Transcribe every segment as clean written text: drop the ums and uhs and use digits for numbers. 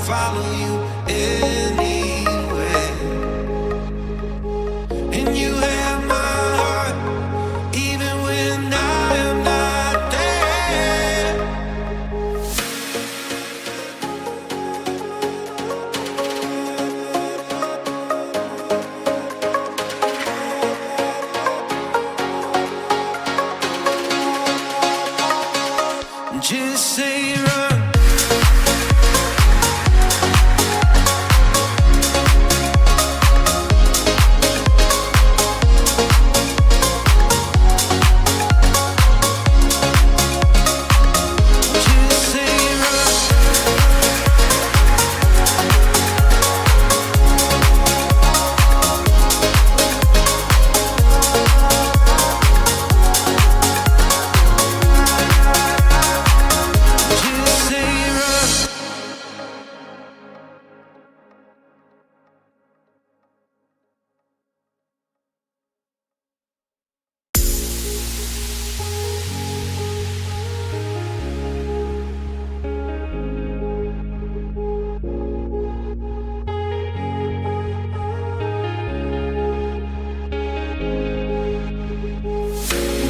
follow you anywhere. And you have my heart, even when I am not there. Just say run.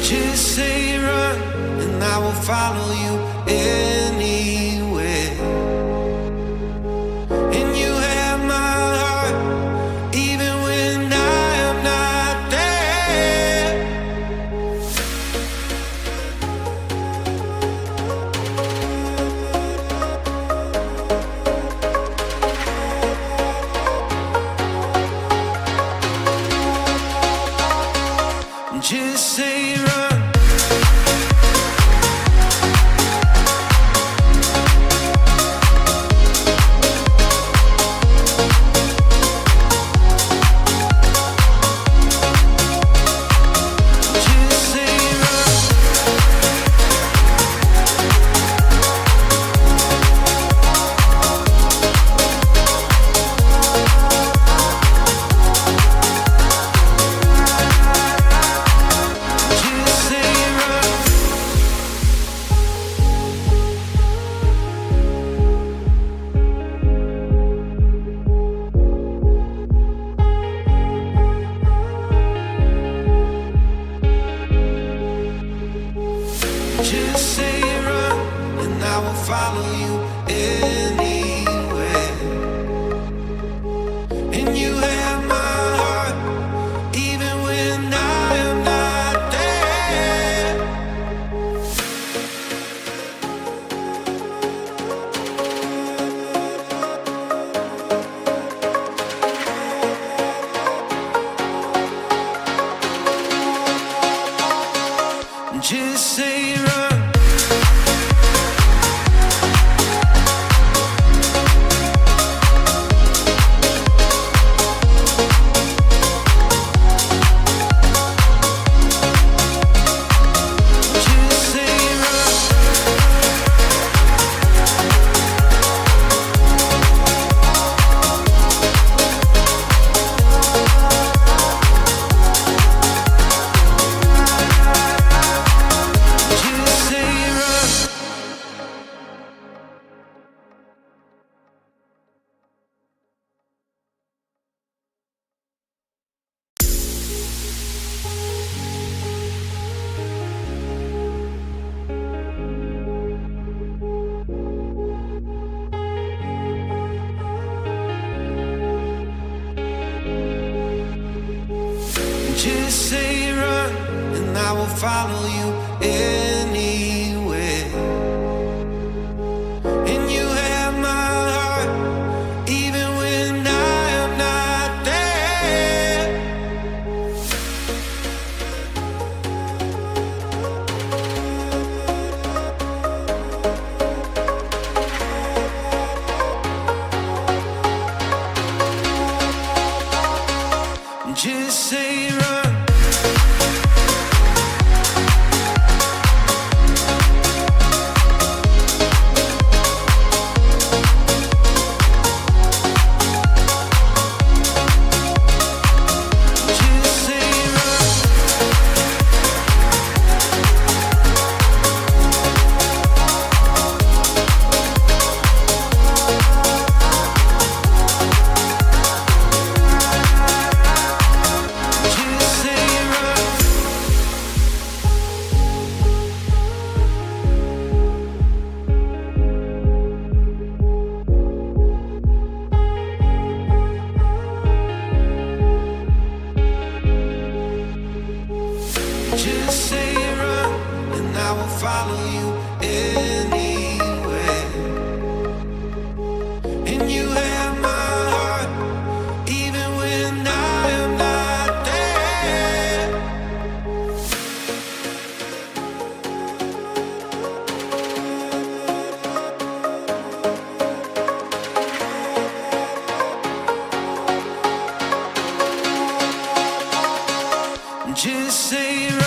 Just say run, and I will follow you anywhere. And you have my heart, even when I am not there. Just say run. Just say run, and I will follow you anywhere. And you have my heart, even when I am not there. Just say run. Just say run, and I will follow you anywhere. And you have my heart, even when I am not there. Just say run. follow you anywhere. And you have my heart, even when I am not there. Just say run.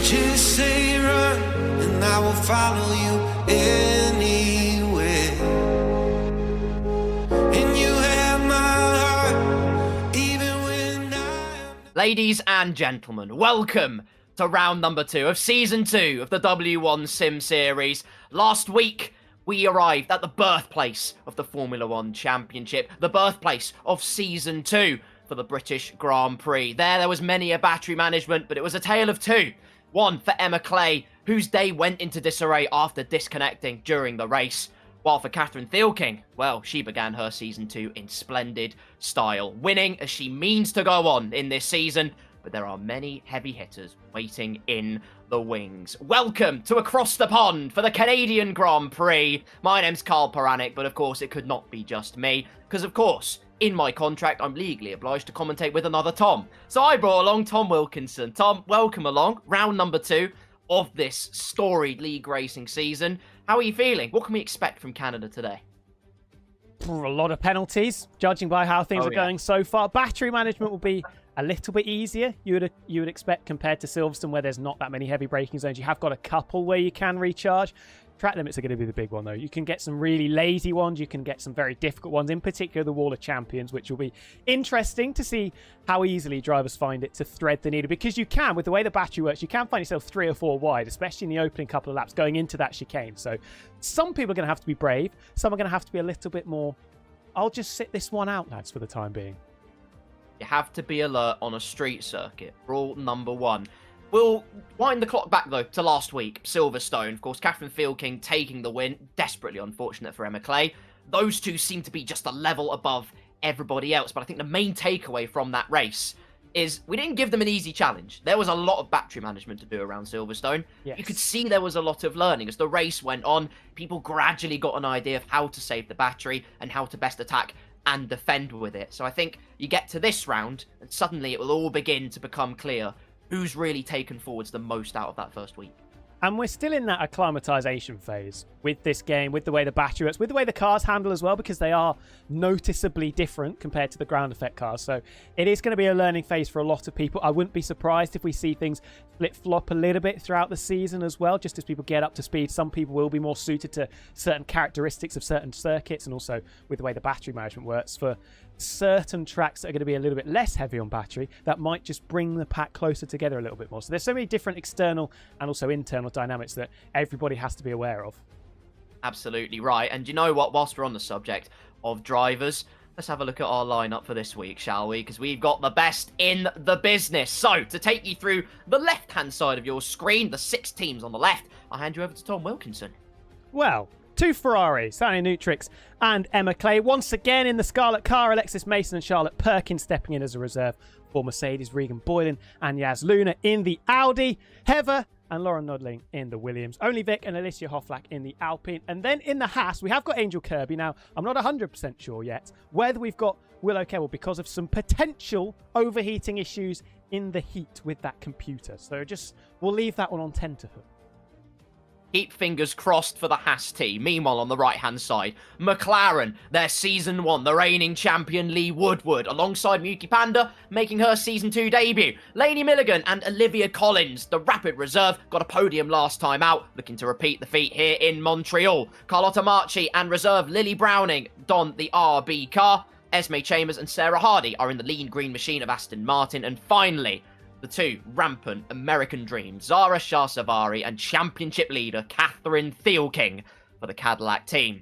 Just say run, and I will follow you anywhere. And you have my heart, even when Ladies and gentlemen, welcome to round number 2 of Season 2 of the W1 Sim Series. Last week, we arrived at the birthplace of the Formula 1 Championship, the birthplace of Season 2 for the British Grand Prix. There was many a battery management, but it was a tale of two. One for Emma Clay, whose day went into disarray after disconnecting during the race. While for Catherine Thielking, well, she began her Season 2 in splendid style, winning as she means to go on in this season, but there are many heavy hitters waiting in the wings. Welcome to Across the Pond for the Canadian Grand Prix. My name's Carl Poranic, but of course it could not be just me, because of course, in my contract, I'm legally obliged to commentate with another Tom. So I brought along Tom Wilkinson. Tom, welcome along. Round number 2 of this storied league racing season. How are you feeling? What can we expect from Canada today? A lot of penalties, judging by how things are going so far. Battery management will be a little bit easier, you would expect, compared to Silverstone, where there's not that many heavy braking zones. You have got a couple where you can recharge. Track limits are going to be the big one, though. You can get some really lazy ones. You can get some very difficult ones, in particular the Wall of Champions, which will be interesting to see how easily drivers find it to thread the needle. Because you can, with the way the battery works, you can find yourself 3 or 4 wide, especially in the opening couple of laps going into that chicane. So some people are going to have to be brave. Some are going to have to be a little bit more, I'll just sit this one out, lads, for the time being. You have to be alert on a street circuit. Rule number 1. We'll wind the clock back, though, to last week. Silverstone, of course, Catherine Thielking taking the win. Desperately unfortunate for Emma Clay. Those two seem to be just a level above everybody else. But I think the main takeaway from that race is we didn't give them an easy challenge. There was a lot of battery management to do around Silverstone. Yes. You could see there was a lot of learning. As the race went on, people gradually got an idea of how to save the battery and how to best attack and defend with it. So I think you get to this round, and suddenly it will all begin to become clear who's really taken forwards the most out of that first week. And we're still in that acclimatization phase with this game, with the way the battery works, with the way the cars handle as well, because they are noticeably different compared to the ground effect cars. So it is going to be a learning phase for a lot of people. I wouldn't be surprised if we see things flip-flop a little bit throughout the season as well, just as people get up to speed. Some people will be more suited to certain characteristics of certain circuits, and also with the way the battery management works for certain tracks that are going to be a little bit less heavy on battery, that might just bring the pack closer together a little bit more. So there's so many different external and also internal dynamics that everybody has to be aware of. Absolutely right. And you know what? Whilst we're on the subject of drivers, let's have a look at our lineup for this week, shall we? Because we've got the best in the business. So, to take you through the left-hand side of your screen, the 6 teams on the left, I'll hand you over to Tom Wilkinson. Well, 2 Ferraris, Sally Nutrix and Emma Clay. Once again in the Scarlet car, Alexis Mason and Charlotte Perkins stepping in as a reserve for Mercedes, Regan Boylan and Yaz Luna in the Audi, Heather and Lauren Nodling in the Williams, Only Vic and Alicia Hofflack in the Alpine. And then in the Haas, we have got Angel Kirby. Now, I'm not 100% sure yet whether we've got Willow Kebble because of some potential overheating issues in the heat with that computer. So we'll leave that one on tenterhook. Keep fingers crossed for the Haas team. Meanwhile, on the right-hand side, McLaren, their Season 1, the reigning champion Lee Woodward, alongside Miyuki Panda, making her Season 2 debut. Lainey Milligan and Olivia Collins, the Rapid Reserve, got a podium last time out, looking to repeat the feat here in Montreal. Carlotta Marchi and Reserve Lily Browning don the RB car. Esme Chambers and Sarah Hardy are in the lean green machine of Aston Martin. And finally, the two rampant American dreams, Zara Shahsavari and championship leader Catherine Thielking for the Cadillac team.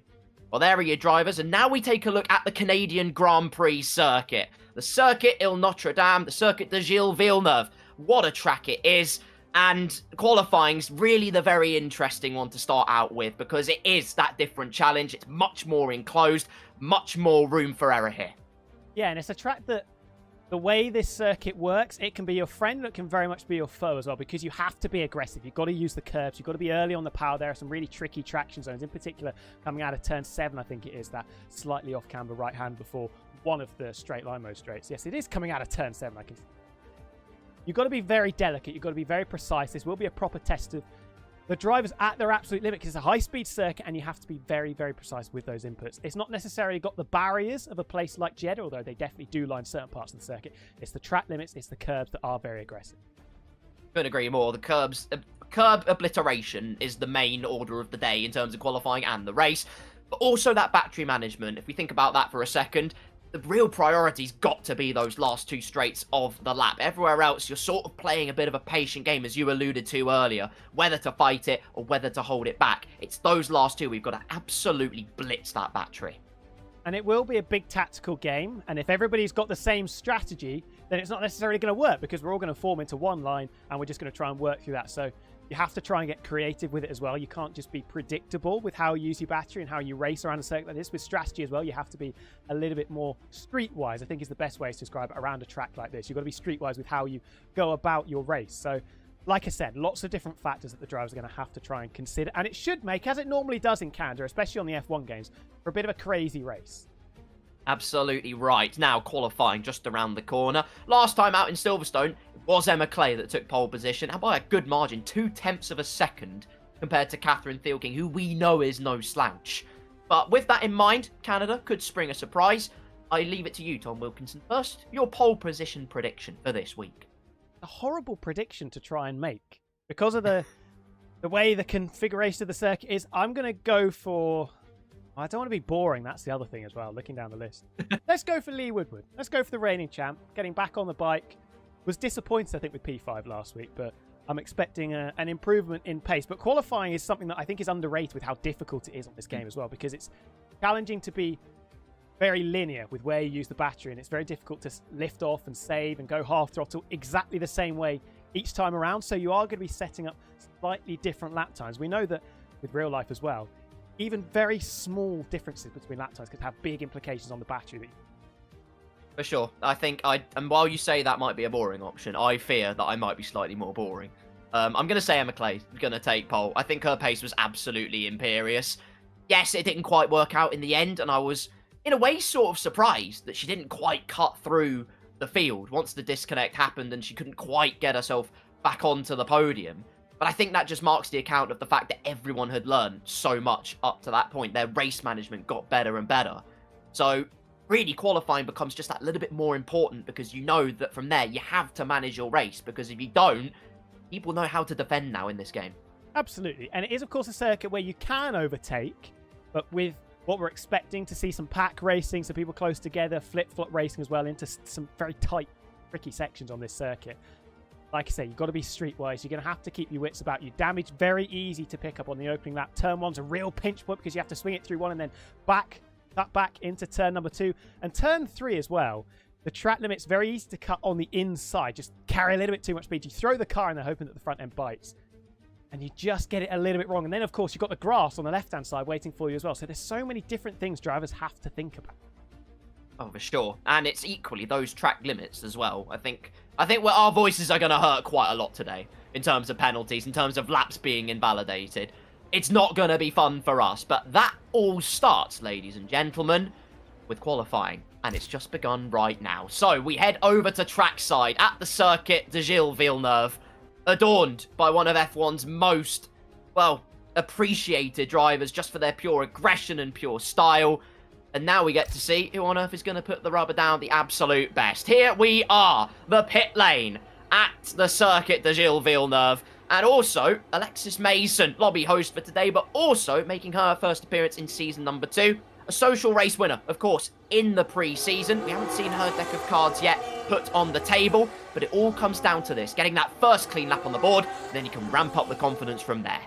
Well, there are your drivers, and now we take a look at the Canadian Grand Prix circuit. The Circuit Ile Notre Dame, the Circuit de Gilles Villeneuve. What a track it is, and qualifying's really the very interesting one to start out with, because it is that different challenge. It's much more enclosed, much more room for error here. Yeah, and it's a track that the way this circuit works, it can be your friend, but it can very much be your foe as well, because you have to be aggressive. You've got to use the curbs. You've got to be early on the power. There are some really tricky traction zones, in particular coming out of turn 7, I think it is, that slightly off-camber right hand before one of the straight line mode straights. Yes, it is coming out of turn 7. You've got to be very delicate. You've got to be very precise. This will be a proper test of the drivers at their absolute limit, because it's a high-speed circuit and you have to be very, very precise with those inputs. It's not necessarily got the barriers of a place like Jeddah, although they definitely do line certain parts of the circuit. It's the track limits, it's the curbs that are very aggressive. Couldn't agree more. The curb obliteration is the main order of the day in terms of qualifying and the race, but also that battery management. If we think about that for a second, the real priority's got to be those last 2 straights of the lap. Everywhere else, you're sort of playing a bit of a patient game, as you alluded to earlier, whether to fight it or whether to hold it back. It's those last 2 we've got to absolutely blitz that battery. And it will be a big tactical game, and if everybody's got the same strategy, then it's not necessarily going to work, because we're all going to form into one line and we're just going to try and work through that. So you have to try and get creative with it as well. You can't just be predictable with how you use your battery and how you race around a circuit like this. With strategy as well, you have to be a little bit more streetwise, I think is the best way to describe it, around a track like this. You've got to be streetwise with how you go about your race. So like I said, lots of different factors that the drivers are going to have to try and consider, and it should make, as it normally does in Canada, especially on the F1 games, for a bit of a crazy race. Absolutely right. Now, qualifying just around the corner. Last time out in Silverstone, it was Emma Clay that took pole position, and by a good margin, 0.2 of a second, compared to Catherine Thielking, who we know is no slouch. But with that in mind, Canada could spring a surprise. I leave it to you, Tom Wilkinson, first. Your pole position prediction for this week. A horrible prediction to try and make. Because of the way the configuration of the circuit is, I'm going to go for... I don't want to be boring. That's the other thing as well, looking down the list. Let's go for Lee Woodward. Let's go for the reigning champ. Getting back on the bike. Was disappointed, I think, with P5 last week, but I'm expecting an improvement in pace. But qualifying is something that I think is underrated with how difficult it is on this game as well, because it's challenging to be very linear with where you use the battery, and it's very difficult to lift off and save and go half throttle exactly the same way each time around. So you are going to be setting up slightly different lap times. We know that with real life as well, even very small differences between lap times could have big implications on the battery. For sure. I think and while you say that might be a boring option, I fear that I might be slightly more boring. I'm going to say Emma Clay's going to take pole. I think her pace was absolutely imperious. Yes, it didn't quite work out in the end, and I was, in a way, sort of surprised that she didn't quite cut through the field once the disconnect happened and she couldn't quite get herself back onto the podium. But I think that just marks the account of the fact that everyone had learned so much up to that point. Their race management got better and better. So really qualifying becomes just that little bit more important, because you know that from there you have to manage your race, because if you don't, people know how to defend now in this game. Absolutely. And it is, of course, a circuit where you can overtake, but with what we're expecting to see some pack racing, some people close together, flip-flop racing as well, into some very tight, tricky sections on this circuit. Like I say, you've got to be streetwise. You're going to have to keep your wits about you. Damage very easy to pick up on the opening lap. Turn 1's a real pinch point, because you have to swing it through 1 and then back into turn number 2. And turn 3 as well. The track limit's very easy to cut on the inside. Just carry a little bit too much speed. You throw the car in there hoping that the front end bites, and you just get it a little bit wrong. And then, of course, you've got the grass on the left-hand side waiting for you as well. So there's so many different things drivers have to think about. Oh, for sure. And it's equally those track limits as well. I think our voices are going to hurt quite a lot today in terms of penalties, in terms of laps being invalidated. It's not going to be fun for us, but that all starts, ladies and gentlemen, with qualifying, and it's just begun right now. So we head over to trackside at the Circuit de Gilles Villeneuve, adorned by one of F1's most, well, appreciated drivers just for their pure aggression and pure style. And now we get to see who on earth is going to put the rubber down the absolute best. Here we are, the pit lane at the Circuit de Gilles Villeneuve. And also, Alexis Mason, lobby host for today, but also making her first appearance in season number 2. A social race winner, of course, in the pre-season. We haven't seen her deck of cards yet put on the table, but it all comes down to this, getting that first clean lap on the board, and then you can ramp up the confidence from there.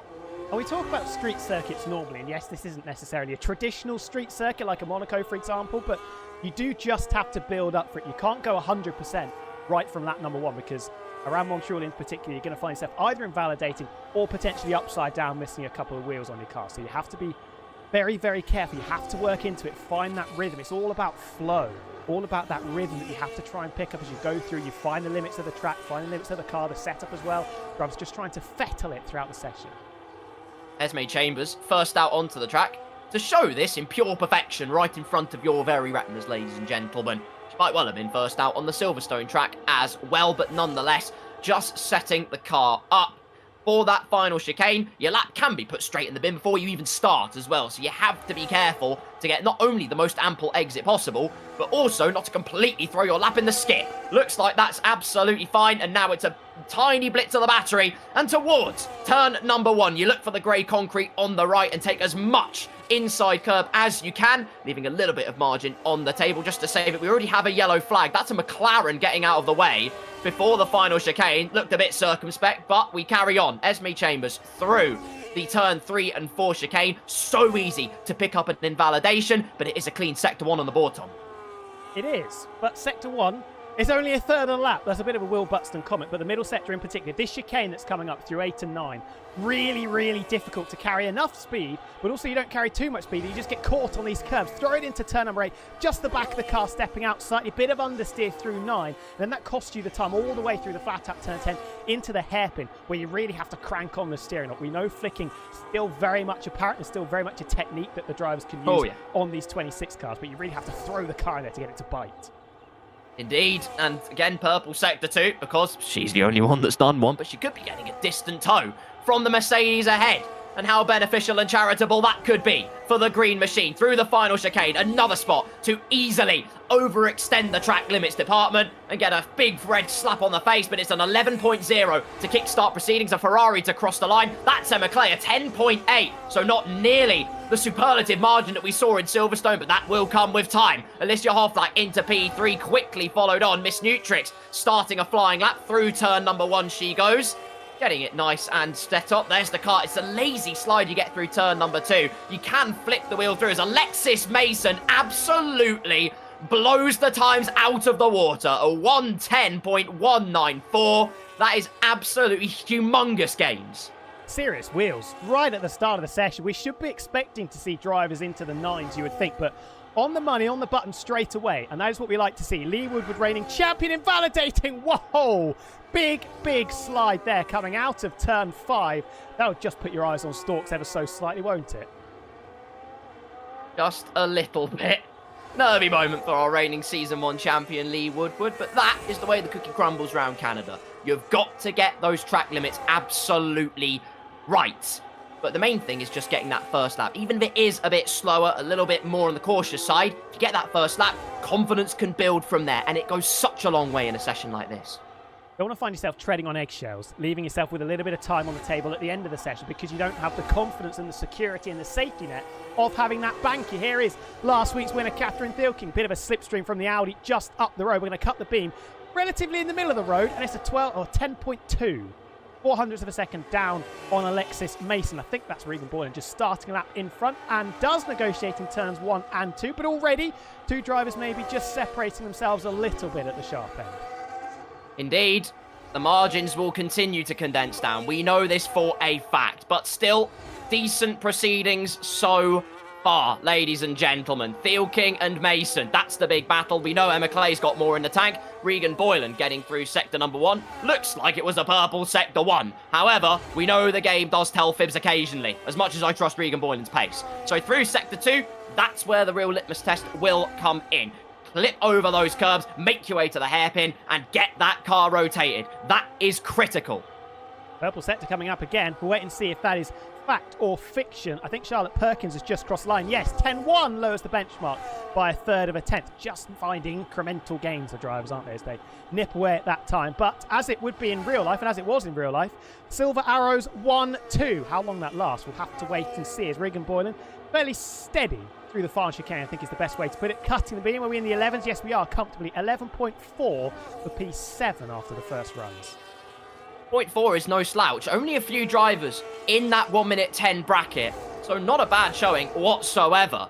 And we talk about street circuits normally, and yes, this isn't necessarily a traditional street circuit like a Monaco, for example, but you do just have to build up for it. You can't go 100% right from lap number 1, because around Montreal in particular, you're going to find yourself either invalidating or potentially upside down, missing a couple of wheels on your car. So you have to be very, very careful. You have to work into it, find that rhythm. It's all about flow, all about that rhythm that you have to try and pick up as you go through. You find the limits of the track, find the limits of the car, the setup as well. Drivers just trying to fettle it throughout the session. Esme Chambers, first out onto the track, to show this in pure perfection right in front of your very retinas, ladies and gentlemen. She might well have been first out on the Silverstone track as well, but nonetheless, just setting the car up for that final chicane. Your lap can be put straight in the bin before you even start as well, so you have to be careful to get not only the most ample exit possible, but also not to completely throw your lap in the skip. Looks like that's absolutely fine, and now it's a tiny blitz of the battery, and towards turn number 1. You look for the grey concrete on the right and take as much inside curb as you can, leaving a little bit of margin on the table just to save it. We already have a yellow flag. That's a McLaren getting out of the way before the final chicane. Looked a bit circumspect, but we carry on. Esme Chambers through the turn 3 and 4 chicane. So easy to pick up an invalidation, but it is a clean sector 1 on the board, Tom. It is, but sector 1 is only a third of the lap. That's a bit of a Will Buxton comment, but the middle sector in particular, this chicane that's coming up through 8 and 9, really, really difficult to carry enough speed, but also you don't carry too much speed. You just get caught on these curves. Throw it into turn number 8, just the back of the car stepping out slightly, bit of understeer through 9, and then that costs you the time all the way through the flat out turn 10 into the hairpin, where you really have to crank on the steering. We know flicking still very much apparent and still very much a technique that the drivers can use on these 26 cars, but you really have to throw the car in there to get it to bite. Indeed, and again, purple sector 2, because she's the only one that's done one, but she could be getting a distant tow from the Mercedes ahead. And how beneficial and charitable that could be for the green machine through the final chicane. Another spot to easily overextend the track limits department and get a big red slap on the face, but it's an 11.0 to kickstart proceedings. A Ferrari to cross the line. That's Emma Clay, a 10.8, so not nearly the superlative margin that we saw in Silverstone, but that will come with time. Alicia Hofflack into P3, quickly followed on. Miss Nutrix starting a flying lap through turn number 1 she goes. Getting it nice and set up. There's the car. It's a lazy slide you get through turn number 2. You can flip the wheel through as Alexis Mason absolutely blows the times out of the water. A 110.194. That is absolutely humongous gains. Serious wheels right at the start of the session. We should be expecting to see drivers into the 9s, you would think, but on the money, on the button straight away, and that is what we like to see. Lee Woodward reigning champion, invalidating. Whoa! Big, big slide there coming out of turn 5. That'll just put your eyes on stalks ever so slightly, won't it? Just a little bit. Nervy moment for our reigning Season 1 champion, Lee Woodward, but that is the way the cookie crumbles round Canada. You've got to get those track limits absolutely right. But the main thing is just getting that first lap. Even if it is a bit slower, a little bit more on the cautious side, if you get that first lap, confidence can build from there, and it goes such a long way in a session like this. You don't want to find yourself treading on eggshells, leaving yourself with a little bit of time on the table at the end of the session because you don't have the confidence and the security and the safety net of having that banky. Here is last week's winner, Catherine Thielking. Bit of a slipstream from the Audi just up the road. We're going to cut the beam relatively in the middle of the road, and it's a 10.2. 400ths of a second down on Alexis Mason. I think that's Regan Boylan just starting a lap in front and does negotiate in turns 1 and 2, but already 2 drivers maybe just separating themselves a little bit at the sharp end. Indeed, the margins will continue to condense down. We know this for a fact, but still decent proceedings so far, ladies and gentlemen. Thielking and Mason, that's the big battle. We know Emma Clay's got more in the tank. Regan Boylan getting through sector number 1. Looks like it was a purple sector 1. However, we know the game does tell fibs occasionally, as much as I trust Regan Boylan's pace. So through sector 2, that's where the real litmus test will come in. Clip over those curbs, make your way to the hairpin, and get that car rotated. That is critical. Purple sector coming up again. We'll wait and see if that is fact or fiction, I think Charlotte Perkins has just crossed the line. Yes, 10-1 lowers the benchmark by a third of a tenth. Just finding incremental gains, the drivers, aren't they, as they nip away at that time. But as it would be in real life, and as it was in real life, Silver Arrows 1-2. How long that lasts, we'll have to wait and see, as Regan Boylan fairly steady through the final chicane, I think is the best way to put it. Cutting the beam. Are we in the 11s? Yes, we are, comfortably. 11.4 for P7 after the first runs. 0.4 is no slouch. Only a few drivers in that 1 minute 10 bracket. So not a bad showing whatsoever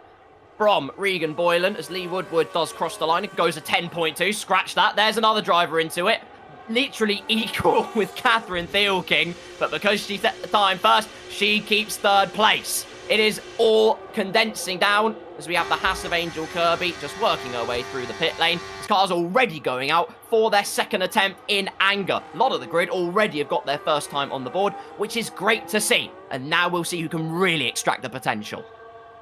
from Regan Boylan, as Lee Woodward does cross the line. It goes a 10.2. Scratch that. There's another driver into it. Literally equal with Catherine Thielking. But because she set the time first, she keeps third place. It is all condensing down as we have the Haas of Angel Kirby just working her way through the pit lane. This car's already going out for their second attempt in anger. A lot of the grid already have got their first time on the board, which is great to see. And now we'll see who can really extract the potential.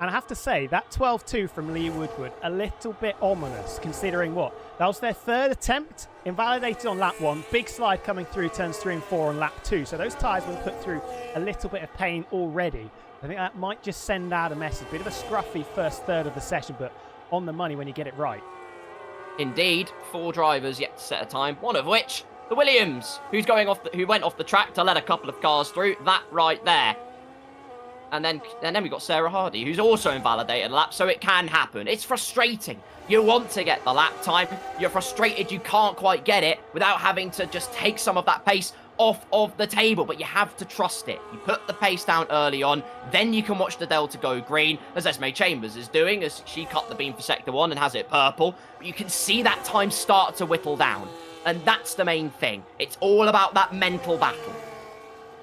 And I have to say, that 12-2 from Lee Woodward, a little bit ominous, considering what? That was their third attempt, invalidated on lap 1, big slide coming through turns 3 and 4 on lap 2. So those tyres will put through a little bit of pain already. I think that might just send out a message. Bit of a scruffy first third of the session, but on the money when you get it right. Indeed, 4 drivers yet to set a time, one of which, the Williams, who went off the track to let a couple of cars through. That right there. And then we've got Sarah Hardy, who's also invalidated a lap, so it can happen. It's frustrating. You want to get the lap time. You're frustrated you can't quite get it without having to just take some of that pace off of the table, but you have to trust it. You put the pace down early on, then you can watch the Delta go green, as Esme Chambers is doing, as she cut the beam for Sector 1 and has it purple. But you can see that time start to whittle down, and that's the main thing. It's all about that mental battle.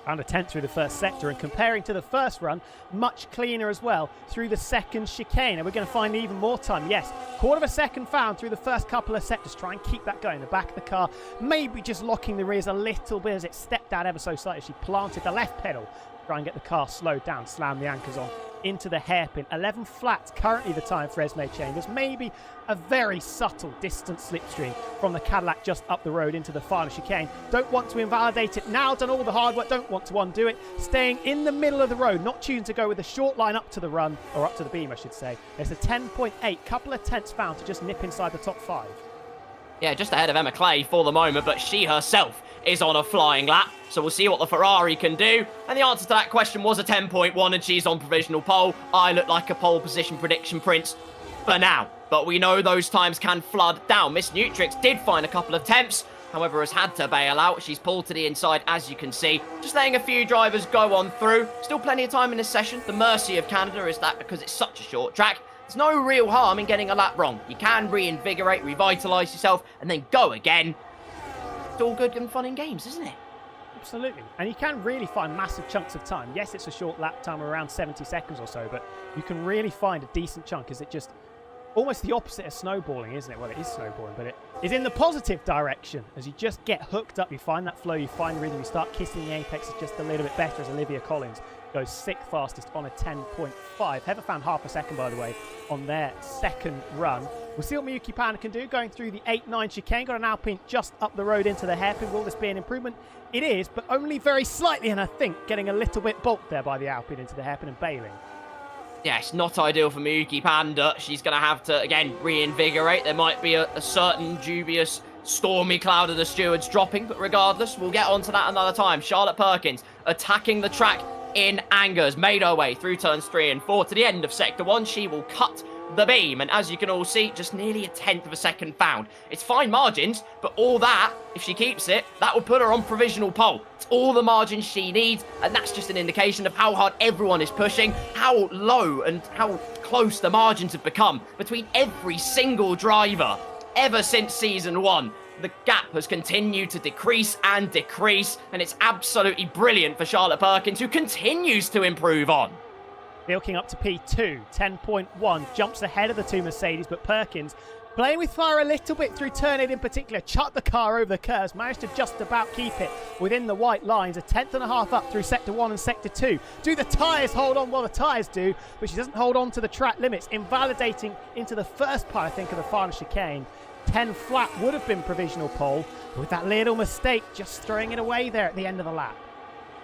Around a tenth through the first sector, and comparing to the first run, much cleaner as well through the second chicane. And we're going to find even more time. Yes, quarter of a second found through the first couple of sectors. Try and keep that going. The back of the car, maybe just locking the rears a little bit as it stepped out ever so slightly. She planted the left pedal. Try and get the car slowed down, slam the anchors on into the hairpin. 11 flats, currently the time for Esme Chambers. Maybe a very subtle distant slipstream from the Cadillac just up the road into the final chicane. Don't want to invalidate it now, done all the hard work, don't want to undo it. Staying in the middle of the road, not choosing to go with a short line up to the run, or up to the beam I should say. It's a 10.8, couple of tenths found to just nip inside the top 5. Yeah, just ahead of Emma Clay for the moment, but she herself is on a flying lap. So we'll see what the Ferrari can do. And the answer to that question was a 10.1, and she's on provisional pole. I look like a pole position prediction prince for now. But we know those times can flood down. Miss Nutrix did find a couple of temps, however has had to bail out. She's pulled to the inside, as you can see. Just letting a few drivers go on through. Still plenty of time in this session. The mercy of Canada is that because it's such a short track, there's no real harm in getting a lap wrong. You can reinvigorate, revitalise yourself, and then go again. It's all good and fun in games, isn't it? Absolutely. And you can really find massive chunks of time. Yes, it's a short lap time, around 70 seconds or so, but you can really find a decent chunk. Is it just almost the opposite of snowballing, isn't it? Well, it is snowballing, but it is in the positive direction. As you just get hooked up, you find that flow, you find the rhythm, you start kissing the apex just a little bit better, as Olivia Collins goes 6th fastest on a 10.5. Heather found half a second, by the way, on their second run. We'll see what Miyuki Panda can do, going through the 8-9 chicane. Got an Alpine just up the road into the hairpin. Will this be an improvement? It is, but only very slightly, and I think getting a little bit bulked there by the Alpine into the hairpin and bailing. Yes, not ideal for Miyuki Panda. She's going to have to, again, reinvigorate. There might be a certain dubious stormy cloud of the stewards dropping, but regardless, we'll get onto that another time. Charlotte Perkins attacking the track in anger, has made her way through turns 3 and 4 to the end of Sector 1. She will cut the beam, and as you can all see, just nearly a tenth of a second found. It's fine margins, but all that, if she keeps it, that will put her on provisional pole. It's all the margins she needs, and that's just an indication of how hard everyone is pushing, how low and how close the margins have become between every single driver ever since Season 1. The gap has continued to decrease and decrease, and it's absolutely brilliant for Charlotte Perkins, who continues to improve on. Milking up to P2, 10.1, jumps ahead of the two Mercedes, but Perkins playing with fire a little bit through turn 8 in particular, chucked the car over the curves, managed to just about keep it within the white lines, a tenth and a half up through Sector 1 and Sector 2. Do the tyres hold on? Well, the tyres do, but she doesn't hold on to the track limits, invalidating into the first part, I think, of the final chicane. 10 flat would have been provisional pole, but with that little mistake, just throwing it away there at the end of the lap.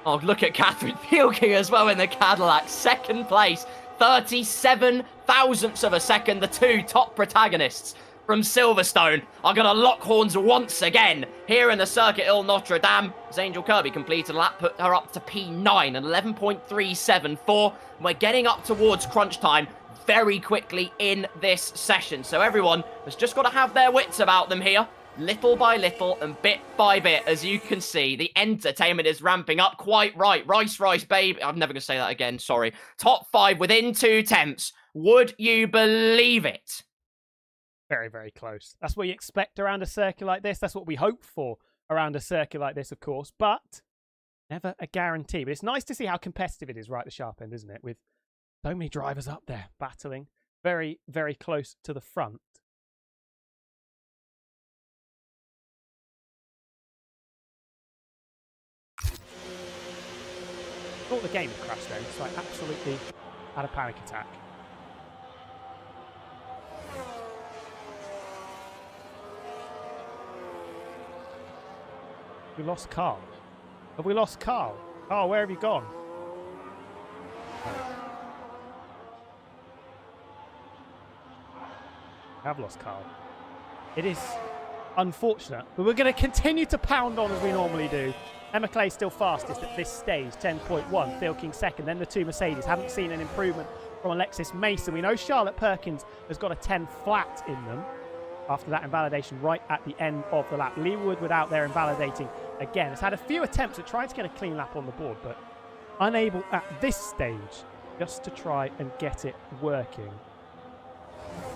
Oh, look at Catherine Thielke as well in the Cadillac. Second place. 37 thousandths of a second. The two top protagonists from Silverstone are going to lock horns once again here in the Circuit Ile Notre Dame. As Angel Kirby completed a lap, put her up to P9 and 11.374. We're getting up towards crunch time very quickly in this session. So everyone has just got to have their wits about them here. Little by little and bit by bit, as you can see, the entertainment is ramping up. Quite right. Rice, baby. I'm never going to say that again. Sorry. Top 5 within 2 tenths. Would you believe it? Very, very close. That's what you expect around a circuit like this. That's what we hope for around a circuit like this, of course. But never a guarantee. But it's nice to see how competitive it is right at the sharp end, isn't it? With so many drivers up there battling very, very close to the front. Thought the game had crashed then, so I absolutely had a panic attack. We lost Carl. Have we lost Carl? Carl, where have you gone? We have lost Carl. It is unfortunate, but we're going to continue to pound on as we normally do. Emma Clay still fastest at this stage, 10.1. Thielke second, then the two Mercedes. Haven't seen an improvement from Alexis Mason. We know Charlotte Perkins has got a 10 flat in them after that invalidation right at the end of the lap. Lee Woodward out there invalidating again. Has had a few attempts at trying to get a clean lap on the board, but unable at this stage just to try and get it working.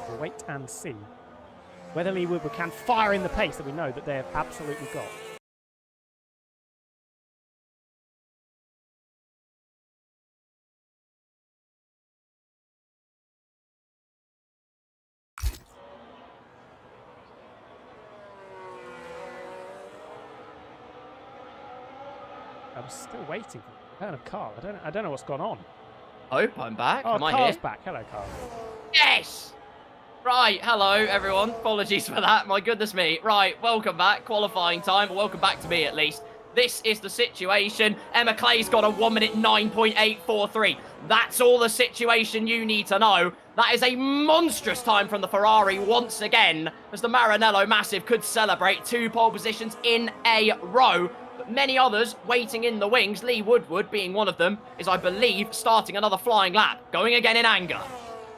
We'll wait and see whether Lee Woodward can fire in the pace that we know that they have absolutely got. I was still waiting for the return of Carl. I don't know what's gone on. Hope I'm back. Oh, Am I Carl's here? back. Hello, Carl. Yes! Right, hello everyone. Apologies for that. My goodness me. Right, welcome back. Qualifying time. Welcome back to me at least. This is the situation. Emma Clay's got a 1 minute 9.843. That's all the situation you need to know. That is a monstrous time from the Ferrari once again, as the Maranello Massive could celebrate 2 pole positions in a row. But many others waiting in the wings, Lee Woodward being one of them, is, I believe, starting another flying lap, going again in anger.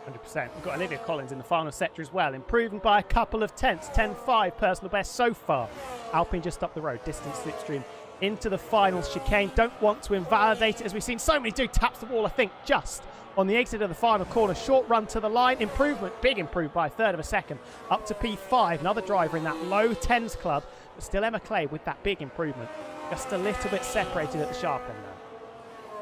100%. We've got Olivia Collins in the final sector as well, improving by a couple of tenths. 10.5 personal best so far. Alpine just up the road, distance slipstream into the final chicane. Don't want to invalidate it, as we've seen so many do. Taps the wall, I think, just on the exit of the final corner. Short run to the line. Improvement, big improve by a third of a second. Up to P5. Another driver in that low 10s club. But still Emma Clay with that big improvement. Just a little bit separated at the sharp end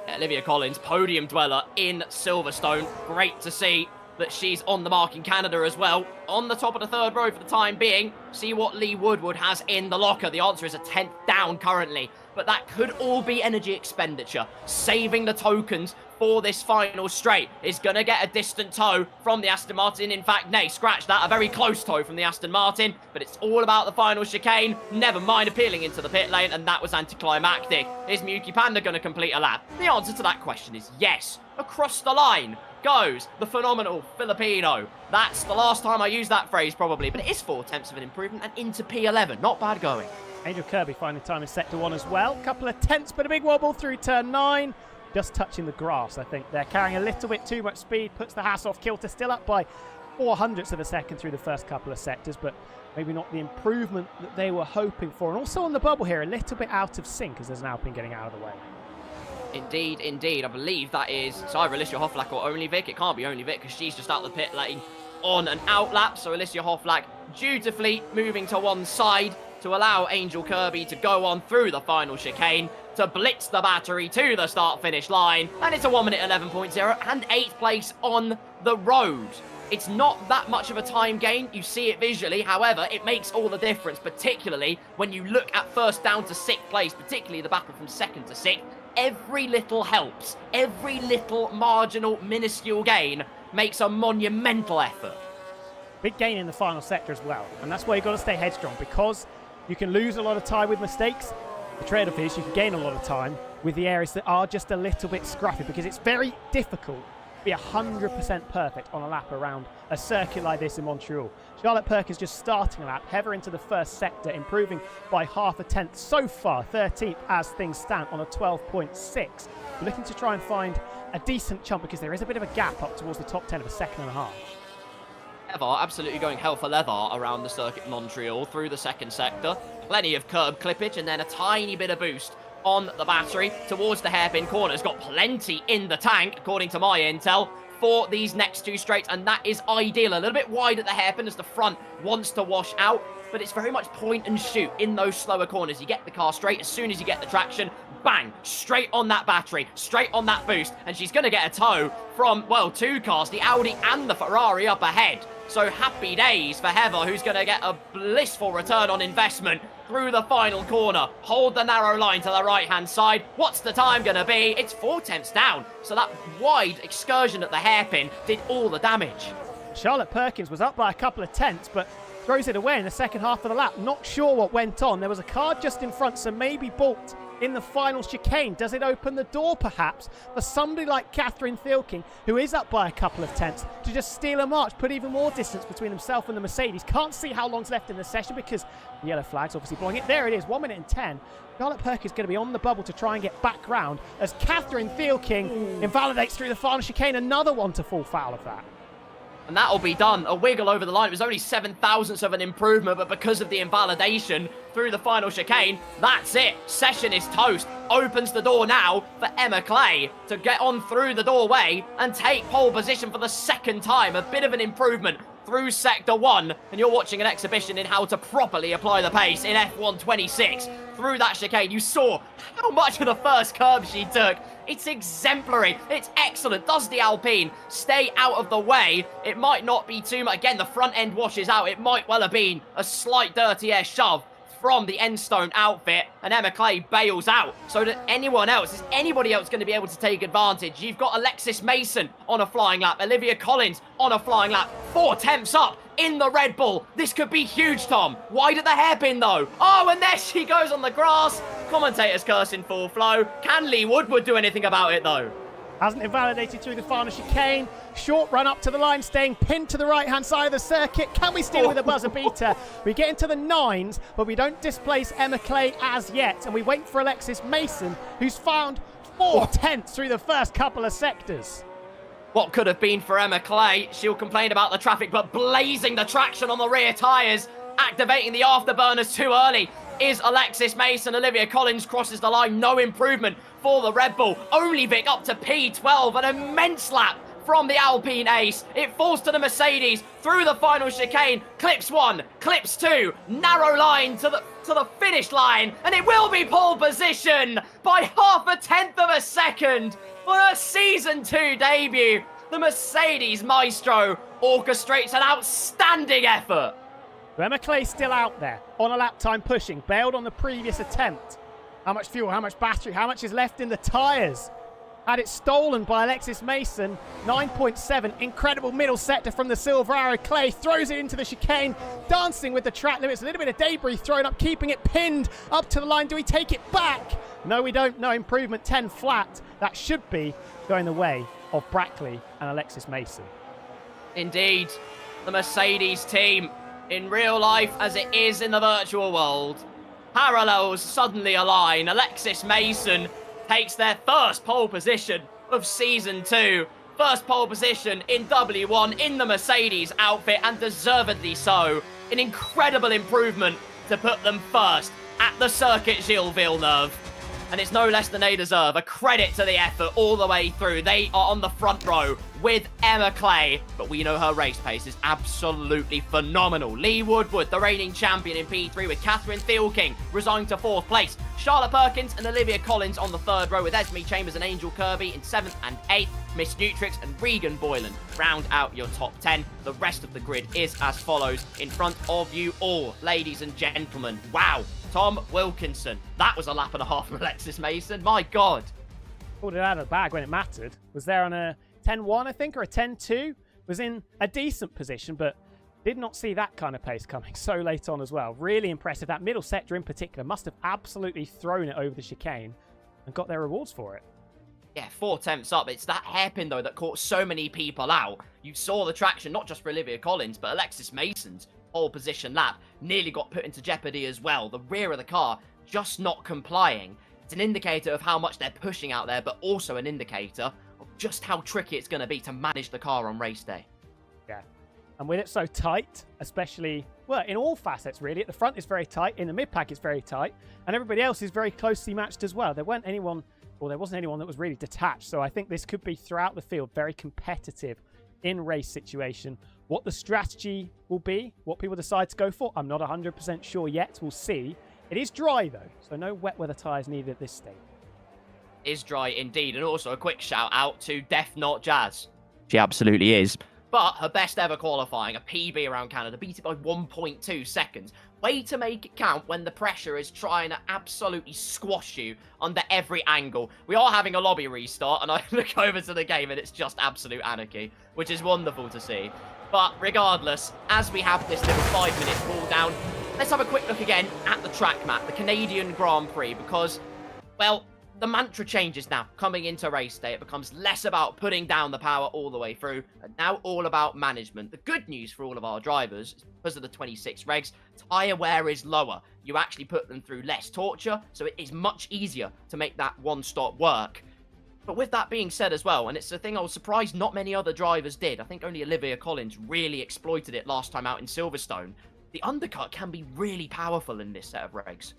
now. Olivia Collins, podium dweller in Silverstone. Great to see that she's on the mark in Canada as well. On the top of the third row for the time being. See what Lee Woodward has in the locker. The answer is a 10th down currently. But that could all be energy expenditure. Saving the tokens for this final straight is going to get a distant tow from the Aston Martin. In fact, nay, scratch that. A very close tow from the Aston Martin. But it's all about the final chicane. Never mind appealing into the pit lane. And that was anticlimactic. Is Miyuki Panda going to complete a lap? The answer to that question is yes. Across the line goes the phenomenal Filipino. That's the last time I used that phrase probably. But it is 4 tenths of an improvement and into P11. Not bad going. Angel Kirby finding time in sector 1 as well. Couple of tenths, but a big wobble through turn 9. Just touching the grass, I think. They're carrying a little bit too much speed. Puts the Hasselhoff kilter still up by 0.04 of a second through the first couple of sectors, but maybe not the improvement that they were hoping for. And also on the bubble here, a little bit out of sync as there's an Alpine getting out of the way. Indeed, indeed. I believe that is... It's either Alicia Hofflack or Only Vic. It can't be Only Vic because she's just out the pit lane on an out lap. So Alicia Hofflack dutifully moving to one side to allow Angel Kirby to go on through the final chicane to blitz the battery to the start-finish line. And it's a 1 minute 11.0 and 8th place on the road. It's not that much of a time gain. You see it visually. However, it makes all the difference, particularly when you look at first down to 6th place, particularly the battle from 2nd to 6th. Every little helps. Every little marginal, minuscule gain makes a monumental effort. Big gain in the final sector as well. And that's where you've got to stay headstrong, because you can lose a lot of time with mistakes. The trade-off is you can gain a lot of time with the areas that are just a little bit scruffy, because it's very difficult to be 100% perfect on a lap around a circuit like this in Montreal. Charlotte Perkins just starting a lap, Heather into the first sector, improving by half a tenth so far, 13th as things stand on a 12.6. We're looking to try and find a decent chunk, because there is a bit of a gap up towards the top 10 of a second and a half. Heather absolutely going hell for leather around the circuit in Montreal through the second sector. Plenty of curb clippage and then a tiny bit of boost on the battery towards the hairpin corners. Got plenty in the tank, according to my intel, for these next two straights, and that is ideal. A little bit wide at the hairpin as the front wants to wash out, but it's very much point and shoot in those slower corners. You get the car straight as soon as you get the traction, bang, straight on that battery, straight on that boost, and she's going to get a tow from, well, two cars, the Audi and the Ferrari up ahead. So happy days for Heather, who's going to get a blissful return on investment through the final corner. Hold the narrow line to the right-hand side. What's the time going to be? It's 4 tenths down. So that wide excursion at the hairpin did all the damage. Charlotte Perkins was up by a couple of tenths, but throws it away in the second half of the lap. Not sure what went on. There was a car just in front, so maybe balked in the final chicane. Does it open the door, perhaps, for somebody like Catherine Thielking, who is up by a couple of tenths, to just steal a march, put even more distance between himself and the Mercedes? Can't see how long's left in the session because the yellow flag's obviously blowing it. There it is, 1 minute and 10. Charlotte Perkins going to be on the bubble to try and get back round as Catherine Thielking invalidates through the final chicane. Another one to fall foul of that. And that'll be done. A wiggle over the line. It was only 7 thousandths of an improvement, but because of the invalidation through the final chicane, that's it. Session is toast. Opens the door now for Emma Clay to get on through the doorway and take pole position for the second time. A bit of an improvement through Sector 1. And you're watching an exhibition in how to properly apply the pace in F1 26. Through that chicane, you saw how much of the first curb she took. It's exemplary. It's excellent. Does the Alpine stay out of the way? It might not be too much. Again, the front end washes out. It might well have been a slight dirty air shove from the Enstone outfit, and Emma Clay bails out. So that anyone else, is anybody else going to be able to take advantage? You've got Alexis Mason on a flying lap, Olivia Collins on a flying lap, 4 tenths up in the Red Bull. This could be huge, Tom. Wide at the hairpin, though. Oh, and there she goes on the grass. Commentators cursing full flow. Can Lee Woodward do anything about it, though? Hasn't invalidated through the final chicane. Short run up to the line, staying pinned to the right-hand side of the circuit. Can we steal with a buzzer beater? We get into the 9s, but we don't displace Emma Clay as yet. And we wait for Alexis Mason, who's found 4 tenths through the first couple of sectors. What could have been for Emma Clay? She'll complain about the traffic, but blazing the traction on the rear tyres, activating the afterburners too early, is Alexis Mason. Olivia Collins crosses the line. No improvement for the Red Bull. Only Vic up to P12. An immense lap from the Alpine ace. It falls to the Mercedes through the final chicane. Clips 1, clips 2. Narrow line to the finish line. And it will be pole position by half a tenth of a second for her Season 2 debut. The Mercedes Maestro orchestrates an outstanding effort. Emma Clay still out there on a lap time pushing, bailed on the previous attempt. How much fuel, how much battery, how much is left in the tyres? Had it stolen by Alexis Mason. 9.7, incredible middle sector from the Silver Arrow. Clay throws it into the chicane, dancing with the track limits. A little bit of debris thrown up, keeping it pinned up to the line. Do we take it back? No, we don't. No improvement, 10 flat. That should be going the way of Brackley and Alexis Mason. Indeed, the Mercedes team, in real life as it is in the virtual world, parallels suddenly align. Alexis Mason takes their first pole position of Season 2. First pole position in W1 in the Mercedes outfit, and deservedly so. An incredible improvement to put them first at the circuit Gilles Villeneuve. And it's no less than they deserve. A credit to the effort all the way through. They are on the front row with Emma Clay, but we know her race pace is absolutely phenomenal. Lee Woodward, the reigning champion in P3, with Catherine Thielking resigned to 4th place. Charlotte Perkins and Olivia Collins on the 3rd row, with Esme Chambers and Angel Kirby in 7th and 8th. Miss Nutrix and Regan Boylan round out your top 10. The rest of the grid is as follows in front of you all, ladies and gentlemen. Wow. Tom Wilkinson. That was a lap and a half from Alexis Mason. My God. Pulled it out of the bag when it mattered. Was there on a 10-1, I think, or a 10-2. Was in a decent position, but Did not see that kind of pace coming so late on as well. Really impressive. That middle sector in particular must have absolutely thrown it over the chicane and got their rewards for it. Yeah, 4/10 up. It's that hairpin, though, that caught so many people out. You saw the traction, not just for Olivia Collins, but Alexis Mason's pole position lap nearly got put into jeopardy as well. The rear of the car just not complying. It's an indicator of how much they're pushing out there, but also an indicator of just how tricky it's going to be to manage the car on race day. Yeah. And with it so tight, especially, well, in all facets, really. At the front, it's very tight. In the mid-pack, it's very tight. And everybody else is very closely matched as well. There wasn't anyone that was really detached. So I think this could be, throughout the field, very competitive in race situation. What the strategy will be, what people decide to go for, I'm not 100% sure yet. We'll see. It is dry, though, so no wet weather tyres needed at this stage. Is dry indeed. And also a quick shout out to Def Not Jazz. She absolutely is. But her best ever qualifying, a PB around Canada, beat it by 1.2 seconds. Way to make it count when the pressure is trying to absolutely squash you under every angle. We are having a lobby restart, and I look over to the game, and it's just absolute anarchy, which is wonderful to see. But regardless, as we have this little 5-minute cool down, let's have a quick look again at the track map, the Canadian Grand Prix, because, well, the mantra changes now. Coming into race day, it becomes less about putting down the power all the way through, and now all about management. The good news for all of our drivers is because of the 26 regs, tyre wear is lower. You actually put them through less torture, so it is much easier to make that one-stop work. But with that being said as well, and it's a thing I was surprised not many other drivers did, I think only Olivia Collins really exploited it last time out in Silverstone, the undercut can be really powerful in this set of regs.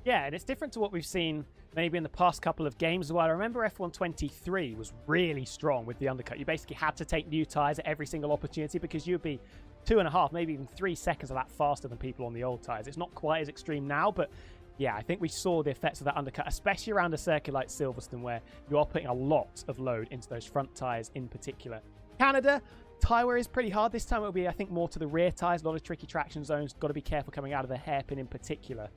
Yeah, and it's different to what we've seen maybe in the past couple of games as well. I remember F1 23 was really strong with the undercut. You basically had to take new tyres at every single opportunity because you'd be 2.5, maybe even 3 seconds of that faster than people on the old tyres. It's not quite as extreme now, but yeah, I think we saw the effects of that undercut, especially around a circuit like Silverstone, where you are putting a lot of load into those front tyres in particular. Canada, tyre wear is pretty hard. This time it'll be, I think, more to the rear tyres. A lot of tricky traction zones. Got to be careful coming out of the hairpin in particular.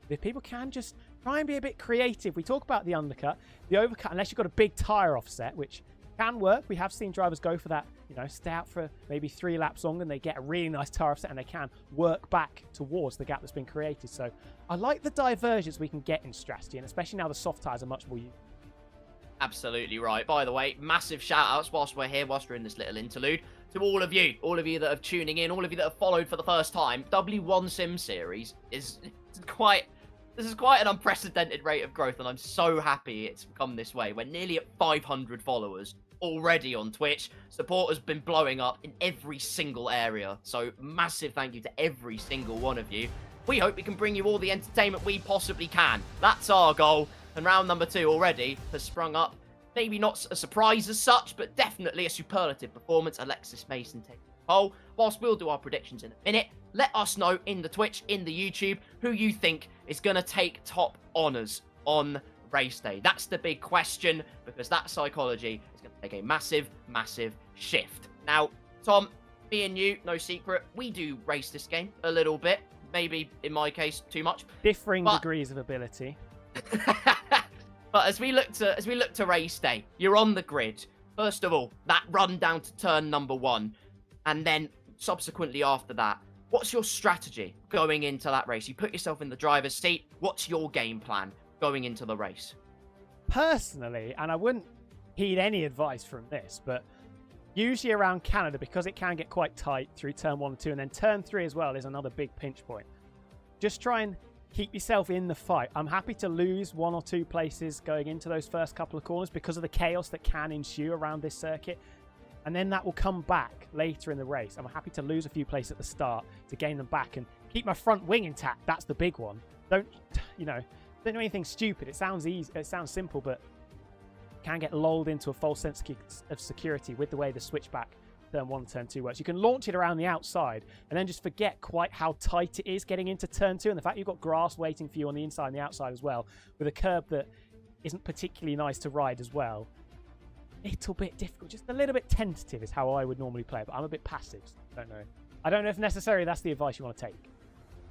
If people can just try and be a bit creative. We talk about the undercut, the overcut, unless you've got a big tyre offset, which can work. We have seen drivers go for that, stay out for maybe 3 laps longer and they get a really nice tyre offset and they can work back towards the gap that's been created. So I like the divergence we can get in strategy, and especially now the soft tyres are much more useful. Absolutely right. By the way, massive shout-outs whilst we're here, whilst we're in this little interlude, to all of you that are tuning in, all of you that have followed for the first time. W1 Sim Series is quite an unprecedented rate of growth, and I'm so happy it's come this way. We're nearly at 500 followers already on Twitch. Support has been blowing up in every single area, so massive thank you to every single one of you. We hope we can bring you all the entertainment we possibly can. That's our goal, and round number 2 already has sprung up. Maybe not a surprise as such, but definitely a superlative performance. Alexis Mason taking the pole. Whilst we'll do our predictions in a minute, let us know in the Twitch, in the YouTube, who you think is going to take top honours on race day. That's the big question, because that psychology is going to take a massive, massive shift. Now, Tom, me and you, no secret, we do race this game a little bit. Maybe, in my case, too much. Differing degrees of ability. But as we look to race day, you're on the grid. First of all, that run down to turn number 1, and then subsequently after that, what's your strategy going into that race? You put yourself in the driver's seat. What's your game plan going into the race? Personally, and I wouldn't heed any advice from this, but usually around Canada, because it can get quite tight through turn 1 and 2, and then turn 3 as well is another big pinch point. Just try and keep yourself in the fight. I'm happy to lose 1 or 2 places going into those first couple of corners because of the chaos that can ensue around this circuit. And then that will come back later in the race. I'm happy to lose a few places at the start to gain them back and keep my front wing intact. That's the big one. Don't do anything stupid. It sounds easy. It sounds simple, but can get lulled into a false sense of security with the way the switchback turn 1 and turn 2 works. You can launch it around the outside and then just forget quite how tight it is getting into turn 2, and the fact you've got grass waiting for you on the inside and the outside as well, with a curb that isn't particularly nice to ride as well. Little bit difficult, just a little bit tentative is how I would normally play, but I'm a bit passive, so I don't know if necessarily that's the advice you want to take.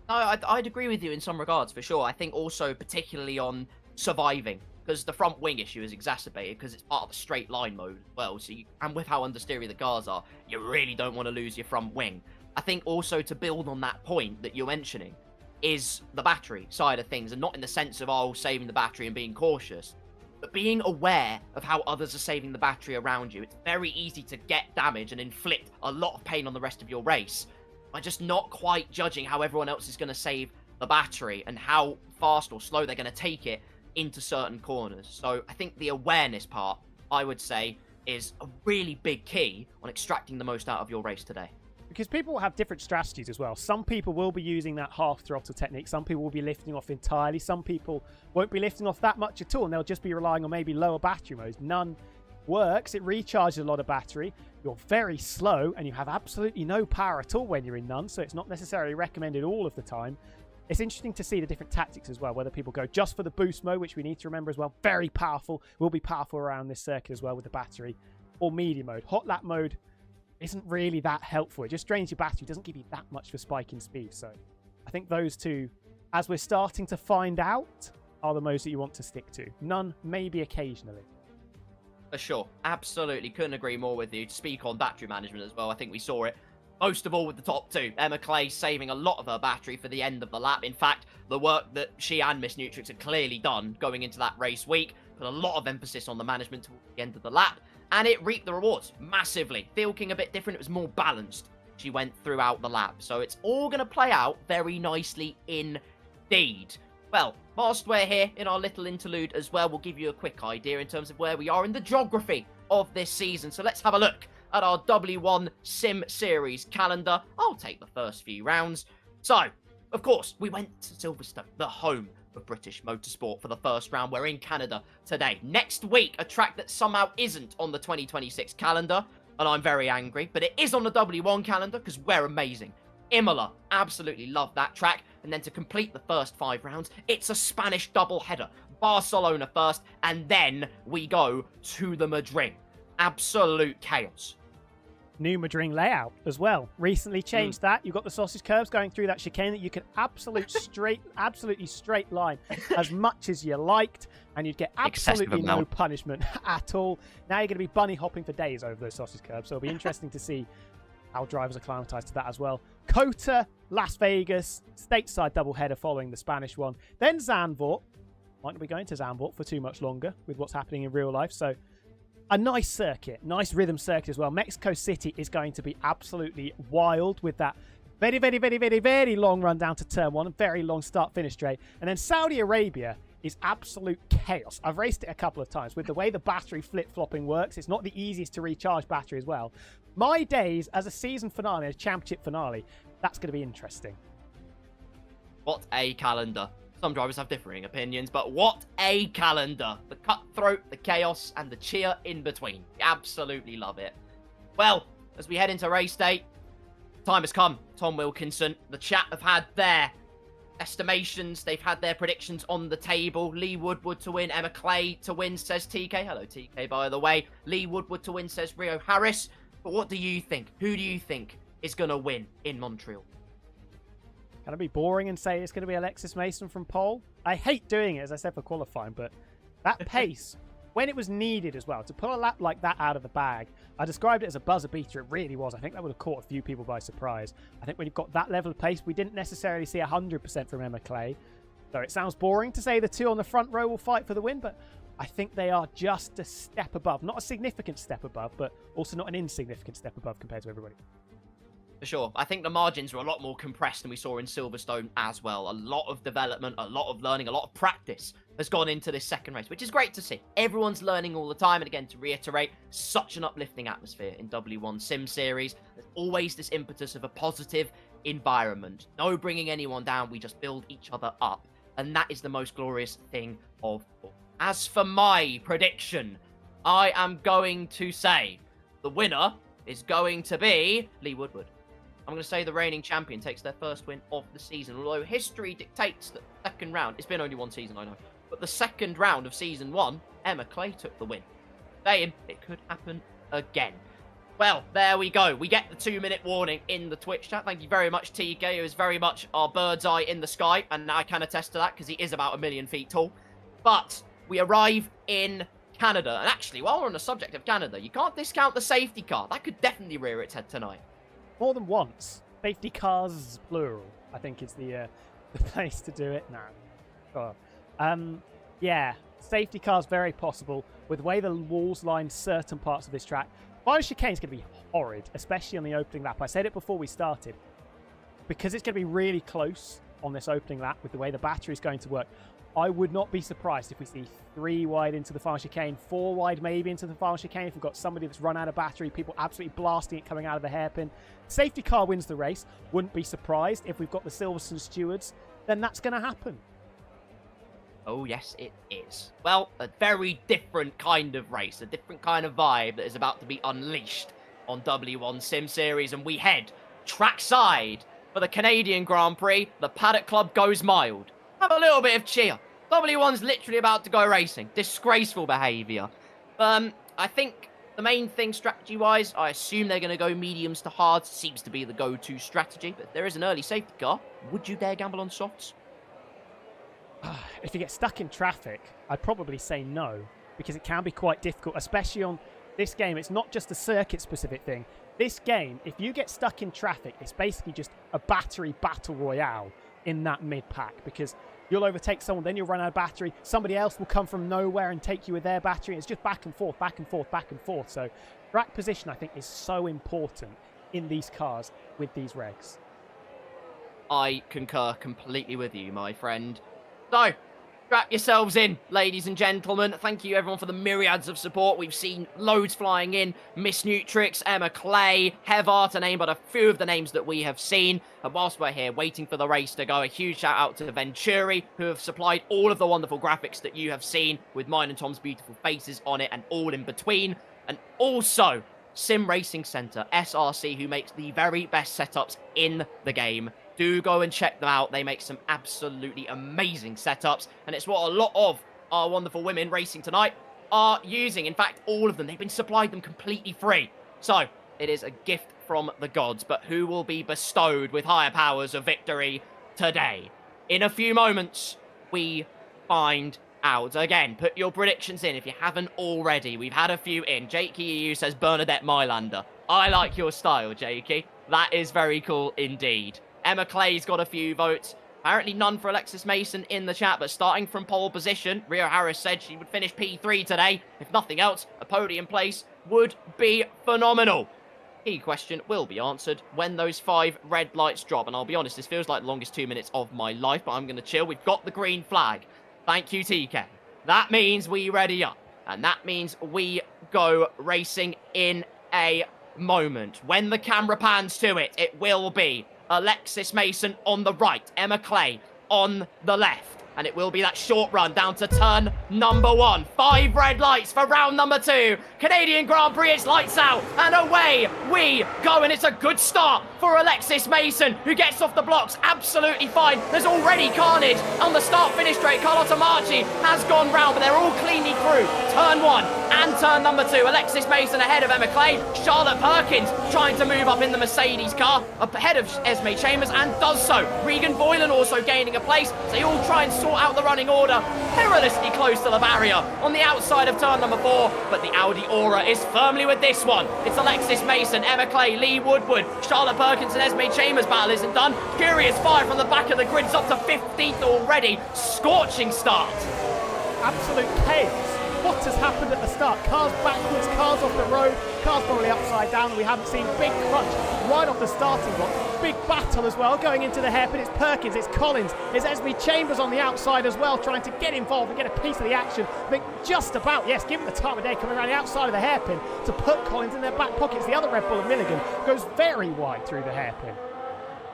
No, I'd agree with you in some regards, for sure. I think also particularly on surviving, because the front wing issue is exacerbated because it's part of the straight line mode as well. So and with how understeery the cars are, you really don't want to lose your front wing. I think also to build on that point that you're mentioning is the battery side of things, and not in the sense of, oh, saving the battery and being cautious, but being aware of how others are saving the battery around you. It's very easy to get damage and inflict a lot of pain on the rest of your race by just not quite judging how everyone else is going to save the battery and how fast or slow they're going to take it into certain corners. So I think the awareness part, I would say, is a really big key on extracting the most out of your race today. Because people have different strategies as well. Some people will be using that half throttle technique. Some people will be lifting off entirely. Some people won't be lifting off that much at all, and they'll just be relying on maybe lower battery modes. None works. It recharges a lot of battery. You're very slow, and you have absolutely no power at all when you're in none, so it's not necessarily recommended all of the time. It's interesting to see the different tactics as well, whether people go just for the boost mode, which we need to remember as well. Very powerful. Will be powerful around this circuit as well with the battery. Or medium mode. Hot lap mode isn't really that helpful. It just drains your battery. It doesn't give you that much for spike in speed. So I think those two, as we're starting to find out, are the modes that you want to stick to. None, maybe occasionally. For sure. Absolutely. Couldn't agree more with you. To speak on battery management as well, I think we saw it most of all with the top two. Emma Clay saving a lot of her battery for the end of the lap. In fact, the work that she and Miss Nutrix had clearly done going into that race week put a lot of emphasis on the management towards the end of the lap, and it reaped the rewards massively. Feeling a bit different, it was more balanced. She went throughout the lap, so it's all going to play out very nicely indeed. Well, whilst we're here in our little interlude as well, we'll give you a quick idea in terms of where we are in the geography of this season. So let's have a look at our W1 Sim Series calendar. I'll take the first few rounds. So, of course, we went to Silverstone, the home of British motorsport, for the first round. We're in Canada today. Next week, a track that somehow isn't on the 2026 calendar, and I'm very angry, but it is on the W1 calendar because we're amazing. Imola, absolutely love that track. And then to complete the first 5 rounds, it's a Spanish double header. Barcelona first, and then we go to the Madrid. Absolute chaos. New Madrid layout as well. Recently changed that. You've got the sausage curves going through that chicane that you can absolutely straight line as much as you liked, and you'd get absolutely no punishment at all. Now you're going to be bunny hopping for days over those sausage curves, so it'll be interesting to see how drivers acclimatized to that as well. COTA, Las Vegas, stateside doubleheader following the Spanish one. Then Zandvoort. Might not be going to Zandvoort for too much longer with what's happening in real life, so a nice circuit, nice rhythm circuit as well. Mexico City is going to be absolutely wild with that very, very, very, very, very long run down to turn 1, very long start-finish straight. And then Saudi Arabia is absolute chaos. I've raced it a couple of times. With the way the battery flip-flopping works, it's not the easiest to recharge battery as well. My days as a season finale, a championship finale, that's going to be interesting. What a calendar. Some drivers have differing opinions, but what a calendar. The cutthroat, the chaos, and the cheer in between. Absolutely love it. Well, as we head into race day, time has come. Tom Wilkinson, the chat have had their estimations. They've had their predictions on the table. Lee Woodward to win, Emma Clay to win, says TK. Hello, TK, by the way. Lee Woodward to win, says Rio Harris. But what do you think? Who do you think is going to win in Montreal? Can I be boring and say it's going to be Alexis Mason from pole? I hate doing it, as I said, for qualifying, but that pace, when it was needed as well, to pull a lap like that out of the bag, I described it as a buzzer beater. It really was. I think that would have caught a few people by surprise. I think when you've got that level of pace, we didn't necessarily see 100% from Emma Clay. So it sounds boring to say the two on the front row will fight for the win, but I think they are just a step above. Not a significant step above, but also not an insignificant step above compared to everybody. For sure. I think the margins were a lot more compressed than we saw in Silverstone as well. A lot of development, a lot of learning, a lot of practice has gone into this second race, which is great to see. Everyone's learning all the time. And again, to reiterate, such an uplifting atmosphere in W1 Sim Series. There's always this impetus of a positive environment. No bringing anyone down. We just build each other up. And that is the most glorious thing of all. As for my prediction, I am going to say the winner is going to be Lee Woodward. I'm going to say the reigning champion takes their first win of the season, although history dictates that the second round, it's been only one season, I know, but the second round of season 1, Emma Clay took the win. Saying it could happen again. Well, there we go. We get the 2-minute warning in the Twitch chat. Thank you very much, TK, who is very much our bird's eye in the sky, and I can attest to that because he is about 1 million feet tall. But we arrive in Canada, and actually, while we're on the subject of Canada, you can't discount the safety car. That could definitely rear its head tonight. More than once. I Safety cars, plural, I think is the place to do it. No. Yeah, safety cars, very possible. With the way the walls line certain parts of this track, final chicane is going to be horrid, especially on the opening lap. I said it before we started. Because it's going to be really close on this opening lap with the way the battery is going to work, I would not be surprised if we see 3 wide into the final chicane, 4 wide maybe into the final chicane. If we've got somebody that's run out of battery, people absolutely blasting it coming out of the hairpin. Safety car wins the race. Wouldn't be surprised if we've got the Silverstone stewards. Then that's going to happen. Oh, yes, it is. Well, a very different kind of race, a different kind of vibe that is about to be unleashed on W1 Sim Series, and we head trackside for the Canadian Grand Prix. The Paddock Club goes mild. Have a little bit of cheer. W1's literally about to go racing. Disgraceful behaviour. I think the main thing strategy-wise, I assume they're going to go mediums to hards. Seems to be the go-to strategy, but if there is an early safety car, would you dare gamble on softs? If you get stuck in traffic, I'd probably say no, because it can be quite difficult, especially on this game. It's not just a circuit-specific thing. This game, if you get stuck in traffic, it's basically just a battery battle royale in that mid-pack, because you'll overtake someone, then you'll run out of battery, somebody else will come from nowhere and take you with their battery. It's just back and forth, back and forth, back and forth. So track position, I think, is so important in these cars with these regs. I concur completely with you, my friend. So, strap yourselves in, ladies and gentlemen. Thank you, everyone, for the myriads of support. We've seen loads flying in. Miss Nutrix, Emma Clay, Hevar, to name but a few of the names that we have seen. And whilst we're here waiting for the race to go, a huge shout out to Venturi, who have supplied all of the wonderful graphics that you have seen with mine and Tom's beautiful faces on it and all in between. And also, Sim Racing Centre, SRC, who makes the very best setups in the game. Do go and check them out. They make some absolutely amazing setups. And it's what a lot of our wonderful women racing tonight are using. In fact, all of them. They've been supplied them completely free. So, it is a gift from the gods. But who will be bestowed with higher powers of victory today? In a few moments, we find out. Again, put your predictions in if you haven't already. We've had a few in. Jakey EU says Bernadette Mylander. I like your style, Jakey. That is very cool indeed. Emma Clay's got a few votes. Apparently none for Alexis Mason in the chat, but starting from pole position, Rio Harris said she would finish P3 today. If nothing else, a podium place would be phenomenal. Key question will be answered when those 5 red lights drop. And I'll be honest, this feels like the longest 2 minutes of my life, but I'm going to chill. We've got the green flag. Thank you, TK. That means we ready up. And that means we go racing in a moment. When the camera pans to it, it will be Alexis Mason on the right, Emma Clay on the left. And it will be that short run down to turn number 1. 5 red lights for round number 2. Canadian Grand Prix, it's lights out. And away we go. And it's a good start for Alexis Mason, who gets off the blocks absolutely fine. There's already carnage on the start-finish straight. Carlotta Marchi has gone round, but they're all cleanly through. Turn 1 and turn number 2. Alexis Mason ahead of Emma Clay. Charlotte Perkins trying to move up in the Mercedes car, up ahead of Esme Chambers, and does so. Regan Boylan also gaining a place. So they all try and sort out the running order. Perilously close to the barrier on the outside of turn number 4, but the Audi Aura is firmly with this one. It's Alexis Mason, Emma Clay, Lee Woodward, Charlotte Perkins and Esme Chambers. Battle isn't done. Curious Fire from the back of the grid's up to 15th already. Scorching start. Absolute chaos. What has happened at the start? Cars backwards, cars off the road, cars probably upside down, and we haven't seen. Big crunch right off the starting block. Big battle as well, going into the hairpin. It's Perkins, it's Collins, it's Esme Chambers on the outside as well, trying to get involved and get a piece of the action. I think just about, yes, given the time of day, coming around the outside of the hairpin to put Collins in their back pockets. The other Red Bull of Milligan goes very wide through the hairpin.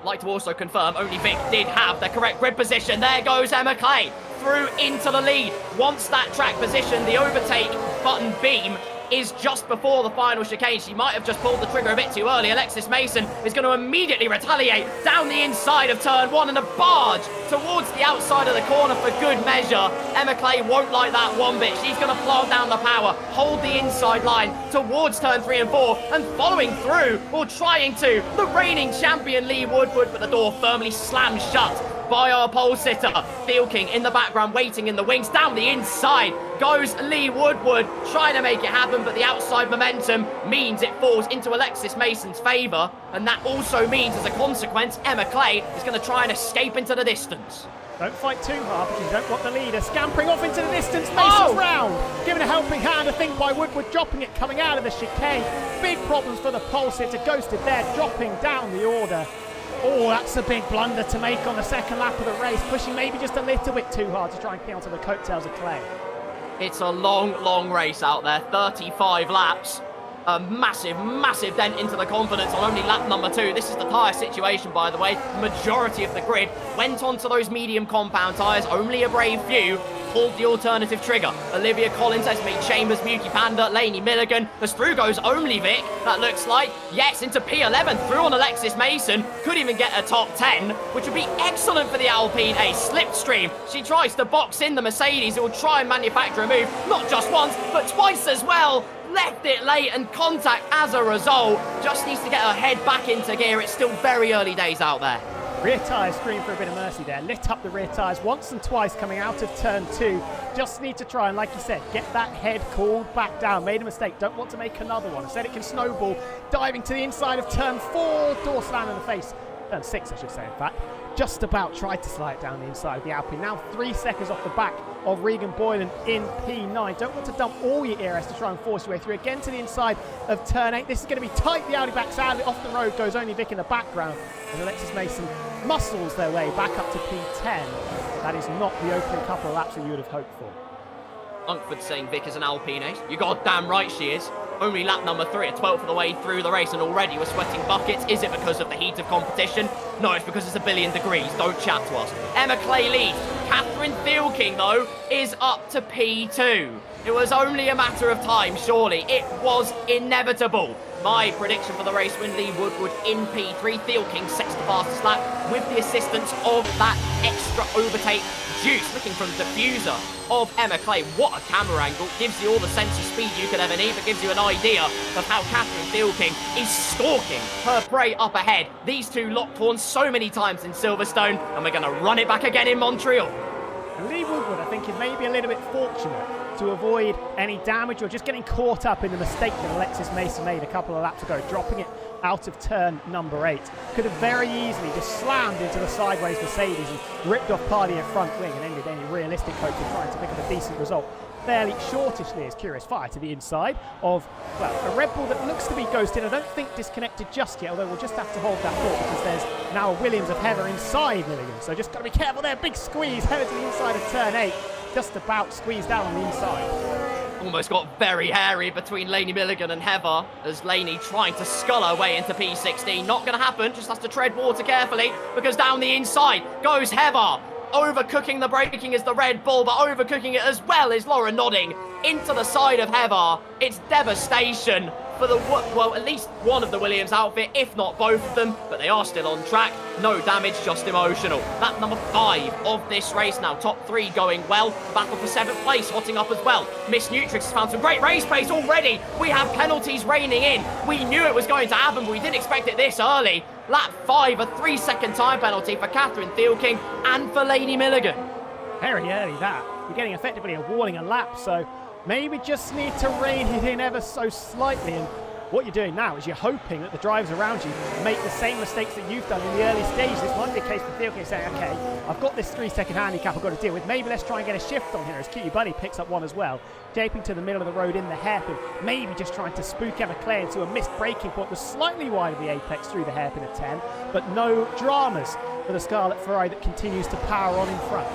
Like to also confirm, only Vic did have the correct grid position. There goes Emma Clay through into the lead. Once that track position, the overtake button beam is just before the final chicane. She might have just pulled the trigger a bit too early. Alexis Mason is going to immediately retaliate down the inside of turn 1 and a barge towards the outside of the corner for good measure. Emma Clay won't like that one bit. She's going to plant down the power, hold the inside line towards turn 3 and 4, and following through, or trying to, the reigning champion Lee Woodward, but the door firmly slammed shut by our pole sitter. Field King in the background, waiting in the wings. Down the inside goes Lee Woodward, trying to make it happen, but the outside momentum means it falls into Alexis Mason's favour. And that also means, as a consequence, Emma Clay is going to try and escape into the distance. Don't fight too hard because you don't want the leader scampering off into the distance. Mason's round. Given a helping hand, I think, by Woodward, dropping it coming out of the chicane. Big problems for the pole sitter. Ghosted there, dropping down the order. Oh, that's a big blunder to make on the second lap of the race. Pushing maybe just a little bit too hard to try and counter the coattails of Clay. It's a long, long race out there. 35 laps. A massive, massive dent into the confidence on only lap number 2. This is the tyre situation, by the way. Majority of the grid went onto those medium compound tyres. Only a brave few pulled the alternative trigger. Olivia Collins, Esme Chambers, Beauty Panda, Lainey Milligan. As through goes only Vic, that looks like. Yes, into P11, through on Alexis Mason. Could even get a top 10, which would be excellent for the Alpine. A slipstream. She tries to box in the Mercedes, who will try and manufacture a move. Not just once, but twice as well. Left it late and contact as a result. Just needs to get her head back into gear. It's still very early days out there. Rear tyres scream for a bit of mercy there. Lit up the rear tyres once and twice coming out of turn 2. Just need to try and, like you said, get that head cooled back down. Made a mistake. Don't want to make another one. Instead it can snowball. Diving to the inside of turn 4. Door slam in the face. Turn 6, I should say, in fact. Just about tried to slide down the inside of the Alpine. Now 3 seconds off the back of Regan Boylan in P9. Don't want to dump all your ERS to try and force your way through. Again to the inside of turn 8. This is going to be tight. The Audi backs out. Off the road goes only Vic in the background. And Alexis Mason muscles their way back up to P10. That is not the opening couple of laps that you would have hoped for. Unkford saying Vic is an Alpine ace. You goddamn right she is. Only lap number 3, a 12th of the way through the race, and already we're sweating buckets. Is it because of the heat of competition? No, it's because it's a billion degrees. Don't chat to us. Emma Clay leads. Catherine Field King, though, is up to P2. It was only a matter of time, surely. It was inevitable. My prediction for the race win, Lee Woodward in P3. Field King sets the fastest lap with the assistance of that extra overtake juice. Looking from the diffuser of Emma Clay. What a camera angle. Gives you all the sense of speed you could ever need, but gives you an idea of how Catherine Field King is stalking her prey up ahead. These two locked horns so many times in Silverstone, and we're going to run it back again in Montreal. And Lee Woodward, I think, is maybe a little bit fortunate to avoid any damage or just getting caught up in the mistake that Alexis Mason made a couple of laps ago, dropping it out of turn number 8. Could have very easily just slammed into the sideways Mercedes and ripped off part of your front wing and ended any realistic hope of trying to pick up a decent result. Fairly shortishly as Curious Fire to the inside of, well, a Red Bull that looks to be ghosted. I don't think disconnected just yet, although we'll just have to hold that thought because there's now a Williams of Heather inside Milligan. So just got to be careful there. Big squeeze, Heather to the inside of turn 8. Just about squeezed down on the inside. Almost got very hairy between Lainey Milligan and Heather as Lainey trying to scull her way into P16. Not going to happen, just has to tread water carefully because down the inside goes Heather. Overcooking the braking is the Red Bull, but overcooking it as well is Laura Nodding into the side of Heather. It's devastation for the, well, at least one of the Williams outfit, if not both of them, but they are still on track. No damage, just emotional. Lap number 5 of this race now. Top 3 going well. The battle for 7th place hotting up as well. Miss Nutrix has found some great race pace already. We have penalties raining in. We knew it was going to happen, but we didn't expect it this early. Lap 5, a 3-second time penalty for Catherine Field King and for Lainey Milligan. Very early that. You're getting effectively a warning a lap, so maybe just need to rein it in ever so slightly. And what you're doing now is you're hoping that the drivers around you make the same mistakes that you've done in the early stages. This might be a case for Field King saying, okay, I've got this 3-second handicap I've got to deal with. Maybe let's try and get a shift on here as Cutie Bunny picks up one as well. Japing to the middle of the road in the hairpin. Maybe just trying to spook Emma Clay into a missed braking point. Was slightly wide of the apex through the hairpin at 10. But no dramas for the Scarlet Ferrari that continues to power on in front.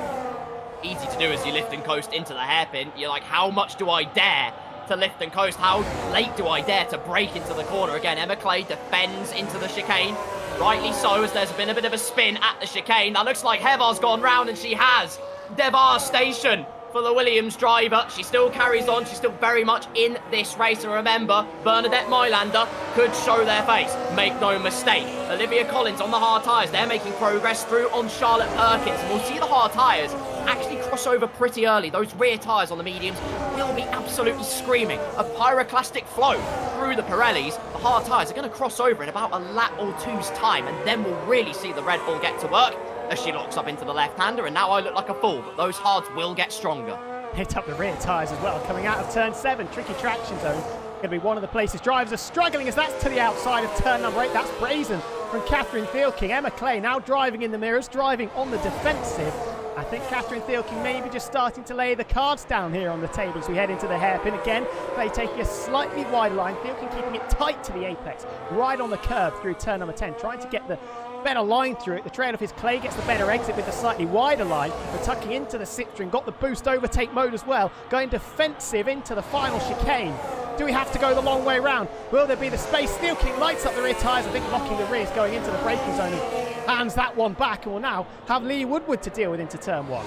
Easy to do as you lift and coast into the hairpin. You're like, how much do I dare to lift and coast? How late do I dare to break into the corner? Again, Emma Clay defends into the chicane. Rightly so, as there's been a bit of a spin at the chicane. That looks like Heather's gone round, and she has. Devastation for the Williams driver. She still carries on. She's still very much in this race. And remember, Bernadette Mylander could show their face. Make no mistake. Olivia Collins on the hard tyres. They're making progress through on Charlotte Perkins. And we'll see the hard tyres actually cross over pretty early. Those rear tyres on the mediums will be absolutely screaming. A pyroclastic flow through the Pirellis. The hard tyres are going to cross over in about a lap or two's time, and then we'll really see the Red Bull get to work. as she locks up into the left-hander, and now I look like a fool, but those hards will get stronger. Hit up the rear tyres as well, coming out of turn 7. Tricky traction zone. Going to be one of the places drivers are struggling as that's to the outside of turn number 8. That's brazen from Catherine Thielking. Emma Clay now driving in the mirrors, driving on the defensive. I think Catherine Thielking maybe just starting to lay the cards down here on the table as we head into the hairpin again. Clay taking a slightly wide line. Thielking keeping it tight to the apex, right on the curb through turn number 10, trying to get the better line through it. The trail of his Clay gets the better exit with the slightly wider line. We're tucking into the slipstream, got the boost overtake mode as well, going defensive into the final chicane. Do we have to go the long way round? Will there be the space? Thielking lights up the rear tyres, I think locking the rears going into the braking zone, and hands that one back, and will now have Lee Woodward to deal with into turn 1.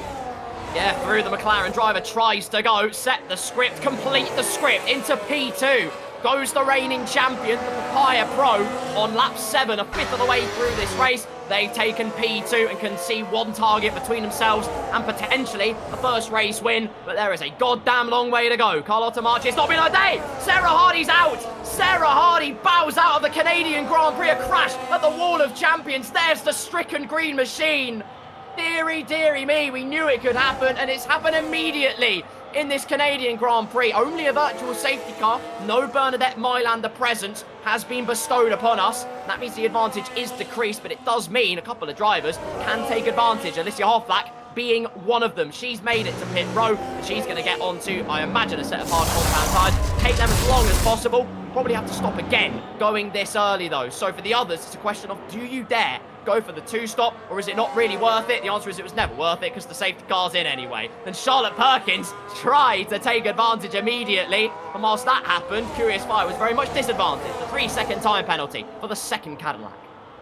Yeah, through the McLaren driver tries to go, set the script, complete the script into P2. Goes the reigning champion, the Papaya Pro, on lap 7, a fifth of the way through this race. They've taken P2 and can see one target between themselves and potentially a first race win. But there is a goddamn long way to go. Carlotta Marchi, it's not been her day. Sarah Hardy's out. Sarah Hardy bows out of the Canadian Grand Prix. A crash at the wall of champions. There's the stricken green machine. Deary me, we knew it could happen, and it's happened immediately in this Canadian Grand Prix. Only a virtual safety car, no Bernadette Mylander presence has been bestowed upon us. That means the advantage is decreased, but it does mean a couple of drivers can take advantage. Alicia Hofflack being one of them. She's made it to pit row, and she's going to get onto, I imagine, a set of hard compound tyres. Take them as long as possible. Probably have to stop again going this early, though. So for the others, it's a question of, do you dare go for the 2-stop, or is it not really worth it? The answer is it was never worth it because the safety car's in anyway. And Charlotte Perkins tried to take advantage immediately, and whilst that happened, Curious Fire was very much disadvantaged. The 3-second time penalty for the second Cadillac.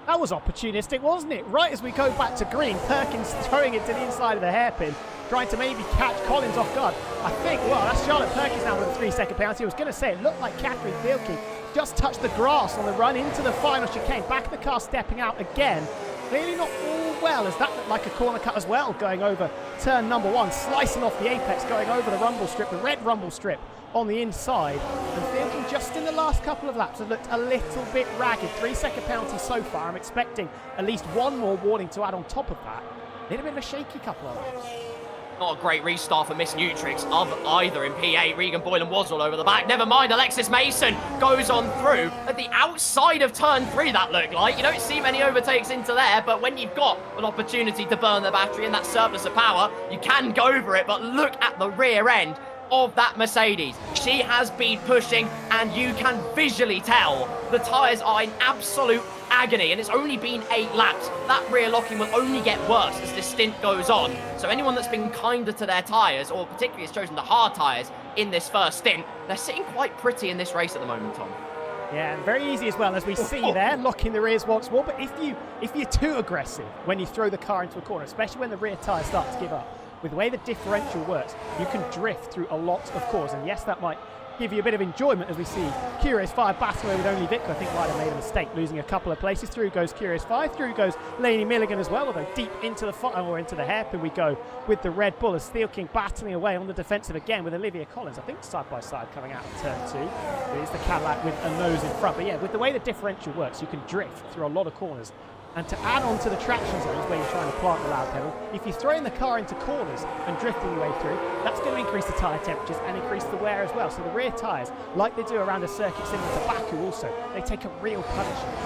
That was opportunistic, wasn't it? Right as we go back to green, Perkins throwing it to the inside of the hairpin, trying to maybe catch Collins off guard. I think, well, that's Charlotte Perkins now with a 3-second penalty. I was going to say, it looked like Catherine Thielking just touched the grass on the run into the final chicane. Back of the car stepping out again. Clearly not all well, as that looked like a corner cut as well, going over turn number 1, slicing off the apex, going over the rumble strip, the red rumble strip on the inside. And Thielking just in the last couple of laps has looked a little bit ragged. 3-second penalty so far. I'm expecting at least one more warning to add on top of that. A little bit of a shaky couple of laps. Not a great restart for Miss Nutrix of either in P8. Regan Boylan was all over the back. Never mind, Alexis Mason goes on through at the outside of turn 3, that looked like. You don't see many overtakes into there, but when you've got an opportunity to burn the battery and that surplus of power, you can go for it. But look at the rear end of that Mercedes. She has been pushing, and you can visually tell the tyres are in absolute agony, and it's only been 8 laps. That rear locking will only get worse as this stint goes on. So anyone that's been kinder to their tyres, or particularly has chosen the hard tyres in this first stint, they're sitting quite pretty in this race at the moment, Tom. Yeah, and very easy as well, as we see there, locking the rears once more. But if you're too aggressive when you throw the car into a corner, especially when the rear tyres start to give up, with the way the differential works, you can drift through a lot of corners. And yes, that might give you a bit of enjoyment as we see Curious Fire battling with only Victor. I think Ryder made a mistake, losing a couple of places. Through goes Curious Fire, through goes Lainey Milligan as well, although deep into the or into the hairpin we go with the Red Bull as Thielking battling away on the defensive again with Olivia Collins. I think side by side coming out of turn 2. It is the Cadillac with a nose in front. But yeah, with the way the differential works, you can drift through a lot of corners. And to add on to the traction zones where you're trying to plant the loud pedal, if you're throwing the car into corners and drifting your way through, that's going to increase the tyre temperatures and increase the wear as well. So the rear tyres, like they do around a circuit similar to Baku also, they take a real punishment.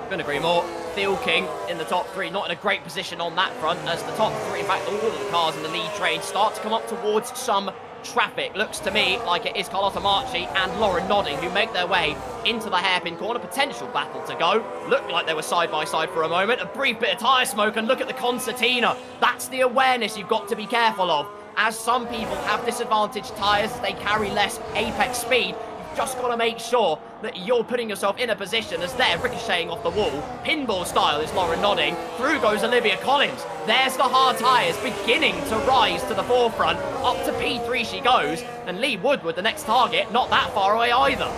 Couldn't agree more. Thielking in the top 3, not in a great position on that front, as the top 3, in fact all of the cars in the lead train start to come up towards some traffic. Looks to me like it is Carlotta Marchi and Lauren Nodding who make their way into the hairpin corner. Potential battle to go. Looked like they were side by side for a moment. A brief bit of tyre smoke, and look at the concertina. That's the awareness you've got to be careful of. As some people have disadvantaged tyres, they carry less apex speed. Just got to make sure that you're putting yourself in a position as they're ricocheting off the wall. Pinball style is Lauren Nodding. Through goes Olivia Collins. There's the hard tyres beginning to rise to the forefront. Up to P3 she goes. And Lee Woodward, the next target, not that far away either.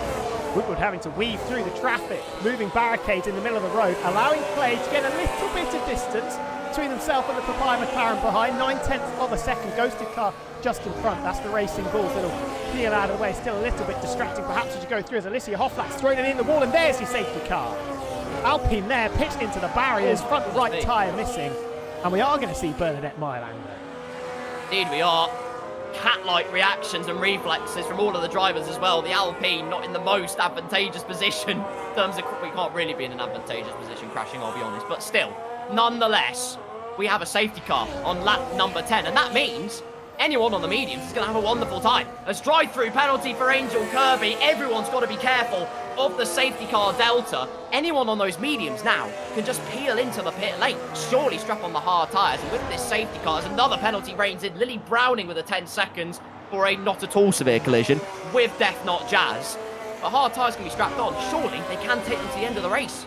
Woodward having to weave through the traffic, moving barricades in the middle of the road, allowing Clay to get a little bit of distance between himself and the Papaya McLaren behind. 9/10 of a second. Ghosted car just in front. That's the Racing Bulls that'll peel out of the way. Still a little bit distracting perhaps as you go through, as Alicia Hofflack's throwing it in the wall, and there's your safety car. Alpine there, pitched into the barriers, front right tyre missing. And we are going to see Bernadette Meylander. Indeed we are. Cat-like reactions and reflexes from all of the drivers as well. The Alpine not in the most advantageous position in terms of... We can't really be in an advantageous position crashing, I'll be honest. But still, nonetheless, we have a safety car on lap number 10. And that means anyone on the mediums is going to have a wonderful time. A drive-through penalty for Angel Kirby. Everyone's got to be careful of the safety car delta. Anyone on those mediums now can just peel into the pit lane. Surely strap on the hard tyres. And with this safety car, as another penalty reigns in, Lily Browning with a 10 seconds for a not at all severe collision with Death Not Jazz. But hard tyres can be strapped on. Surely they can take them to the end of the race.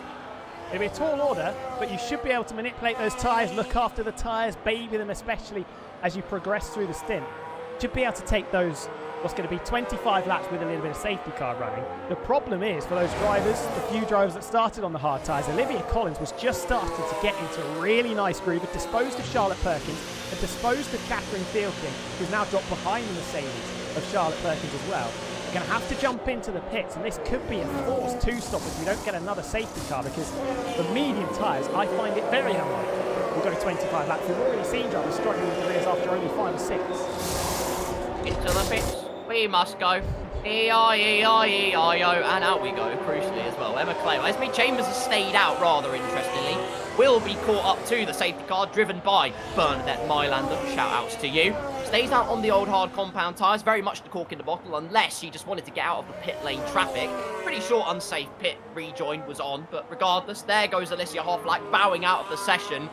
It'll be a tall order, but you should be able to manipulate those tyres, look after the tyres, baby them especially as you progress through the stint. Should be able to take those, what's going to be 25 laps with a little bit of safety car running. The problem is for those drivers, the few drivers that started on the hard tyres, Olivia Collins was just starting to get into a really nice groove. It disposed of Charlotte Perkins and disposed of Catherine Thielking, who's now dropped behind the Mercedes of Charlotte Perkins as well. We're going to have to jump into the pits, and this could be a forced two-stop if we don't get another safety car, because the medium tyres, I find it very unlikely. We've got a 25 laps. We've already seen drivers struggling with the rears after only 5 or 6. Into the pits we must go. E-I-E-I-E-I-O. And out we go, crucially as well. Emma Clay. Esme Chambers has stayed out rather interestingly. Will be caught up to the safety car driven by Bernadette Meylander. Shout outs to you. Stays out on the old hard compound tyres. Very much the cork in the bottle, unless she just wanted to get out of the pit lane traffic. Pretty sure unsafe pit rejoin was on. But regardless, there goes Alicia Hofflack bowing out of the session.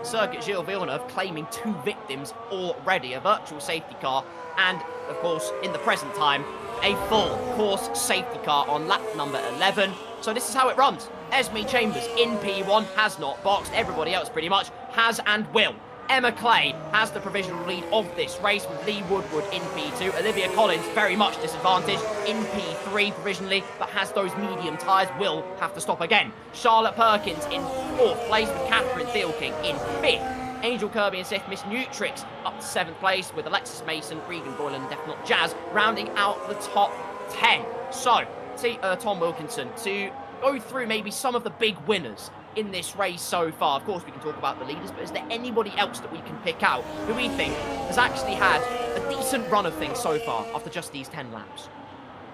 Circuit Gilles Villeneuve claiming 2 victims already. A virtual safety car and, of course, in the present time, a full course safety car on lap number 11. So this is how it runs. Esme Chambers in P1 has not boxed. Everybody else pretty much has and will. Emma Clay has the provisional lead of this race with Lee Woodward in P2. Olivia Collins very much disadvantaged in P3 provisionally, but has those medium tyres, will have to stop again. Charlotte Perkins in 4th place with Catherine Thielking in 5th. Angel Kirby and Seth Miss Nutrix up to 7th place with Alexis Mason, Regan Boylan and Death Not Jazz rounding out the top 10. So, Tom Wilkinson, to go through maybe some of the big winners in this race so far. Of course, we can talk about the leaders, but is there anybody else that we can pick out who we think has actually had a decent run of things so far after just these 10 laps?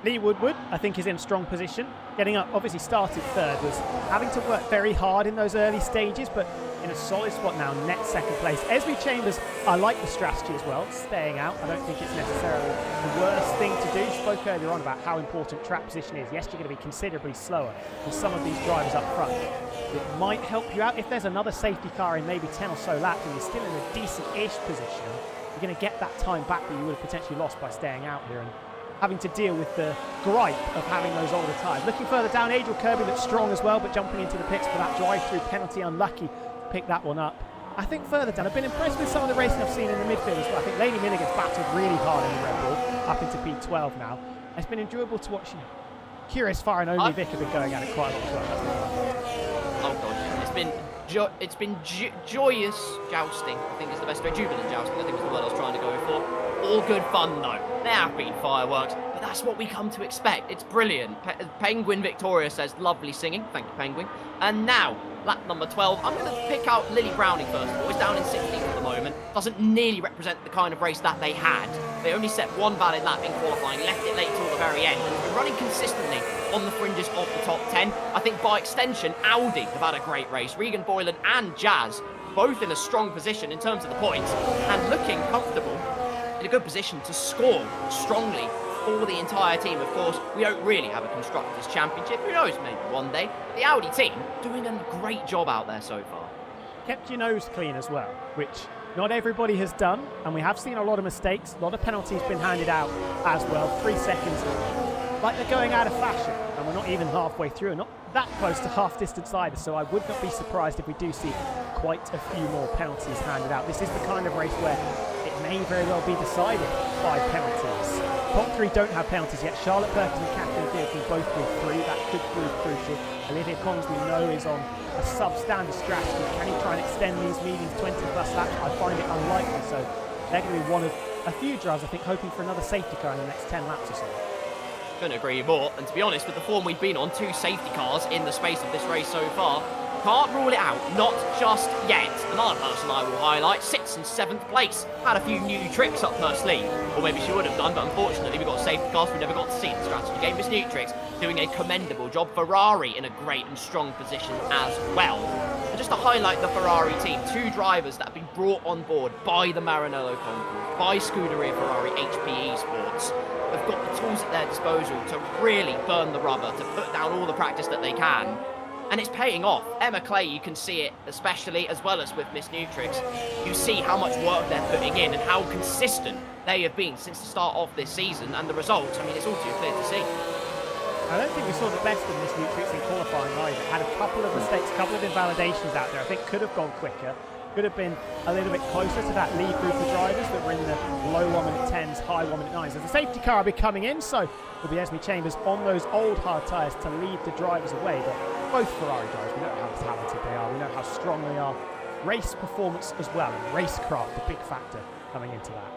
Lee Woodward, I think, is in strong position. Getting up, obviously started 3rd, was having to work very hard in those early stages, but in a solid spot now, net 2nd place. Esme Chambers, I like the strategy as well, staying out. I don't think it's necessarily the worst thing to do. Spoke earlier on about how important track position is. Yes, you're going to be considerably slower than some of these drivers up front. It might help you out if there's another safety car in maybe 10 or so laps and you're still in a decent-ish position. You're going to get that time back that you would have potentially lost by staying out here and having to deal with the gripe of having those older tyres. Looking further down, Angel Kirby looks strong as well, but jumping into the pits for that drive-through penalty, unlucky to pick that one up. I think further down, I've been impressed with some of the racing I've seen in the midfield as well. I think Lady Milligan's battled really hard in the Red Bull, up into P12 now. It's been enjoyable to watch. Curious Fire and Only Vic have been going at it quite a lot as well. Oh god, it's been joyous jousting, I think is the best way. Jubilant jousting, I think was the word I was trying to go for. All good fun though. There have been fireworks, but that's what we come to expect. It's brilliant. Penguin Victoria says, lovely singing. Thank you, Penguin. And now, lap number 12. I'm going to pick out Lily Browning first of all. It's down in 16th at the moment. Doesn't nearly represent the kind of race that they had. They only set 1 valid lap in qualifying, left it late till the very end, and has been running consistently on the fringes of the top 10. I think by extension, Audi have had a great race. Regan Boylan and Jazz, both in a strong position in terms of the points, and looking comfortable in a good position to score strongly for the entire team. Of course, we don't really have a Constructors' Championship. Who knows, maybe one day. The Audi team doing a great job out there so far. Kept your nose clean as well, which not everybody has done, and we have seen a lot of mistakes. A lot of penalties been handed out as well. 3 seconds, like they're going out of fashion, and we're not even halfway through, and not that close to half distance either, so I would not be surprised if we do see quite a few more penalties handed out. This is the kind of race where it may very well be decided by penalties. Top 3 don't have penalties yet. Charlotte Perkins and Catherine Thielking both with 3. That could prove crucial. Olivia Collins, we know, is on a substandard strategy. Can he try and extend these meetings 20 plus laps? I find it unlikely, so they're going to be one of a few drivers, I think, hoping for another safety car in the next 10 laps or so. Couldn't agree more, and to be honest, with the form we've been on, 2 safety cars in the space of this race so far, Can't rule it out, not just yet. Another person I will highlight sits in 7th place. Had a few new tricks up her sleeve, or maybe she would have done, but unfortunately we got safety cars, we never got to see the strategy game. Miss New Tricks doing a commendable job. Ferrari in a great and strong position as well. And just to highlight the Ferrari team, 2 drivers that have been brought on board by the Maranello Concours, by Scuderia Ferrari HPE Sports, have got the tools at their disposal to really burn the rubber, to put down all the practice that they can. And it's paying off. Emma Clay, you can see it, especially, as well as with Miss Nutrix. You see how much work they're putting in and how consistent they have been since the start of this season. And the results, I mean, it's all too clear to see. I don't think we saw the best of Miss Nutrix in qualifying either. Had a couple of mistakes, a couple of invalidations out there. I think could have gone quicker. Could have been a little bit closer to that lead group of drivers that were in the low 1-minute 10s, high 1-minute 9s. As the safety car will be coming in, so will be Esme Chambers on those old hard tyres to lead the drivers away. But both Ferrari drivers, we know how talented they are, we know how strong they are. Race performance as well, and racecraft, a big factor coming into that.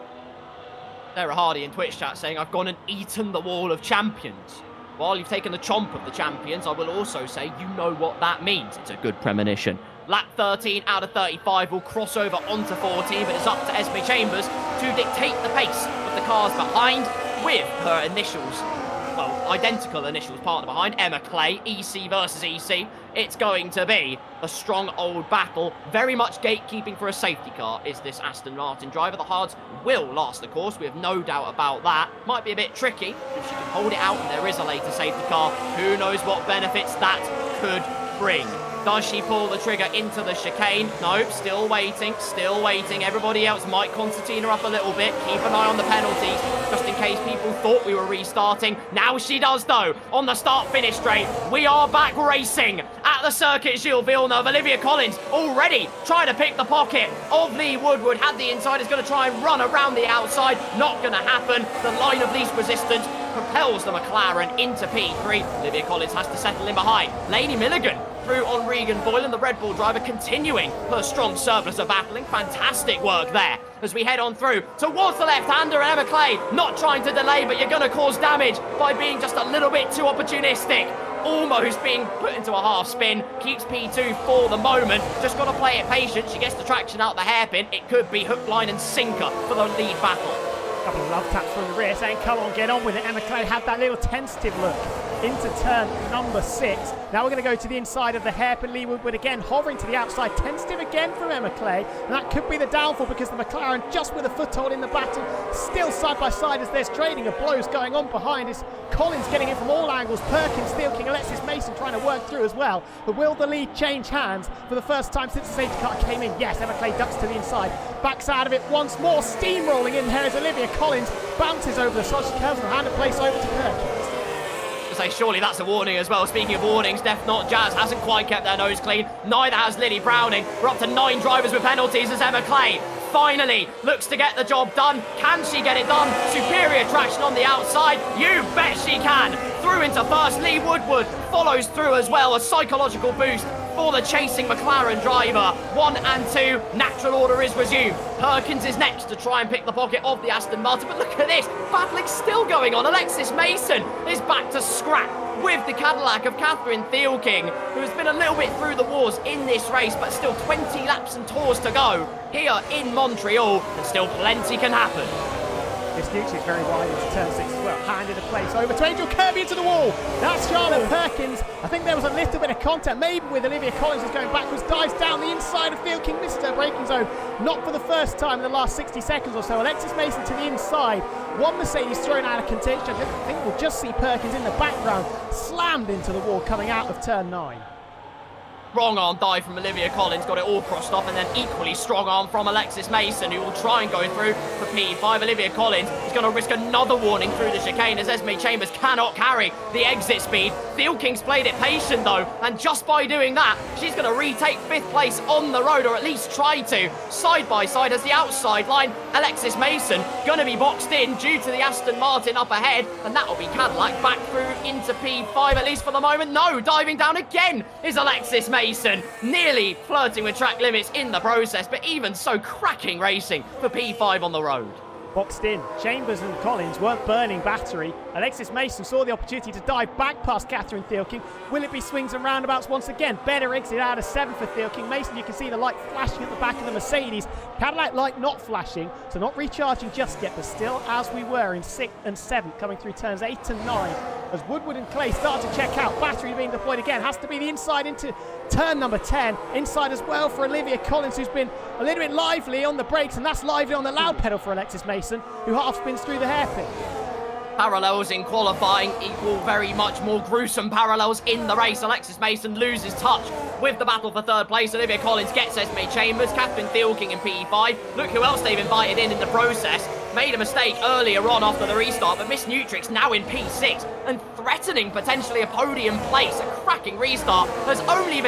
Sarah Hardy in Twitch chat saying, I've gone and eaten the wall of champions. While you've taken the chomp of the champions, I will also say you know what that means. It's a good premonition. Lap 13 out of 35 will cross over onto 14, but it's up to Esme Chambers to dictate the pace of the cars behind with her initials, well, identical initials partner behind, Emma Clay, EC versus EC. It's going to be a strong old battle. Very much gatekeeping for a safety car is this Aston Martin driver. The hards will last the course. We have no doubt about that. Might be a bit tricky if she can hold it out and there is a later safety car. Who knows what benefits that could bring. Does she pull the trigger into the chicane? Nope, still waiting, still waiting. Everybody else might concertina up a little bit. Keep an eye on the penalties, just in case people thought we were restarting. Now she does, though, on the start-finish straight. We are back racing at the circuit Gilles Villeneuve. Olivia Collins already trying to pick the pocket of Lee Woodward. Had the inside, is going to try and run around the outside. Not going to happen. The line of least resistance propels the McLaren into P3. Olivia Collins has to settle in behind. Lainey Milligan through on Regan Boylan, the Red Bull driver, continuing her strong surplus of battling. Fantastic work there as we head on through towards the left-hander, and Emma Clay not trying to delay, but you're going to cause damage by being just a little bit too opportunistic. Almost being put into a half spin, keeps P2 for the moment. Just got to play it patient. She gets the traction out the hairpin. It could be hook, line and sinker for the lead battle. Couple of love taps from the rear saying, come on, get on with it. Emma Clay had that little tentative look into turn number 6. Now we're going to go to the inside of the hairpin. Lee Woodward again hovering to the outside. Tentative again from Emma Clay. And that could be the downfall because the McLaren just with a foothold in the battle. Still side by side as there's trading of blows going on behind. Is Collins getting it from all angles. Perkins, Steel King, Alexis Mason trying to work through as well. But will the lead change hands for the first time since the safety car came in? Yes, Emma Clay ducks to the inside. Backs out of it once more. Steamrolling in here as Olivia Collins bounces over the side. She curves and hand a place over to Perkins. Say, surely that's a warning as well. Speaking of warnings, Def Not Jazz hasn't quite kept their nose clean. Neither has Lily Browning. We're up to 9 drivers with penalties as Emma Clay finally looks to get the job done. Can she get it done? Superior traction on the outside. You bet she can. Through into first. Lee Woodward follows through as well. A psychological boost for the chasing McLaren driver. 1 and 2, natural order is resumed. Perkins is next to try and pick the pocket of the Aston Martin, but look at this, battling's still going on. Alexis Mason is back to scrap with the Cadillac of Catherine Thielking, who has been a little bit through the wars in this race, but still 20 laps and tours to go here in Montreal, and still plenty can happen. This Nucci is very wide into turn 6 as well. Handed a place over to Angel Kirby into the wall. That's Charlotte Perkins. I think there was a little bit of contact, maybe with Olivia Collins who's going backwards, dives down the inside of Field King, misses her braking zone. Not for the first time in the last 60 seconds or so. Alexis Mason to the inside. One Mercedes thrown out of contention. I think we'll just see Perkins in the background, slammed into the wall coming out of turn 9. Wrong arm dive from Olivia Collins, got it all crossed off, and then equally strong arm from Alexis Mason, who will try and go through for P5. Olivia Collins is going to risk another warning through the chicane as Esme Chambers cannot carry the exit speed. Field King's played it patient though, and just by doing that, she's going to retake 5th place on the road, or at least try to. Side by side as the outside line, Alexis Mason going to be boxed in due to the Aston Martin up ahead, and that will be Cadillac back through into P5, at least for the moment. No, diving down again is Alexis Mason, nearly flirting with track limits in the process, but even so, cracking racing for P5 on the road. Boxed in. Chambers and Collins weren't burning battery. Alexis Mason saw the opportunity to dive back past Catherine Thielking. Will it be swings and roundabouts once again? Better exit out of 7 for Thielking. Mason, you can see the light flashing at the back of the Mercedes. Cadillac light not flashing, so not recharging just yet, but still as we were in 6th and 7th, coming through turns 8 and 9. As Woodward and Clay start to check out. Battery being deployed again. Has to be the inside into turn number 10. Inside as well for Olivia Collins, who's been a little bit lively on the brakes, and that's lively on the loud pedal for Alexis Mason, who half spins through the hairpin. Parallels in qualifying equal very much more gruesome parallels in the race. Alexis Mason loses touch with the battle for third place. Olivia Collins gets Esme Chambers, Catherine Thielking in PE5. Look who else they've invited in the process. Made a mistake earlier on after the restart, but Miss Nutrix now in P6 and threatening potentially a podium place. A cracking restart as only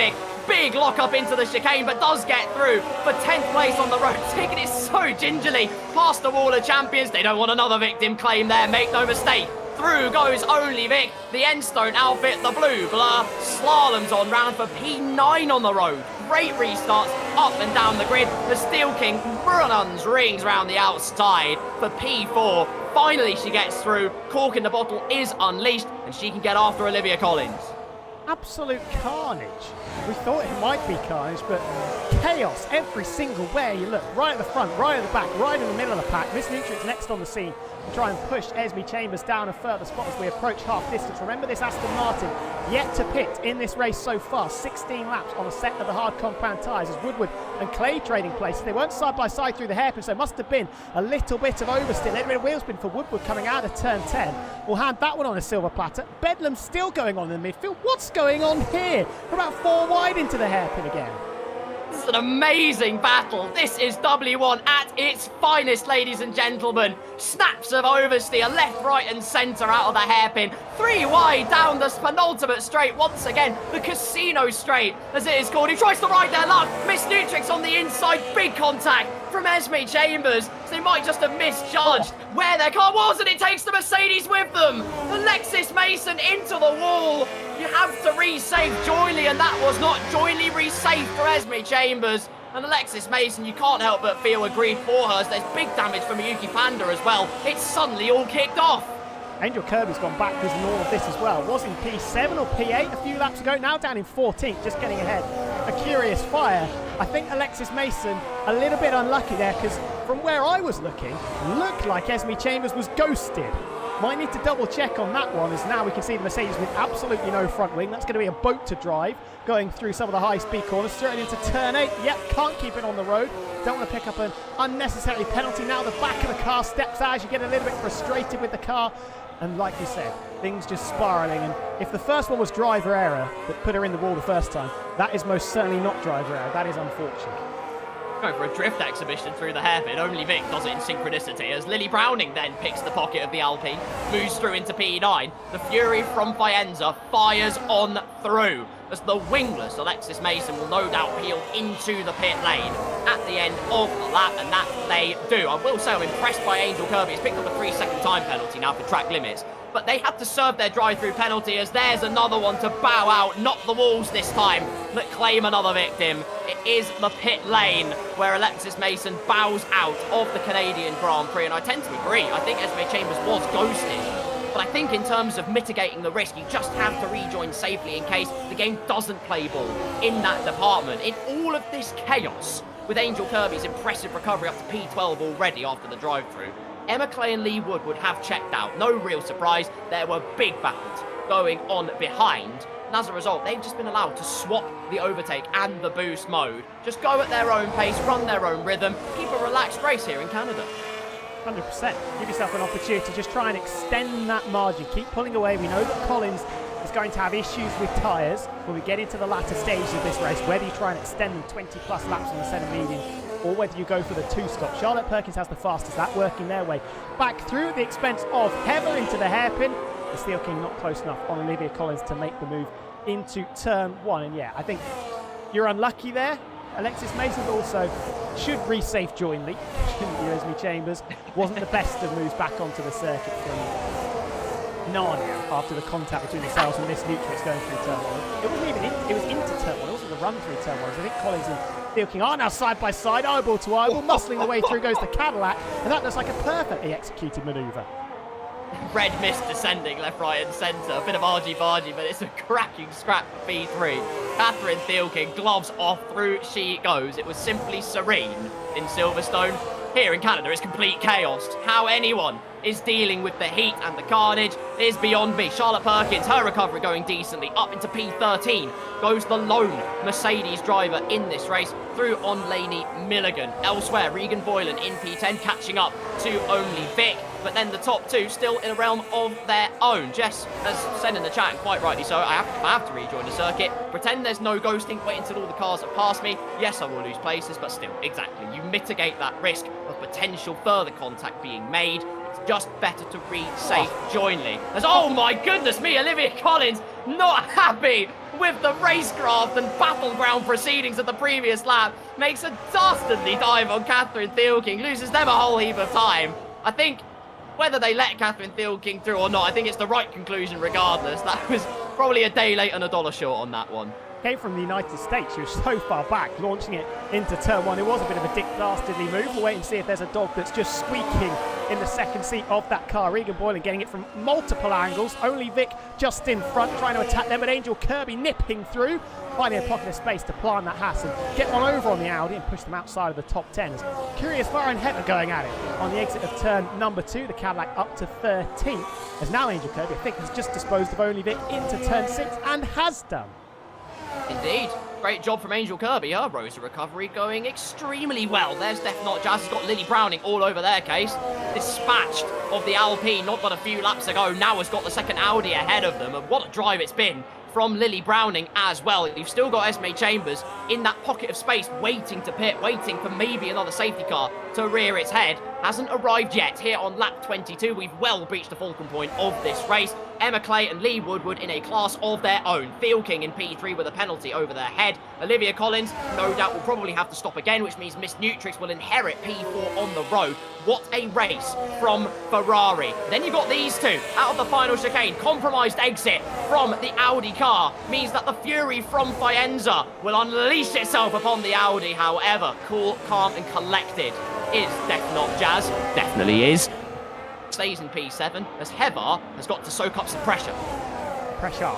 big lock up into the chicane, but does get through for 10th place on the road, taking it so gingerly past the wall of champions. They don't want another victim claim there, make no mistake. Through goes Only Vic, the Endstone outfit, the blue blur, slaloms on round for P9 on the road. Great restarts up and down the grid. The Steel King runs rings round the outside for P4. Finally she gets through, cork in the bottle is unleashed, and she can get after Olivia Collins. Absolute carnage. We thought it might be carnage, but chaos every single way you look. Right at the front, right at the back, right in the middle of the pack. Miss Nutrix next on the scene to try and push Esme Chambers down a further spot as we approach half distance. Remember this Aston Martin yet to pit in this race so far. 16 laps on a set of the hard compound tyres as Woodward and Clay trading places. They weren't side by side through the hairpin, so it must have been a little bit of oversteer. A little bit of wheel spin for Woodward coming out of turn 10. We'll hand that one on a silver platter. Bedlam still going on in the midfield. What's going on here? We're about 4 wide into the hairpin again. This is an amazing battle. This is W1 at its finest, ladies and gentlemen. Snaps of oversteer, left, right and centre out of the hairpin. 3 wide down the penultimate straight. Once again, the casino straight, as it is called. He tries to ride their luck. Miss Nutrix on the inside. Big contact from Esme Chambers. So they might just have misjudged where their car was, and it takes the Mercedes with them. Alexis Mason into the wall. You have to resave Joyley, and that was not Joyley resaved for Esme Chambers. And Alexis Mason, you can't help but feel aggrieved for her. There's big damage from Miyuki Panda as well. It's suddenly all kicked off. Angel Kirby's gone backwards in all of this as well. Was in P7 or P8 a few laps ago, now down in 14th, just getting ahead. A curious fire. I think Alexis Mason a little bit unlucky there, because from where I was looking, looked like Esme Chambers was ghosted. Might need to double check on that one, as now we can see the Mercedes with absolutely no front wing. That's going to be a boat to drive, going through some of the high speed corners, straight into turn 8. Yep, can't keep it on the road. Don't want to pick up an unnecessary penalty. Now the back of the car steps out as you get a little bit frustrated with the car. And like you said, things just spiralling. And if the first one was driver error that put her in the wall the first time, that is most certainly not driver error. That is unfortunate. Going for a drift exhibition through the hairpin. Only Vic does it in synchronicity as Lily Browning then picks the pocket of the Alpine, moves through into P9. The Fury from Faenza fires on through as the wingless Alexis Mason will no doubt peel into the pit lane at the end of the lap, and that they do. I will say I'm impressed by Angel Kirby. He's picked up a 3-second time penalty now for track limits, but they had to serve their drive-through penalty as there's another one to bow out, not the walls this time, that claim another victim. It is the pit lane where Alexis Mason bows out of the Canadian Grand Prix, and I tend to agree. I think Esme Chambers was ghosted. But I think in terms of mitigating the risk, you just have to rejoin safely in case the game doesn't play ball in that department. In all of this chaos, with Angel Kirby's impressive recovery up to P12 already after the drive-through, Emma Clay and Lee Woodward have checked out. No real surprise. There were big battles going on behind. And as a result, they've just been allowed to swap the overtake and the boost mode. Just go at their own pace, run their own rhythm, keep a relaxed race here in Canada. 100%. Give yourself an opportunity. Just try and extend that margin. Keep pulling away. We know that Collins is going to have issues with tyres when we get into the latter stages of this race, whether you try and extend them 20 plus laps on the centre median or whether you go for the 2-stop. Charlotte Perkins has the fastest, that working their way back through at the expense of Heather into the hairpin. The Steel King not close enough on Olivia Collins to make the move into turn 1. And yeah, I think you're unlucky there. Alexis Mason also should resafe jointly. Esme Chambers wasn't the best of moves back onto the circuit from Narnia after the contact between themselves and Miss Nutrix going through turn 1. It wasn't even it was into turn 1. It wasn't the run through turn 1. So I think Collins and Theelking are now side by side, eyeball to eyeball, muscling the way through goes the Cadillac, and that looks like a perfectly executed manoeuvre. Red mist descending left, right and centre. A bit of argy-bargy, but it's a cracking scrap for P3. Catherine Theelking, gloves off, through she goes. It was simply serene in Silverstone. Here in Canada, it's complete chaos. How anyone is dealing with the heat and the carnage is beyond me. Charlotte Perkins, her recovery going decently, up into P13. Goes the lone Mercedes driver in this race, through on Lainey Milligan. Elsewhere, Regan Boylan in P10, catching up to only Vic. But then the top two still in a realm of their own. Jess has said in the chat, and quite rightly so, I have to rejoin the circuit. Pretend there's no ghosting, wait until all the cars have passed me. Yes, I will lose places, but still, exactly. You mitigate that risk of potential further contact being made. It's just better to read safe jointly. As, oh my goodness me, Olivia Collins not happy with the racecraft and battleground proceedings of the previous lap. Makes a dastardly dive on Catherine Theelking, loses them a whole heap of time. I think whether they let Catherine Theelking through or not, I think it's the right conclusion regardless. That was probably a day late and $1 short on that one. Came from the United States. She was so far back, launching it into turn one. It was a bit of a Dick Dastardly move. We'll wait and see if there's a dog that's just squeaking in the second seat of that car. Regan Boylan getting it from multiple angles. Only Vic just in front, trying to attack them, but Angel Kirby nipping through, finding a pocket of space to plant that Haas and get one over on the Audi and push them outside of the top 10s. Curious Fire and Heather going at it on the exit of turn number 2. The Cadillac up to 13th. As now Angel Kirby, I think, has just disposed of Only Vic into turn 6 and has done. Indeed. Great job from Angel Kirby. Her Rosa recovery going extremely well. There's Def Not Jazz has got Lily Browning all over their case. Dispatched of the Alpine not but a few laps ago. Now has got the second Audi ahead of them. And what a drive it's been from Lily Browning as well. You've still got Esme Chambers in that pocket of space waiting to pit, waiting for maybe another safety car to rear its head. Hasn't arrived yet here on lap 22. We've well reached the fulcrum point of this race. Emma Clay and Lee Woodward in a class of their own. Theelking in P3 with a penalty over their head. Olivia Collins, no doubt, will probably have to stop again, which means Miss Nutrix will inherit P4 on the road. What a race from Ferrari. Then you've got these two out of the final chicane. Compromised exit from the Audi car means that the fury from Faenza will unleash itself upon the Audi. However, cool, calm and collected is Def Not Jazz. Definitely is. Stays in P7 as Heather has got to soak up some pressure. Pressure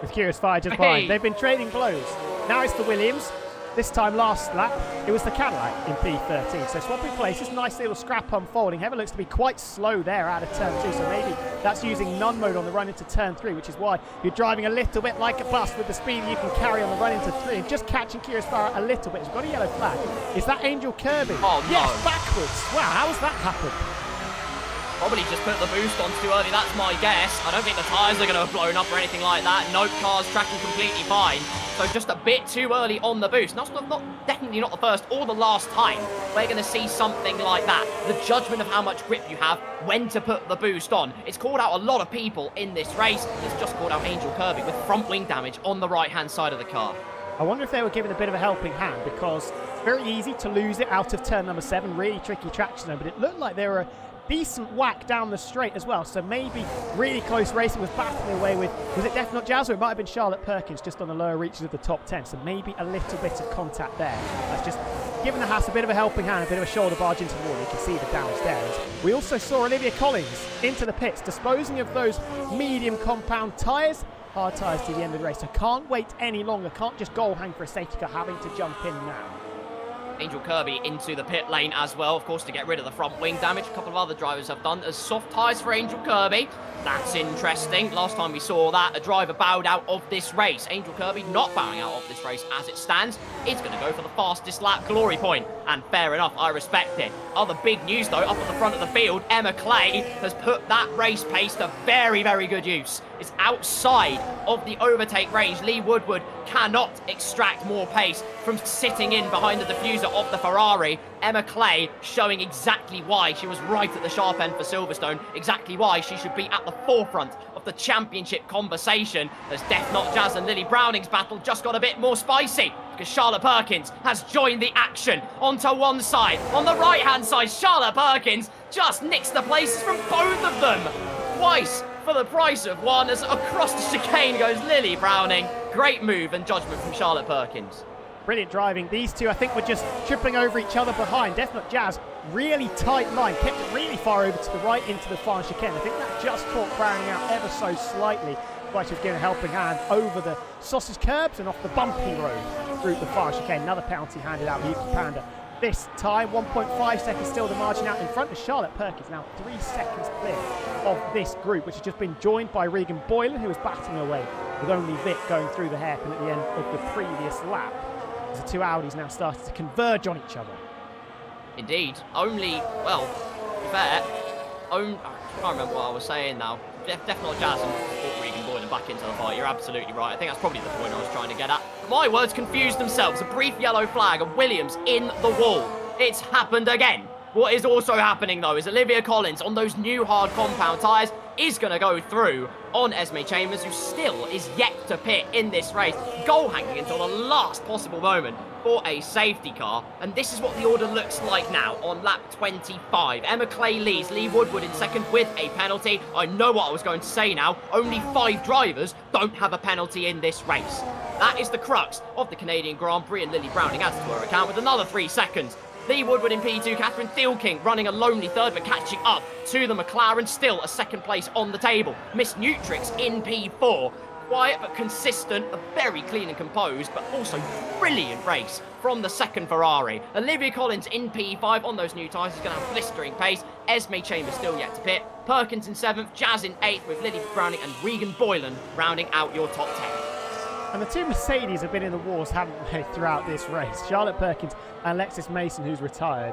with Curious Fire just behind. They've been trading blows. Now it's the Williams. This time last lap, it was the Cadillac in P13. So swapping places, nice little scrap unfolding. Heather looks to be quite slow there out of turn 2. So maybe that's using none mode on the run into turn 3, which is why you're driving a little bit like a bus with the speed you can carry on the run into 3. And just catching Curious Fire a little bit. She's got a yellow flag. Is that Angel Kirby? Oh, no. Yes, backwards. Wow, how has that happened? Probably just put the boost on too early, that's my guess. I don't think the tyres are going to have blown up or anything like that. Nope, car's tracking completely fine. So just a bit too early on the boost. That's definitely not the first or the last time we're going to see something like that. The judgment of how much grip you have, when to put the boost on. It's called out a lot of people in this race. It's just called out Angel Kirby with front wing damage on the right-hand side of the car. I wonder if they were given a bit of a helping hand, because it's very easy to lose it out of turn number 7. Really tricky traction there, but it looked like they were a decent whack down the straight as well. So maybe really close racing was battling away with, was it Def Not Jazz, or it might have been Charlotte Perkins just on the lower reaches of the top 10. So maybe a little bit of contact there. That's just giving the Haas a bit of a helping hand, a bit of a shoulder barge into the wall. You can see the downstairs. We also saw Olivia Collins into the pits, disposing of those medium compound tyres. Hard tyres to the end of the race. So can't wait any longer. Can't just goal hang for a safety car, having to jump in now. Angel Kirby into the pit lane as well, of course, to get rid of the front wing damage. A couple of other drivers have done as soft tyres for Angel Kirby. That's interesting. Last time we saw that, a driver bowed out of this race. Angel Kirby not bowing out of this race as it stands. It's going to go for the fastest lap glory point. And fair enough, I respect it. Other big news, though, up at the front of the field, Emma Clay has put that race pace to very, very good use. It's outside of the overtake range. Lee Woodward cannot extract more pace from sitting in behind the diffuser of the Ferrari. Emma Clay showing exactly why she was right at the sharp end for Silverstone, exactly why she should be at the forefront of the championship conversation, as Def Not Jazz and Lily Browning's battle just got a bit more spicy, because Charlotte Perkins has joined the action onto one side. On the right-hand side, Charlotte Perkins just nicks the places from both of them. Twice for the price of one, as across the chicane goes Lily Browning. Great move and judgment from Charlotte Perkins. Brilliant driving. These two, I think, were just tripping over each other behind. Definitely Jazz, really tight line, kept it really far over to the right into the final chicane. I think that just caught Browning out ever so slightly. But she was giving a helping hand over the sausage curbs and off the bumpy road through the final chicane. Another penalty handed out Yuki Panda. This time, 1.5 seconds still the margin out in front of Charlotte Perkins. Now 3 seconds clear of this group, which has just been joined by Regan Boylan, who was batting away with only Vic going through the hairpin at the end of the previous lap. As the two Audis now started to converge on each other. Indeed. Only, well, to be fair, I can't remember what I was saying now. Definitely Jazz and Regan Boylan back into the fight. You're absolutely right. I think that's probably the point I was trying to get at. But my words confused themselves. A brief yellow flag and Williams in the wall. It's happened again. What is also happening, though, is Olivia Collins on those new hard compound tyres is going to go through on Esme Chambers, who still is yet to pit in this race. Goal hanging until the last possible moment for a safety car. And this is what the order looks like now on lap 25. Emma Clay leads, Lee Woodward in second with a penalty. I know what I was going to say now. Only 5 drivers don't have a penalty in this race. That is the crux of the Canadian Grand Prix, and Lily Browning adds to her account with another 3 seconds. Lee Woodward in P2, Catherine Thielking running a lonely third but catching up to the McLaren, still a second place on the table. Miss Nutrix in P4. Quiet but consistent, a very clean and composed, but also brilliant race from the second Ferrari. Olivia Collins in P5 on those new tyres is going to have blistering pace. Esme Chambers still yet to pit. Perkins in 7th, Jazz in 8th with Lily Browning and Regan Boylan rounding out your top 10. And the two Mercedes have been in the wars, haven't they, throughout this race? Charlotte Perkins and Alexis Mason, who's retired.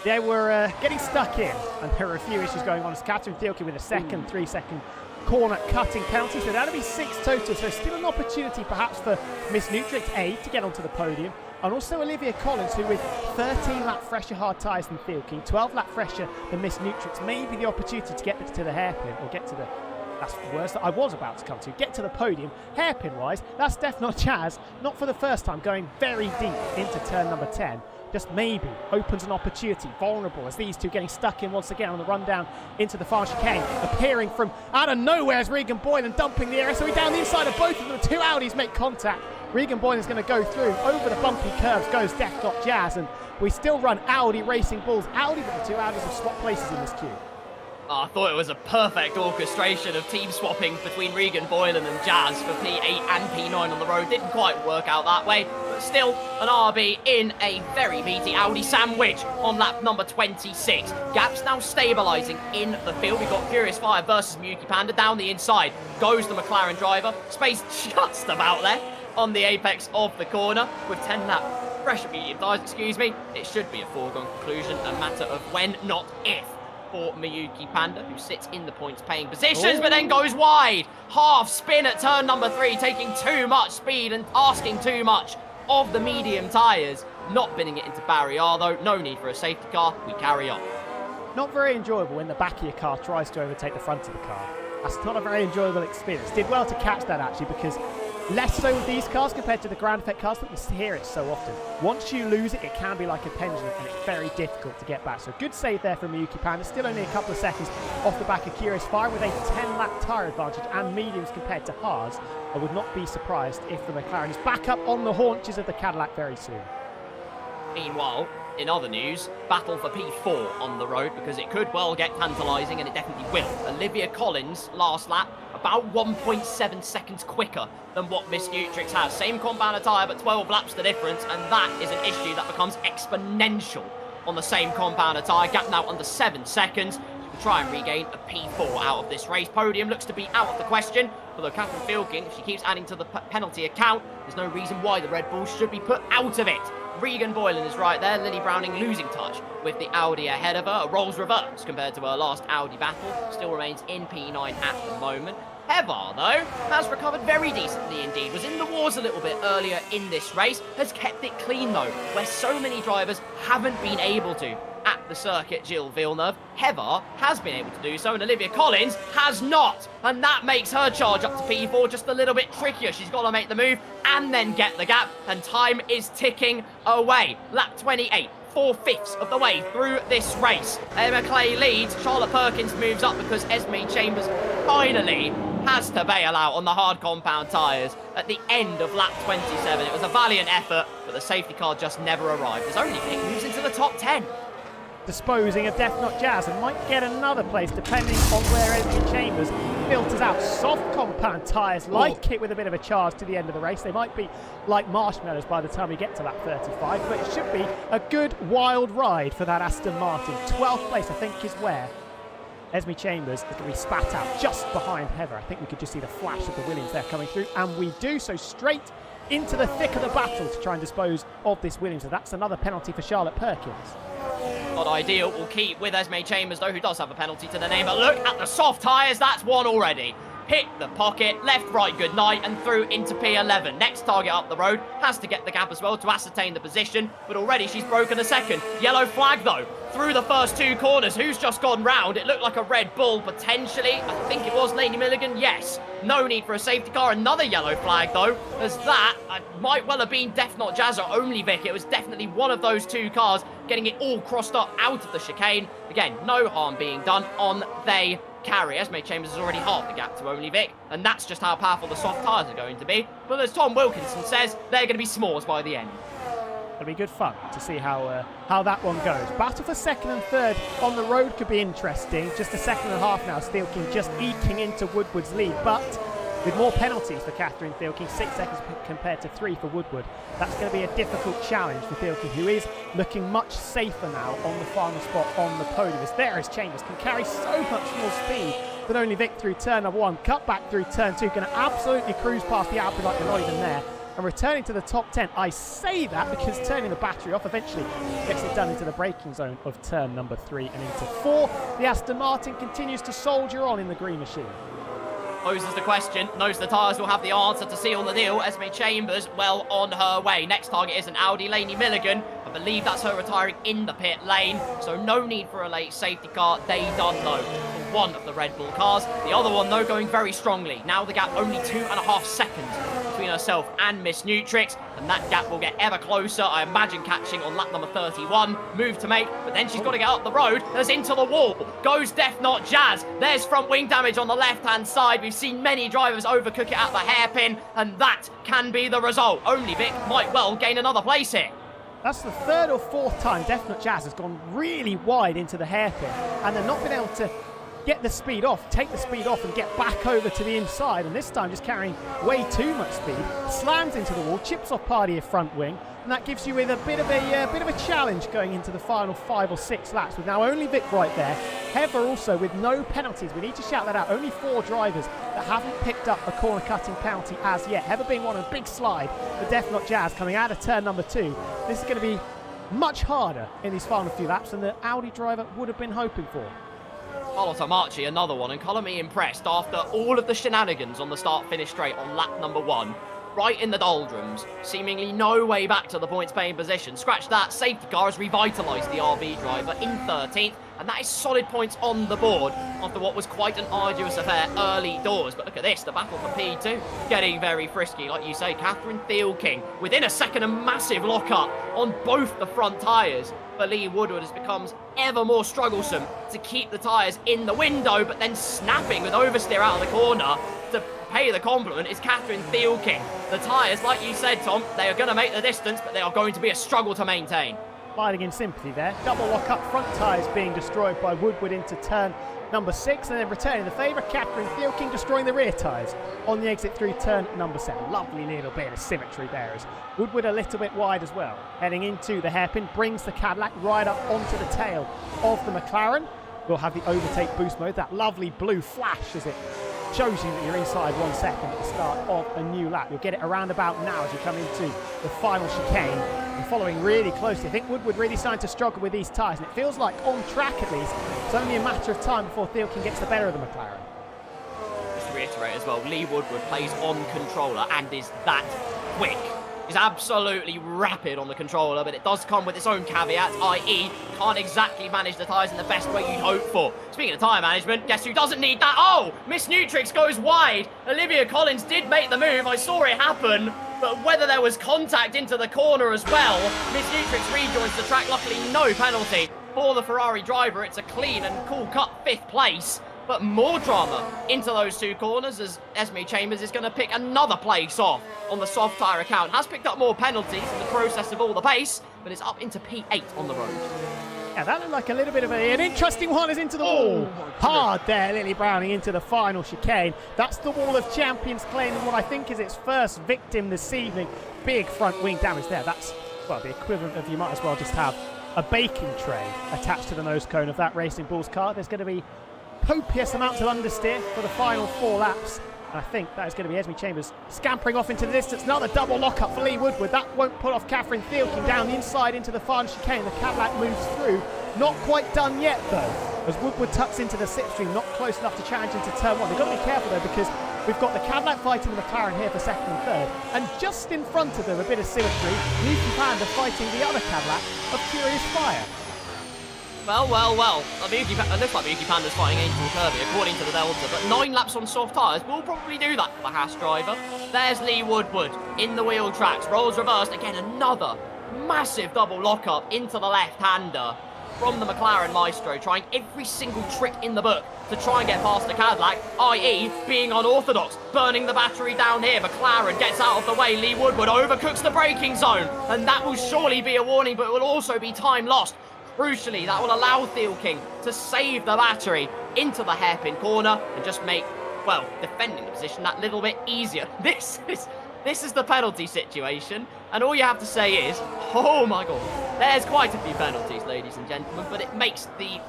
They were getting stuck in, and there were a few issues going on. As Catherine Thielke with a second, 3-second corner cutting penalty, so that'll be 6 total. So still an opportunity perhaps for Miss Nutrix A to get onto the podium, and also Olivia Collins, who with 13 lap fresher hard tyres than Thielke, 12 lap fresher than Miss Nutrix, maybe the opportunity to get to the hairpin, or get to the, that's the words that I was about to come to, get to the podium hairpin wise. That's definitely Jazz, not for the first time, going very deep into turn number 10. Just maybe opens an opportunity, vulnerable, as these two getting stuck in once again on the run down into the far chicane. Appearing from out of nowhere is Regan Boylan dumping the air. So down the inside of both of them, 2 Audis make contact. Regan Boylan's going to go through. Over the bumpy curves goes Deathlock Jazz, and we still run Audi Racing Bulls. Audi, but the 2 Audis have swapped places in this queue. Oh, I thought it was a perfect orchestration of team swapping between Regan Boylan and Jazz for P8 and P9 on the road. Didn't quite work out that way, but still an RB in a very meaty Audi sandwich on lap number 26. Gaps now stabilising in the field. We've got Furious Fire versus Miyuki Panda. Down the inside goes the McLaren driver. Space just about there on the apex of the corner with 10 lap pressure medium tyres, excuse me. It should be a foregone conclusion, a matter of when, not if, for Miyuki Panda, who sits in the points paying positions, but then goes wide. Half spin at turn number 3, taking too much speed and asking too much of the medium tyres. Not binning it into barrier, though. No need for a safety car. We carry on. Not very enjoyable when the back of your car tries to overtake the front of the car. That's not a very enjoyable experience. Did well to catch that, actually, because less so with these cars compared to the ground effect cars, but we hear it so often. Once you lose it, it can be like a pendulum, and it's very difficult to get back. So good save there from Miyuki Panda. Still only a couple of seconds off the back of Curious Fire with a 10-lap tyre advantage and mediums compared to hards. I would not be surprised if the McLaren is back up on the haunches of the Cadillac very soon. Meanwhile, in other news, battle for P4 on the road, because it could well get tantalising, and it definitely will. Olivia Collins, last lap, about 1.7 seconds quicker than what Miss Nutrix has. Same compound tyre, but 12 laps the difference, and that is an issue that becomes exponential on the same compound tyre. Gap now under 7 seconds to try and regain a P4 out of this race. Podium looks to be out of the question, although Catherine Thielking, if she keeps adding to the penalty account, there's no reason why the Red Bulls should be put out of it. Regan Boylan is right there. Lily Browning losing touch with the Audi ahead of her. A roles reverse compared to her last Audi battle. Still remains in P9 at the moment. Hevar, though, has recovered very decently indeed. Was in the wars a little bit earlier in this race. Has kept it clean, though, where so many drivers haven't been able to at the circuit. Gilles Villeneuve. Hevar has been able to do so, and Olivia Collins has not. And that makes her charge up to P4 just a little bit trickier. She's got to make the move and then get the gap, and time is ticking away. Lap 28, 4/5 of the way through this race. Emma Clay leads. Charlotte Perkins moves up because Esme Chambers finally has to bail out on the hard compound tyres at the end of lap 27. It was a valiant effort, but the safety car just never arrived. As only Vic moves into the top 10. Disposing of Death Not Jazz and might get another place depending on where Esme Chambers filters out. Soft compound tyres like it with a bit of a charge to the end of the race. They might be like marshmallows by the time we get to lap 35, but it should be a good wild ride for that Aston Martin. 12th place, I think, is where Esme Chambers is going to be spat out just behind Heather. I think we could just see the flash of the Williams there coming through, and we do so straight into the thick of the battle to try and dispose of this Williams. So that's another penalty for Charlotte Perkins. Not ideal. We'll keep with Esme Chambers, though, who does have a penalty to the name. But look at the soft tyres. That's one already. Hit the pocket, left, right, good night, and through into P11. Next target up the road has to get the gap as well to ascertain the position, but already she's broken a second. Yellow flag, though, through the first two corners. Who's just gone round? It looked like a Red Bull, potentially. I think it was Lady Milligan, yes. No need for a safety car. Another yellow flag, though, as that might well have been Death Not Jazz or Only Vic. It was definitely one of those two cars getting it all crossed up out of the chicane. Again, no harm being done on they carry. Esme Chambers has already halved the gap to Only Vic, and that's just how powerful the soft tyres are going to be. But as Tom Wilkinson says, they're going to be s'mores by the end. It'll be good fun to see how that one goes. Battle for second and third on the road could be interesting. Just a second and a half now. Thielking just eking into Woodward's lead, but with more penalties for Catherine Thielking, 6 seconds compared to 3 for Woodward. That's going to be a difficult challenge for Thielking, who is looking much safer now on the final spot on the podium. As there is Chambers, can carry so much more speed than Only Vic through turn number 1. Cut back through turn 2, going to absolutely cruise past the Alpine like they're not even there. And returning to the top 10. I say that because turning the battery off eventually gets it done into the braking zone of turn number 3 and into 4. The Aston Martin continues to soldier on in the green machine. Poses the question, knows the tyres will have the answer to seal the deal. Esme Chambers, well on her way. Next target is an Audi. Laney Milligan, I believe that's her retiring in the pit lane, so no need for a late safety car. They done though for one of the Red Bull cars. The other one though going very strongly. Now the gap only 2.5 seconds between herself and Miss Nutrix, and that gap will get ever closer. I imagine catching on lap number 31. Move to make, but then she's got to get up the road. There's into the wall. Goes Death Not Jazz. There's front wing damage on the left-hand side. We've seen many drivers overcook it at the hairpin, and that can be the result. Only Vic might well gain another place here. That's the third or fourth time Death Not Jazz has gone really wide into the hairpin, and they've not been able to get the speed off, take the speed off and get back over to the inside, and this time just carrying way too much speed, slams into the wall, chips off part of your front wing, and that gives you with a bit of a challenge going into the final 5 or 6 laps, with now Only Vic right there. Heather also with no penalties. We need to shout that out. Only 4 drivers that haven't picked up a corner cutting penalty as yet. Heather being one, a big slide for Death Not Jazz coming out of turn number 2. This is going to be much harder in these final few laps than the Audi driver would have been hoping for. Carlotta Marchi, another one, and colour me impressed after all of the shenanigans on the start-finish straight on lap number 1. Right in the doldrums, seemingly no way back to the points-paying position. Scratch that, safety car has revitalised the RB driver in 13th, and that is solid points on the board after what was quite an arduous affair early doors. But look at this, the battle for P2 getting very frisky, like you say. Catherine Thielking within a second, a massive lock-up on both the front tyres. For Lee Woodward as becomes ever more strugglesome to keep the tyres in the window, but then snapping with oversteer out of the corner to pay the compliment is Catherine Thielking. The tyres, like you said, Tom, they are going to make the distance, but they are going to be a struggle to maintain. Sliding in sympathy there. Double lock-up front tyres being destroyed by Woodward into turn number 6, and then returning the favour, Catherine Thielking destroying the rear tyres on the exit through turn number 7. Lovely little bit of symmetry there as Woodward a little bit wide as well. Heading into the hairpin, brings the Cadillac right up onto the tail of the McLaren. We'll have the overtake boost mode, that lovely blue flash as it shows you that you're inside 1 second at the start of a new lap. You'll get it around about now as you come into the final chicane. And following really closely, I think Woodward really starting to struggle with these tyres, and it feels like on track at least, it's only a matter of time before Thielking gets the better of the McLaren. Just to reiterate as well, Lee Woodward plays on controller and is that quick. He's absolutely rapid on the controller, but it does come with its own caveats, i.e. can't exactly manage the tyres in the best way you'd hope for. Speaking of tyre management, guess who doesn't need that? Oh, Miss Nutrix goes wide. Olivia Collins did make the move. I saw it happen, but whether there was contact into the corner as well, Miss Nutrix rejoins the track. Luckily, no penalty for the Ferrari driver. It's a clean and cool-cut 5th place. But more drama into those 2 corners as Esme Chambers is going to pick another place off on the soft tyre account. Has picked up more penalties in the process of all the pace, but it's up into P8 on the road. Yeah, that looked like a little bit of an interesting one is into the wall. Hard there, Lily Browning into the final chicane. That's the Wall of Champions claiming what I think is its first victim this evening. Big front wing damage there. That's, well, the equivalent of you might as well just have a baking tray attached to the nose cone of that Racing Bulls car. There's going to be copious amounts of understeer for the final 4 laps. And I think that is going to be Esme Chambers scampering off into the distance. Another double lockup for Lee Woodward. That won't put off Catherine Thielking down the inside into the final chicane. The Cadillac moves through. Not quite done yet, though, as Woodward tucks into the slipstream. Not close enough to challenge into turn 1. They've got to be careful, though, because we've got the Cadillac fighting the McLaren here for 2nd and 3rd. And just in front of them, a bit of symmetry, Newton Panda fighting the other Cadillac of Curious Fire. Well. It looks like Yuki Panda's fighting Angel Kirby, according to the Delta, but 9 laps on soft tyres will probably do that for the Haas driver. There's Lee Woodward in the wheel tracks, rolls reversed. Again, another massive double lockup into the left-hander from the McLaren Maestro, trying every single trick in the book to try and get past the Cadillac, i.e. being unorthodox, burning the battery down here. McLaren gets out of the way. Lee Woodward overcooks the braking zone, and that will surely be a warning, but it will also be time lost. Crucially, that will allow Thielking to save the battery into the hairpin corner and just make, well, defending the position that little bit easier. This is the penalty situation, and all you have to say is, oh my god, there's quite a few penalties, ladies and gentlemen, but it makes the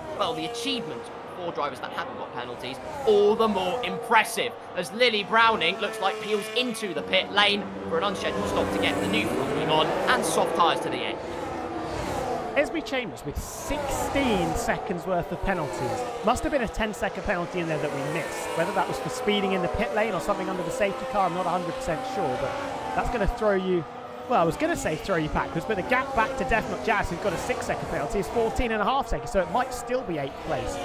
achievement for drivers that haven't got penalties all the more impressive, as Lily Browning looks like peels into the pit lane for an unscheduled stop to get the new fueling on and soft tyres to the end. Esme Chambers with 16 seconds worth of penalties. Must have been a 10-second penalty in there that we missed. Whether that was for speeding in the pit lane or something under the safety car, I'm not 100% sure, but that's going to throw you, well, I was going to say throw you backwards, but the gap back to Definite Jazz, who's got a 6-second penalty, is 14.5 seconds, so it might still be 8th place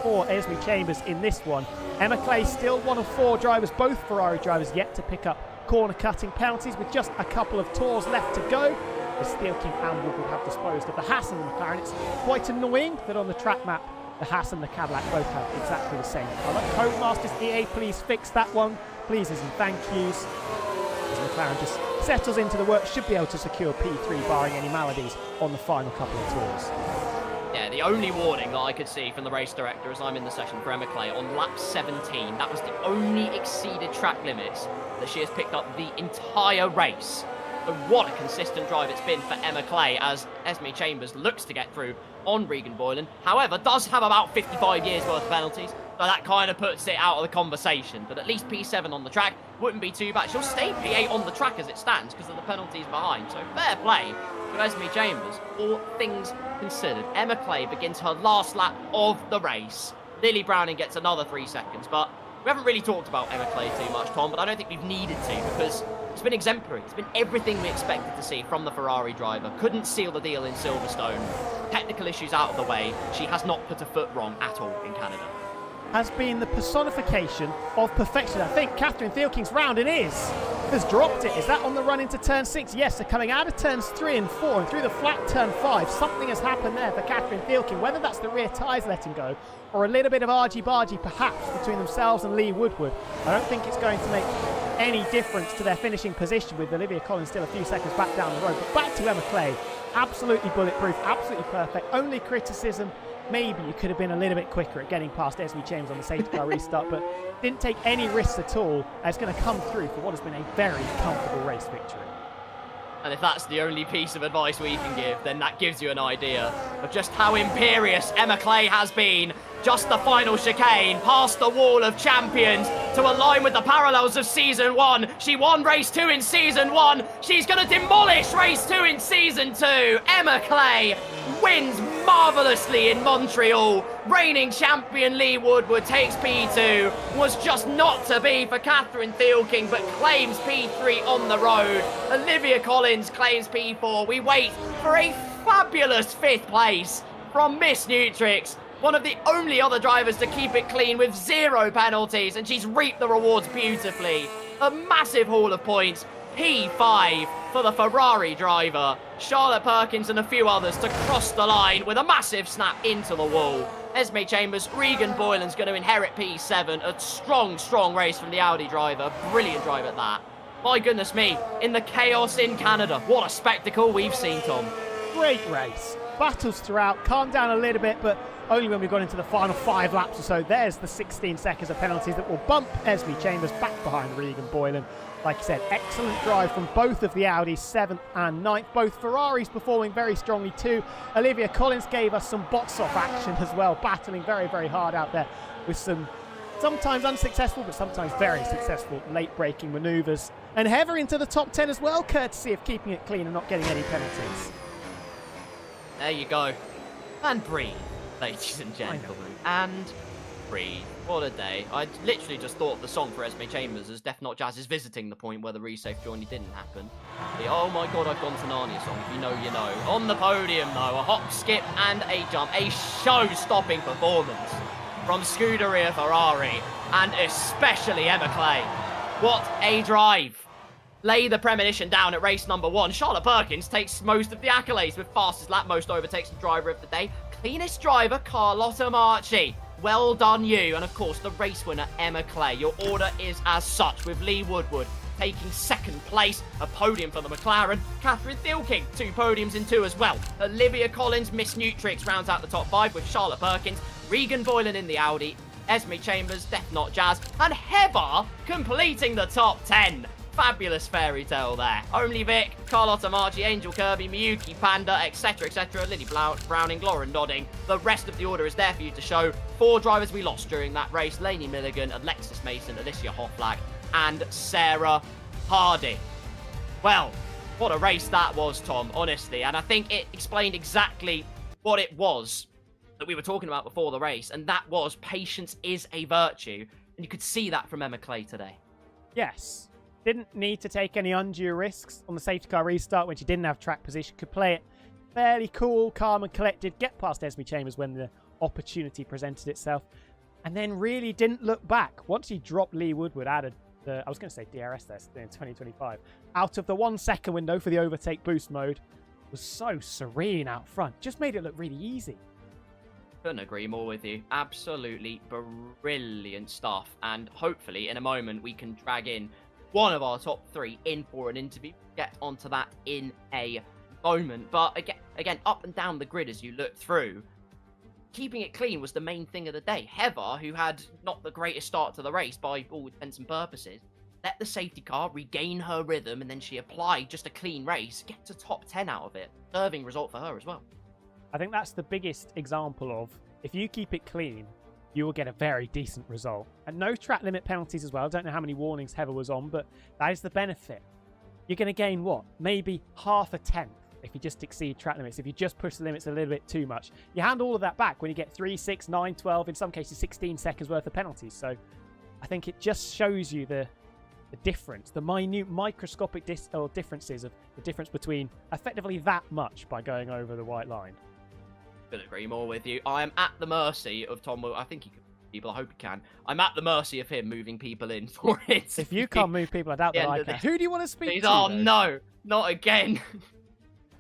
for Esme Chambers in this one. Emma Clay still one of 4 drivers, both Ferrari drivers, yet to pick up corner-cutting penalties with just a couple of tours left to go. As Thielking and Woodward have disposed of the Haas and the McLaren. It's quite annoying that on the track map, the Haas and the Cadillac both have exactly the same colour. Codemasters EA, please fix that one. Pleases and thank yous. As McLaren just settles into the work, should be able to secure P3 barring any maladies on the final couple of tours. Yeah, the only warning that I could see from the race director as I'm in the session for Emma Clay on lap 17, that was the only exceeded track limits that she has picked up the entire race. So what a consistent drive it's been for Emma Clay as Esme Chambers looks to get through on Regan Boylan. However, does have about 55 years worth of penalties, so that kind of puts it out of the conversation. But at least P7 on the track wouldn't be too bad. She'll stay P8 on the track as it stands because of the penalties behind. So fair play to Esme Chambers, all things considered. Emma Clay begins her last lap of the race. Lily Browning gets another 3 seconds, but we haven't really talked about Emma Clay too much, Tom, but I don't think we've needed to because it's been exemplary. It's been everything we expected to see from the Ferrari driver. Couldn't seal the deal in Silverstone. Technical issues out of the way. She has not put a foot wrong at all in Canada. Has been the personification of perfection. I think Catherine Thielking's round it is. Has dropped it. Is that on the run into turn 6? Yes, they're coming out of turns 3 and 4 and through the flat turn 5. Something has happened there for Catherine Thielking, whether that's the rear tyres letting go or a little bit of argy-bargy perhaps between themselves and Lee Woodward. I don't think it's going to make any difference to their finishing position with Olivia Collins still a few seconds back down the road. But back to Emma Clay, absolutely bulletproof, absolutely perfect. Only criticism, maybe you could have been a little bit quicker at getting past Esme Chambers on the safety car restart, but didn't take any risks at all. It's going to come through for what has been a very comfortable race victory. And if that's the only piece of advice we can give, then that gives you an idea of just how imperious Emma Clay has been. Just the final chicane, past the wall of champions, to align with the parallels of Season 1. She won Race 2 in Season 1. She's going to demolish Race 2 in Season 2. Emma Clay wins marvellously in Montreal. Reigning champion Lee Woodward takes P2. Was just not to be for Catherine Thielking, but claims P3 on the road. Olivia Collins claims P4. We wait for a fabulous 5th place from Miss Nutrix. One of the only other drivers to keep it clean with 0 penalties, and she's reaped the rewards beautifully. A massive haul of points. P5 for the Ferrari driver. Charlotte Perkins and a few others to cross the line with a massive snap into the wall. Esme Chambers, Regan Boylan's going to inherit P7. A strong race from the Audi driver. Brilliant drive at that. My goodness me, in the chaos in Canada. What a spectacle we've seen, Tom. Great race. Battles throughout, calmed down a little bit, but only when we got into the final 5 laps or so. There's the 16 seconds of penalties that will bump Esme Chambers back behind Regan Boylan. Like I said, excellent drive from both of the Audis, 7th and 9th. Both Ferraris performing very strongly too. Olivia Collins gave us some box-off action as well, battling very hard out there with some sometimes unsuccessful, but sometimes very successful late-braking manoeuvres. And Heather into the top 10 as well, courtesy of keeping it clean and not getting any penalties. There you go. And breathe, ladies and gentlemen. And breathe. What a day. I literally just thought the song for Esme Chambers as Def Not Jazz is visiting the point where the resafe journey didn't happen. Oh my god, I've gone to Narnia song. If you know, you know. On the podium, though, a hop, skip, and a jump. A show-stopping performance from Scuderia Ferrari, and especially Emma Clay. What a drive. Lay the premonition down at race number 1. Charlotte Perkins takes most of the accolades with fastest lap, most overtakes, the driver of the day. Cleanest driver, Carlotta Marchi. Well done, you. And of course, the race winner, Emma Clay. Your order is as such, with Lee Woodward taking 2nd place, a podium for the McLaren. Catherine Thielking, 2 podiums in 2 as well. Olivia Collins, Miss Nutrix, rounds out the top 5 with Charlotte Perkins. Regan Boylan in the Audi. Esme Chambers, Def Not Jazz. And Heather completing the top 10. Fabulous fairy tale there. Only Vic, Carlotta Marchi, Angel Kirby, Miyuki Panda, etc, Lily Browning, Lauren Nodding. The rest of the order is there for you to show. 4 drivers we lost during that race. Lainey Milligan, Alexis Mason, Alicia Hofflack, and Sarah Hardy. Well, what a race that was, Tom, honestly. And I think it explained exactly what it was that we were talking about before the race. And that was patience is a virtue. And you could see that from Emma Clay today. Yes. Didn't need to take any undue risks on the safety car restart when she didn't have track position. Could play it fairly cool, calm and collected. Get past Esme Chambers when the opportunity presented itself. And then really didn't look back. Once he dropped Lee Woodward out of the, I was going to say DRS test in 2025, out of the 1 second window for the overtake boost mode, was so serene out front. Just made it look really easy. Couldn't agree more with you. Absolutely brilliant stuff. And hopefully in a moment we can drag in one of our top 3 in for an interview. Get onto that in a moment. But again, up and down the grid as you look through, keeping it clean was the main thing of the day. Heather, who had not the greatest start to the race by all intents and purposes, let the safety car regain her rhythm, and then she applied just a clean race, gets a top 10 out of it. Deserving result for her as well. I think that's the biggest example of, if you keep it clean, you will get a very decent result. And no track limit penalties as well. I don't know how many warnings Heather was on, but that is the benefit. You're going to gain what? Maybe half a tenth if you just exceed track limits, if you just push the limits a little bit too much. You hand all of that back when you get 3, 6, 9, 12, in some cases 16 seconds worth of penalties. So I think it just shows you the difference, the minute microscopic differences of the difference between effectively that much by going over the white line. Couldn't agree more with you. I am at the mercy of Tom. I think he can move people. I hope he can. I'm at the mercy of him moving people in for it. If you can't move people, I doubt that I can. Who do you want to speak to? Oh, no. Not again.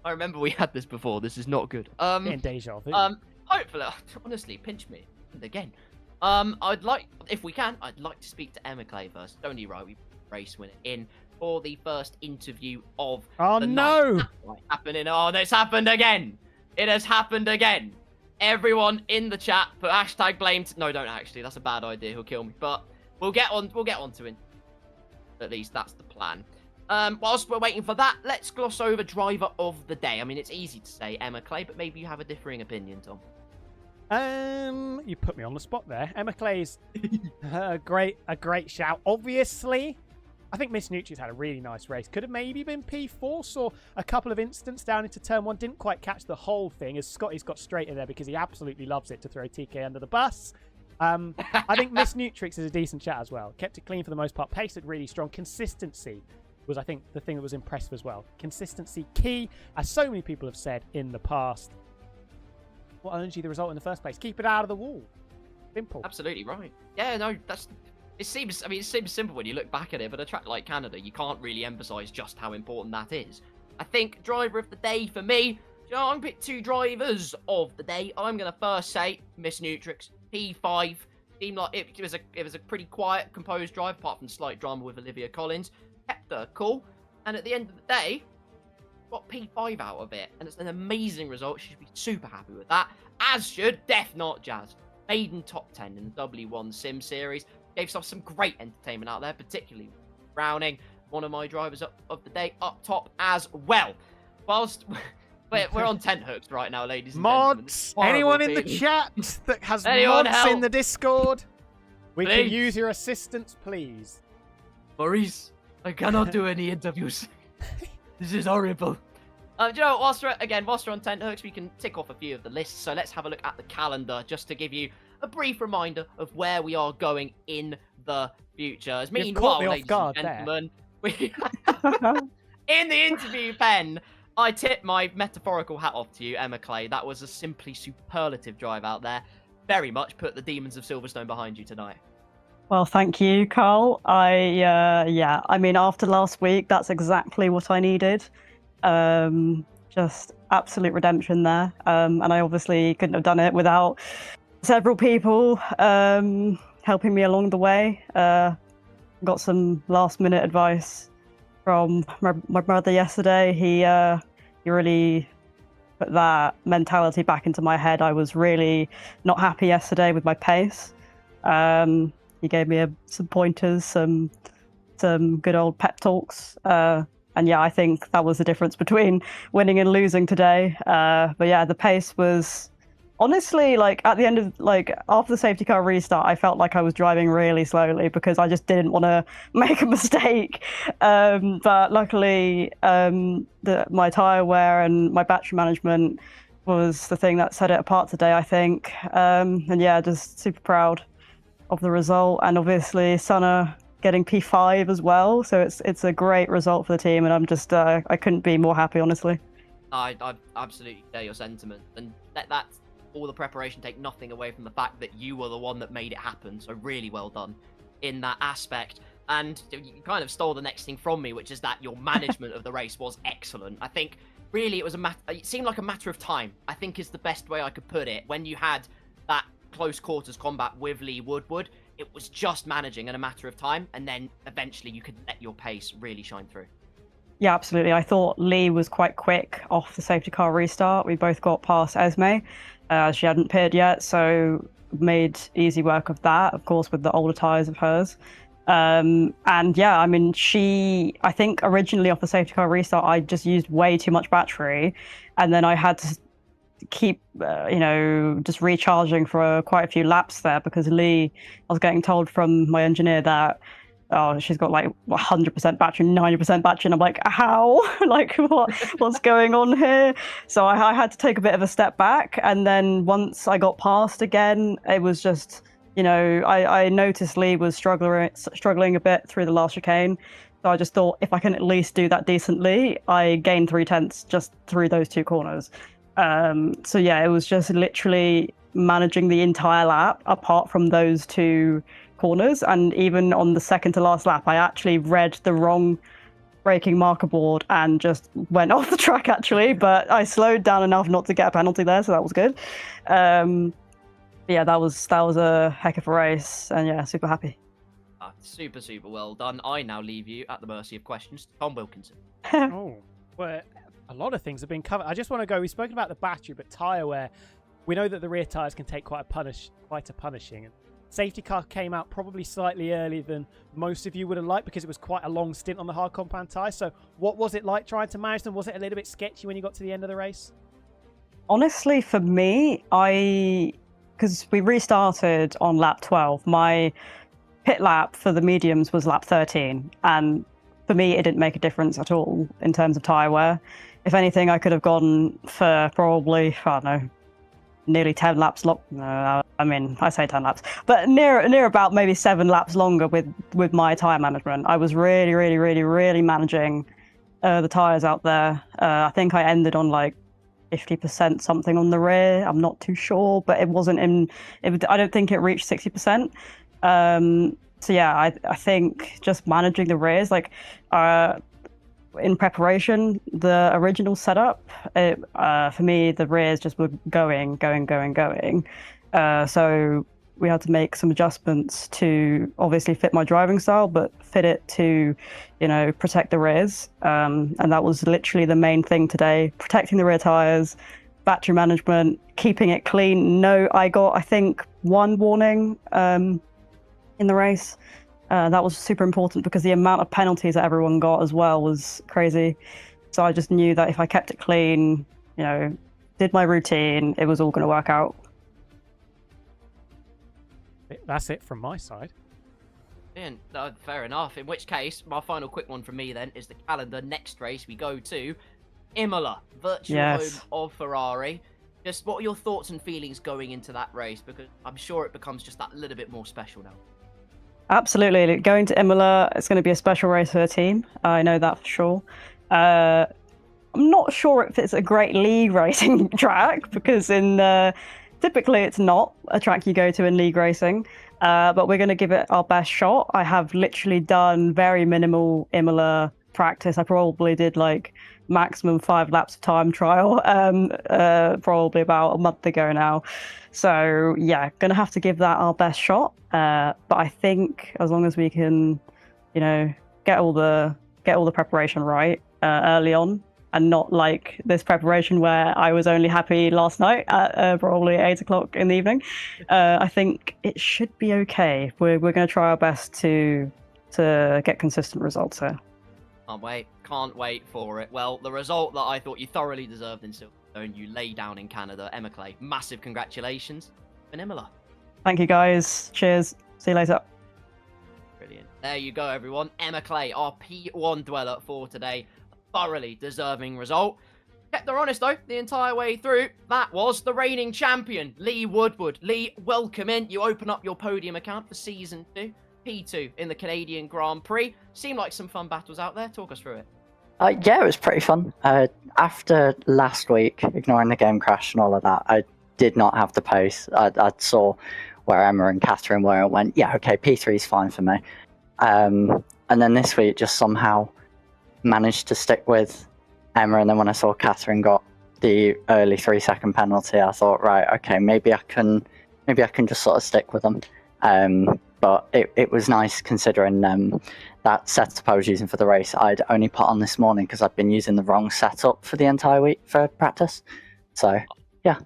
I remember we had this before. This is not good. In deja vu. Hopefully, honestly, pinch me. And again. I'd like, if we can, I'd like to speak to Emma Clay first. Only right, we race winner in for the first interview of the night. Happening. Oh, it's happened again. It has happened again. Everyone in the chat put hashtag blamed. No, don't actually. That's a bad idea. He'll kill me. But we'll get on to it. At least that's the plan. Whilst we're waiting for that, let's gloss over driver of the day. I mean, it's easy to say Emma Clay, but maybe you have a differing opinion, Tom. You put me on the spot there. Emma Clay's a great shout. Obviously, I think Miss Nucci's had a really nice race. Could have maybe been P4. Saw a couple of instants down into turn 1. Didn't quite catch the whole thing as Scotty's got straight in there because he absolutely loves it to throw TK under the bus. I think Miss Nutrix is a decent chat as well. Kept it clean for the most part. Pace it really strong. Consistency was, I think, the thing that was impressive as well. Consistency key, as so many people have said in the past. What earns you the result in the first place? Keep it out of the wall. Simple. Absolutely right. Yeah, no, that's it seems simple when you look back at it, but a track like Canada, you can't really emphasize just how important that is. I think driver of the day for me, I'm pick 2 drivers of the day. I'm gonna first say Miss Nutrix, P5. Seemed like it was a pretty quiet, composed drive, apart from slight drama with Olivia Collins. Kept her cool, and at the end of the day, got P5 out of it, and it's an amazing result. She should be super happy with that, as should Death Not Jazz. Maiden top 10 in the W1 Sim Series. Gave us some great entertainment out there, particularly Browning, one of my drivers of the day, up top as well. Whilst we're on tent hooks right now, ladies and mods, gentlemen. anyone in the chat that has Anyone mods help? in the Discord, we can Please. use your assistance, please. Maurice, I cannot do any interviews. This is horrible. Do you know what, whilst we're on tent hooks, we can tick off a few of the lists. So let's have a look at the calendar just to give you a brief reminder of where we are going in the future. As You've caught meanwhile, me off ladies guard and gentlemen, there. in the interview pen, I tip my metaphorical hat off to you, Emma Clay. That was a simply superlative drive out there. Very much put the Demons of Silverstone behind you tonight. Well, thank you, Carl. I mean, after last week, that's exactly what I needed. Just absolute redemption there. And I obviously couldn't have done it without several people helping me along the way. Got some last minute advice from my brother yesterday. He really put that mentality back into my head. I was really not happy yesterday with my pace. He gave me some pointers, some good old pep talks. And yeah, I think that was the difference between winning and losing today. But yeah, the pace was honestly, like, at the end of, like, after the safety car restart, I felt like I was driving really slowly because I just didn't want to make a mistake. But luckily, my tyre wear and my battery management was the thing that set it apart today, I think. And yeah, just super proud of the result. And obviously, Sana getting P5 as well. So it's a great result for the team. And I'm just, I couldn't be more happy, honestly. I absolutely share your sentiment. And that's all the preparation, take nothing away from the fact that you were the one that made it happen. So really well done in that aspect. And you kind of stole the next thing from me, which is that your management of the race was excellent. I think really it seemed like a matter of time, I think is the best way I could put it. When you had that close quarters combat with Lee Woodward, it was just managing in a matter of time. And then eventually you could let your pace really shine through. Yeah, absolutely. I thought Lee was quite quick off the safety car restart. We both got past Esme. She hadn't pitted yet, so made easy work of that, of course, with the older tyres of hers. And yeah, I mean, I think originally off the safety car restart, I just used way too much battery. And then I had to keep, just recharging for quite a few laps there because Lee, I was getting told from my engineer that, oh, she's got like 100% battery, 90% battery. And I'm like, how? Like, what's going on here? So I had to take a bit of a step back. And then once I got past again, it was just, I noticed Lee was struggling a bit through the last chicane. So I just thought, if I can at least do that decently, I gained 3/10 just through those 2 corners. So yeah, it was just literally managing the entire lap apart from those 2 corners. And even on the second to last lap, I actually read the wrong braking marker board and just went off the track actually, but I slowed down enough not to get a penalty there, so that was good. Yeah, that was a heck of a race, and yeah, super happy. Super well done. I now leave you at the mercy of questions to Tom Wilkinson. Oh, well, a lot of things have been covered. I just want to go, we've spoken about the battery, but tyre wear, we know that the rear tyres can take quite a punishing. Safety car came out probably slightly earlier than most of you would have liked because it was quite a long stint on the hard compound tyre. So what was it like trying to manage them? Was it a little bit sketchy when you got to the end of the race? Honestly, for me, because we restarted on lap 12, my pit lap for the mediums was lap 13. And for me, it didn't make a difference at all in terms of tyre wear. If anything, I could have gone for probably, I don't know, nearly 10 laps long. No, I mean, I say 10 laps, but near about maybe 7 laps longer with my tyre management. I was really managing the tyres out there. I think I ended on like 50% something on the rear. I'm not too sure, but it wasn't I don't think it reached 60%. So yeah, I think just managing the rears, like in preparation, the original setup, for me, the rears just were going. So we had to make some adjustments to obviously fit my driving style, but fit it to, protect the rears. And that was literally the main thing today: protecting the rear tires, battery management, keeping it clean. No, I got, I think, one warning in the race. That was super important because the amount of penalties that everyone got as well was crazy. So I just knew that if I kept it clean, did my routine, it was all going to work out. That's it from my side. And fair enough. In which case, my final quick one from me then is the calendar. Next race we go to Imola, virtual home of Ferrari. Just what are your thoughts and feelings going into that race? Because I'm sure it becomes just that little bit more special now. Absolutely. Going to Imola, it's going to be a special race for the team. I know that for sure. I'm not sure if it's a great league racing track because typically it's not a track you go to in league racing. But we're going to give it our best shot. I have literally done very minimal Imola practice. I probably did like maximum 5 laps of time trial, probably about a month ago now. So yeah, gonna have to give that our best shot. But I think as long as we can, get all the preparation right early on, and not like this preparation where I was only happy last night at probably 8 o'clock in the evening. I think it should be okay. We're going to try our best to get consistent results here. Can't wait for it. Well, the result that I thought you thoroughly deserved in Silverstone, you lay down in Canada. Emma Clay, massive congratulations in Imola. Thank you guys. Cheers. See you later. Brilliant. There you go, everyone. Emma Clay, our P1 dweller for today. Thoroughly deserving result. Kept her honest, though, the entire way through. That was the reigning champion, Lee Woodward. Lee, welcome in. You open up your podium account for Season 2. P2 in the Canadian Grand Prix. Seemed like some fun battles out there. Talk us through it. Yeah, it was pretty fun. After last week, ignoring the game crash and all of that, I did not have the pace. I saw where Emma and Catherine were and went, yeah, okay, P3 is fine for me. And then this week, just somehow managed to stick with Emma. And then when I saw Catherine got the early 3-second penalty, I thought, right, okay, maybe I can just sort of stick with them. But it was nice considering that setup I was using for the race, I'd only put on this morning because I'd been using the wrong setup for the entire week for practice. So, yeah.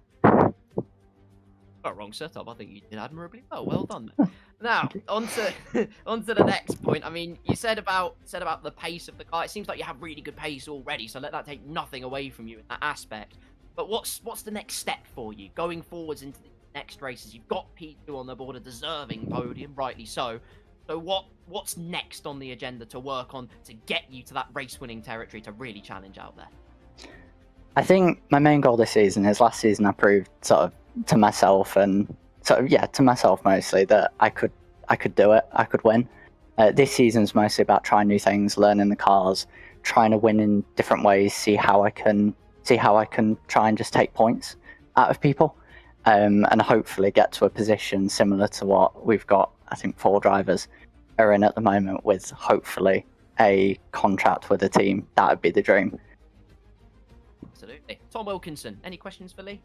Wrong setup. I think you did admirably well. Well done. Now, onto the next point. I mean, you said about the pace of the car. It seems like you have really good pace already, so let that take nothing away from you in that aspect. But what's the next step for you going forwards into the next races? You've got P2 on the board, a deserving podium, rightly so. So what's next on the agenda to work on to get you to that race-winning territory to really challenge out there? I think my main goal this season is last season I proved sort of to myself and to myself mostly that I could do it, I could win. This season's mostly about trying new things, learning the cars, trying to win in different ways, see how I can try and just take points out of people. And hopefully get to a position similar to what we've got, I think 4 drivers are in at the moment, with hopefully a contract with a team. That would be the dream. Absolutely. Tom Wilkinson, any questions for Lee?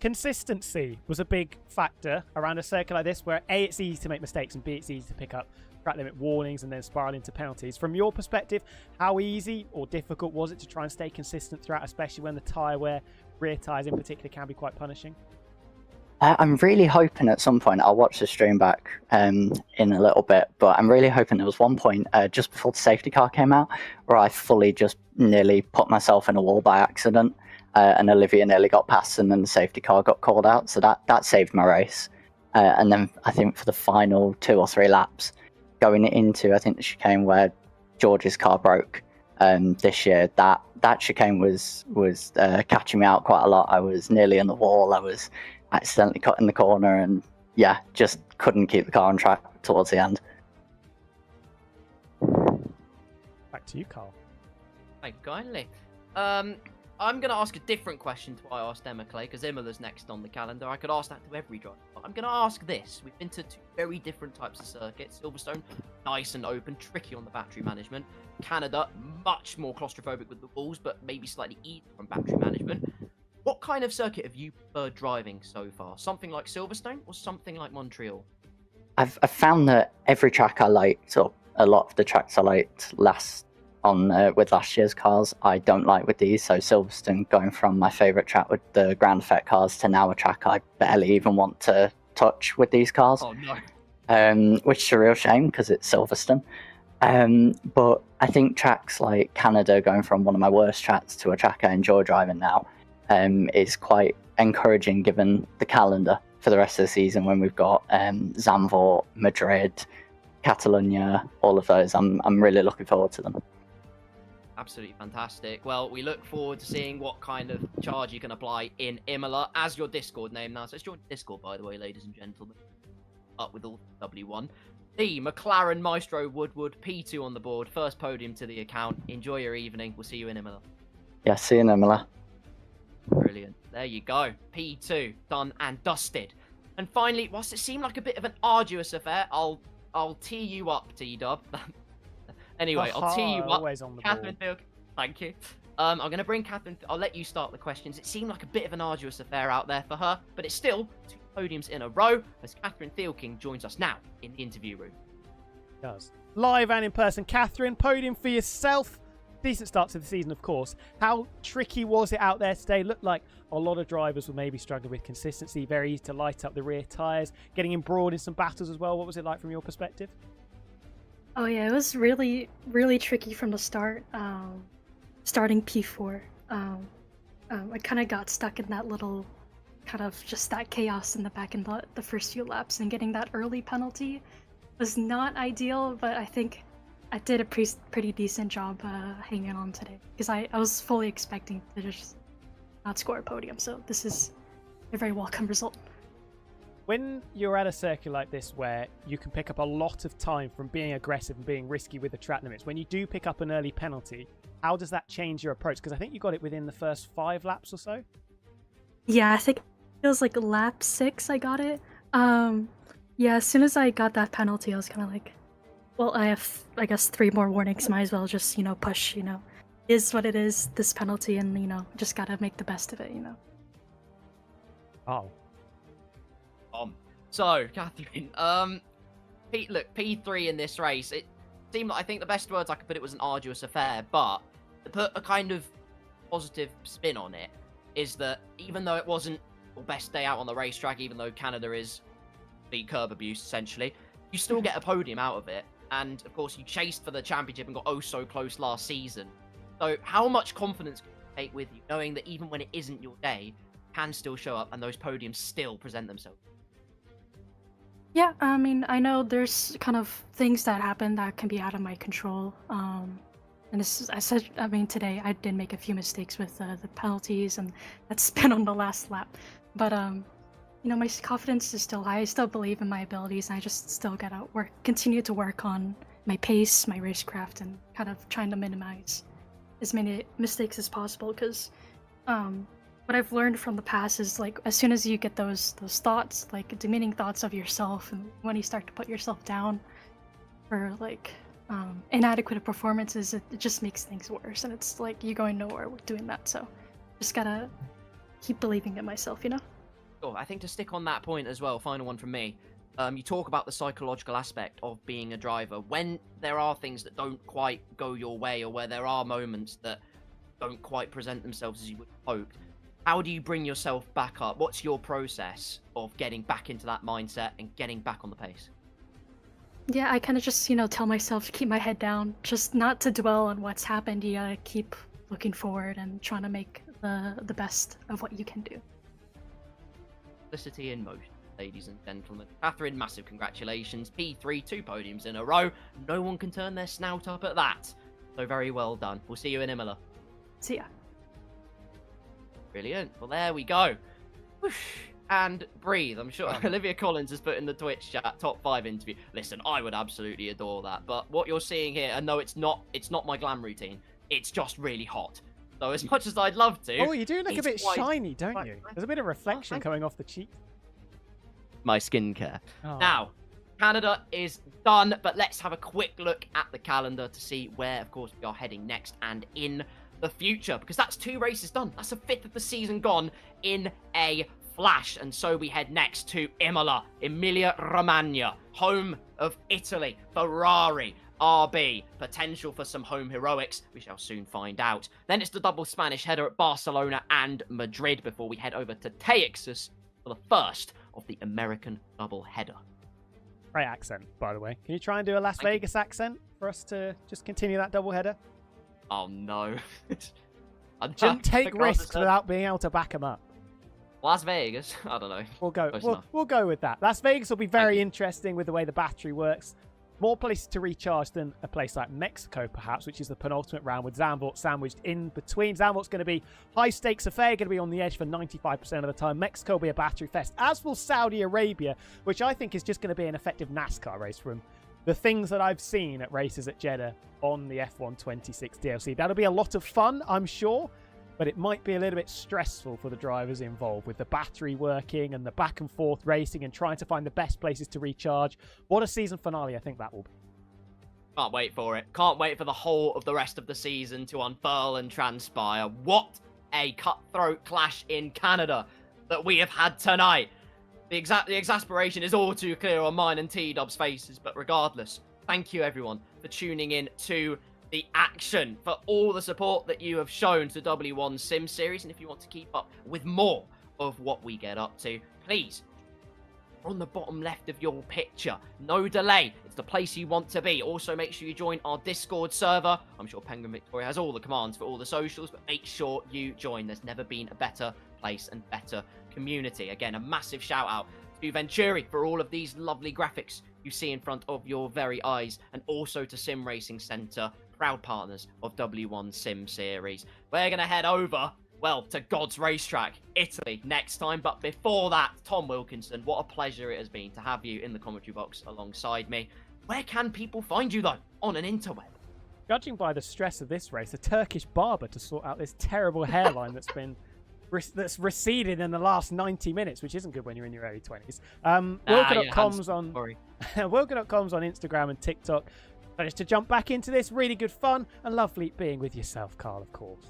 Consistency was a big factor around a circuit like this where A, it's easy to make mistakes, and B, it's easy to pick up track limit warnings and then spiral into penalties. From your perspective, how easy or difficult was it to try and stay consistent throughout, especially when the tyre wear, rear tyres in particular, can be quite punishing? I'm really hoping at some point, I'll watch the stream back in a little bit, but I'm really hoping there was one point just before the safety car came out where I fully just nearly put myself in a wall by accident, and Olivia nearly got past and then the safety car got called out, so that saved my race. And then I think for the final 2 or 3 laps, going into, I think, the chicane where George's car broke this year, that chicane was catching me out quite a lot. I was nearly in the wall, I was accidentally cut in the corner, and yeah, just couldn't keep the car on track towards the end. Back to you, Carl. Thank you kindly. I'm going to ask a different question to what I asked Emma Clay, because Imola's next on the calendar. I could ask that to every driver. But I'm going to ask this. We've been to two very different types of circuits. Silverstone, nice and open, tricky on the battery management. Canada, much more claustrophobic with the walls, but maybe slightly easier on battery management. What kind of circuit have you preferred driving so far? Something like Silverstone or something like Montreal? I've found that every track I liked, or a lot of the tracks I liked with last year's cars, I don't like with these. So Silverstone going from my favourite track with the ground effect cars to now a track I barely even want to touch with these cars. Oh no. Which is a real shame because it's Silverstone. But I think tracks like Canada going from one of my worst tracks to a track I enjoy driving now is quite encouraging given the calendar for the rest of the season when we've got Zandvoort, Madrid, Catalonia, all of those. I'm really looking forward to them. Absolutely fantastic. Well, we look forward to seeing what kind of charge you can apply in Imola as your Discord name now. So let's join Discord, by the way, ladies and gentlemen. Up with all W1. The McLaren Maestro Woodward, P2 on the board. First podium to the account. Enjoy your evening. We'll see you in Imola. Yeah, see you in Imola. Brilliant. There you go. P2 done and dusted. And finally, whilst it seemed like a bit of an arduous affair, I'll tee you up, T-Dub. Anyway, I'll tee you up. Always on the Catherine ball. Field. Thank you. I'm going to bring Catherine. I'll let you start the questions. It seemed like a bit of an arduous affair out there for her, but it's still 2 podiums in a row as Catherine Fieldking joins us now in the interview room. Does. Live and in person. Catherine, podium for yourself. Decent start to the season, of course. How tricky was it out there today? Looked like a lot of drivers were maybe struggling with consistency. Very easy to light up the rear tyres. Getting embroiled in some battles as well. What was it like from your perspective? Oh yeah, it was really, really tricky from the start. Starting P4, I kind of got stuck in that little, kind of just that chaos in the back in the first few laps, and getting that early penalty was not ideal, but I think I did a pretty decent job hanging on today, because I was fully expecting to just not score a podium, so this is a very welcome result. When you're at a circuit like this where you can pick up a lot of time from being aggressive and being risky with the track limits, when you do pick up an early penalty, how does that change your approach? Because I think you got it within the first 5 laps or so. Yeah, I think it was like lap 6 I got it. Yeah, as soon as I got that penalty, I was kind of like, well, I have, I guess, 3 more warnings, might as well just, push, is what it is, this penalty, and, just gotta make the best of it, Oh. So, Catherine, look, P3 in this race, it seemed like, I think the best words I could put it was an arduous affair, but to put a kind of positive spin on it is that even though it wasn't your best day out on the racetrack, even though Canada is the curb abuse, essentially, you still get a podium out of it. And, of course, you chased for the championship and got oh so close last season. So how much confidence can you take with you, knowing that even when it isn't your day, you can still show up and those podiums still present themselves? Yeah, I mean, I know there's kind of things that happen that can be out of my control. And this, today I did make a few mistakes with the penalties and that spin on the last lap. But, my confidence is still high. I still believe in my abilities, and I just still gotta continue to work on my pace, my racecraft, and kind of trying to minimize as many mistakes as possible. Because what I've learned from the past is, like, as soon as you get those thoughts, like demeaning thoughts of yourself, and when you start to put yourself down for like inadequate performances, it just makes things worse, and it's like you're going nowhere with doing that. So just gotta keep believing in myself, Sure. I think to stick on that point as well, final one from me. You talk about the psychological aspect of being a driver. When there are things that don't quite go your way, or where there are moments that don't quite present themselves as you would have hoped, how do you bring yourself back up? What's your process of getting back into that mindset and getting back on the pace? Yeah, I kind of just, tell myself to keep my head down, just not to dwell on what's happened. You gotta keep looking forward and trying to make the best of what you can do. Simplicity in motion, ladies and gentlemen. Catherine, massive congratulations. P3, 2 podiums in a row. No one can turn their snout up at that. So very well done. We'll see you in Imola. See ya. Brilliant. Well, there we go. Whoosh. And breathe. I'm sure Olivia Collins has put in the Twitch chat top 5 interview. Listen, I would absolutely adore that. But what you're seeing here, and no, it's not my glam routine. It's just really hot. So as much as I'd love to... Oh, you do look a it's bit quite- shiny, don't you? There's a bit of reflection thank coming off the cheek. My skincare. Oh. Now, Canada is done, but let's have a quick look at the calendar to see where, of course, we are heading next and in the future, because that's 2 races done. That's a fifth of the season gone in a flash. And so we head next to Imola, Emilia-Romagna, home of Italy, Ferrari, RB, potential for some home heroics. We shall soon find out. Then it's the double Spanish header at Barcelona and Madrid before we head over to Texas for the first of the American double header. Great accent, by the way. Can you try and do a Las Vegas accent for us to just continue that double header? Oh no. Shouldn't take risks without being able to back them up. Las Vegas? I don't know. We'll go with that. Las Vegas will be very interesting with the way the battery works. More places to recharge than a place like Mexico, perhaps, which is the penultimate round with Zandvoort sandwiched in between. Zandvoort's going to be high-stakes affair, going to be on the edge for 95% of the time. Mexico will be a battery fest, as will Saudi Arabia, which I think is just going to be an effective NASCAR race from the things that I've seen at races at Jeddah on the F1 26 DLC. That'll be a lot of fun, I'm sure, but it might be a little bit stressful for the drivers involved with the battery working and the back and forth racing and trying to find the best places to recharge. What a season finale I think that will be. Can't wait for it. Can't wait for the whole of the rest of the season to unfurl and transpire. What a cutthroat clash in Canada that we have had tonight. The exasperation is all too clear on mine and T-Dub's faces, but regardless, thank you everyone for tuning in to the action, for all the support that you have shown to W1 Sim Series. And if you want to keep up with more of what we get up to, please, on the bottom left of your picture, no delay, it's the place you want to be. Also, make sure you join our Discord server. I'm sure Penguin Victoria has all the commands for all the socials, but make sure you join. There's never been a better place and better community. Again, a massive shout out to Venturi for all of these lovely graphics you see in front of your very eyes, and also to Sim Racing Centre, proud partners of W1 Sim Series. We're going to head over, well, to God's Racetrack, Italy, next time. But before that, Tom Wilkinson, what a pleasure it has been to have you in the commentary box alongside me. Where can people find you, though, on an interweb? Judging by the stress of this race, a Turkish barber to sort out this terrible hairline that's receded in the last 90 minutes, which isn't good when you're in your early 20s. Wilco.com's on Wilco.com's on Instagram and TikTok. Managed to jump back into this. Really good fun and lovely being with yourself, Carl, of course.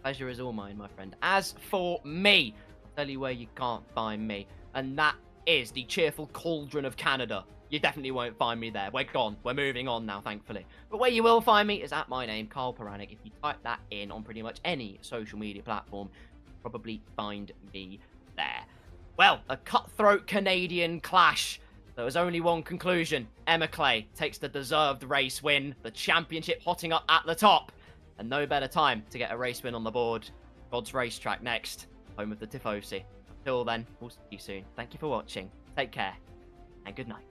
Pleasure is all mine, my friend. As for me, I'll tell you where you can't find me, and that is the cheerful cauldron of Canada. You definitely won't find me there. We're gone. We're moving on now, thankfully. But where you will find me is at my name, Carl Paranik. If you type that in on pretty much any social media platform, you'll probably find me there. Well, a cutthroat Canadian clash. There was only one conclusion. Emma Clay takes the deserved race win, the championship hotting up at the top. And no better time to get a race win on the board. God's Racetrack next, home of the Tifosi. Until then, we'll see you soon. Thank you for watching. Take care, and good night.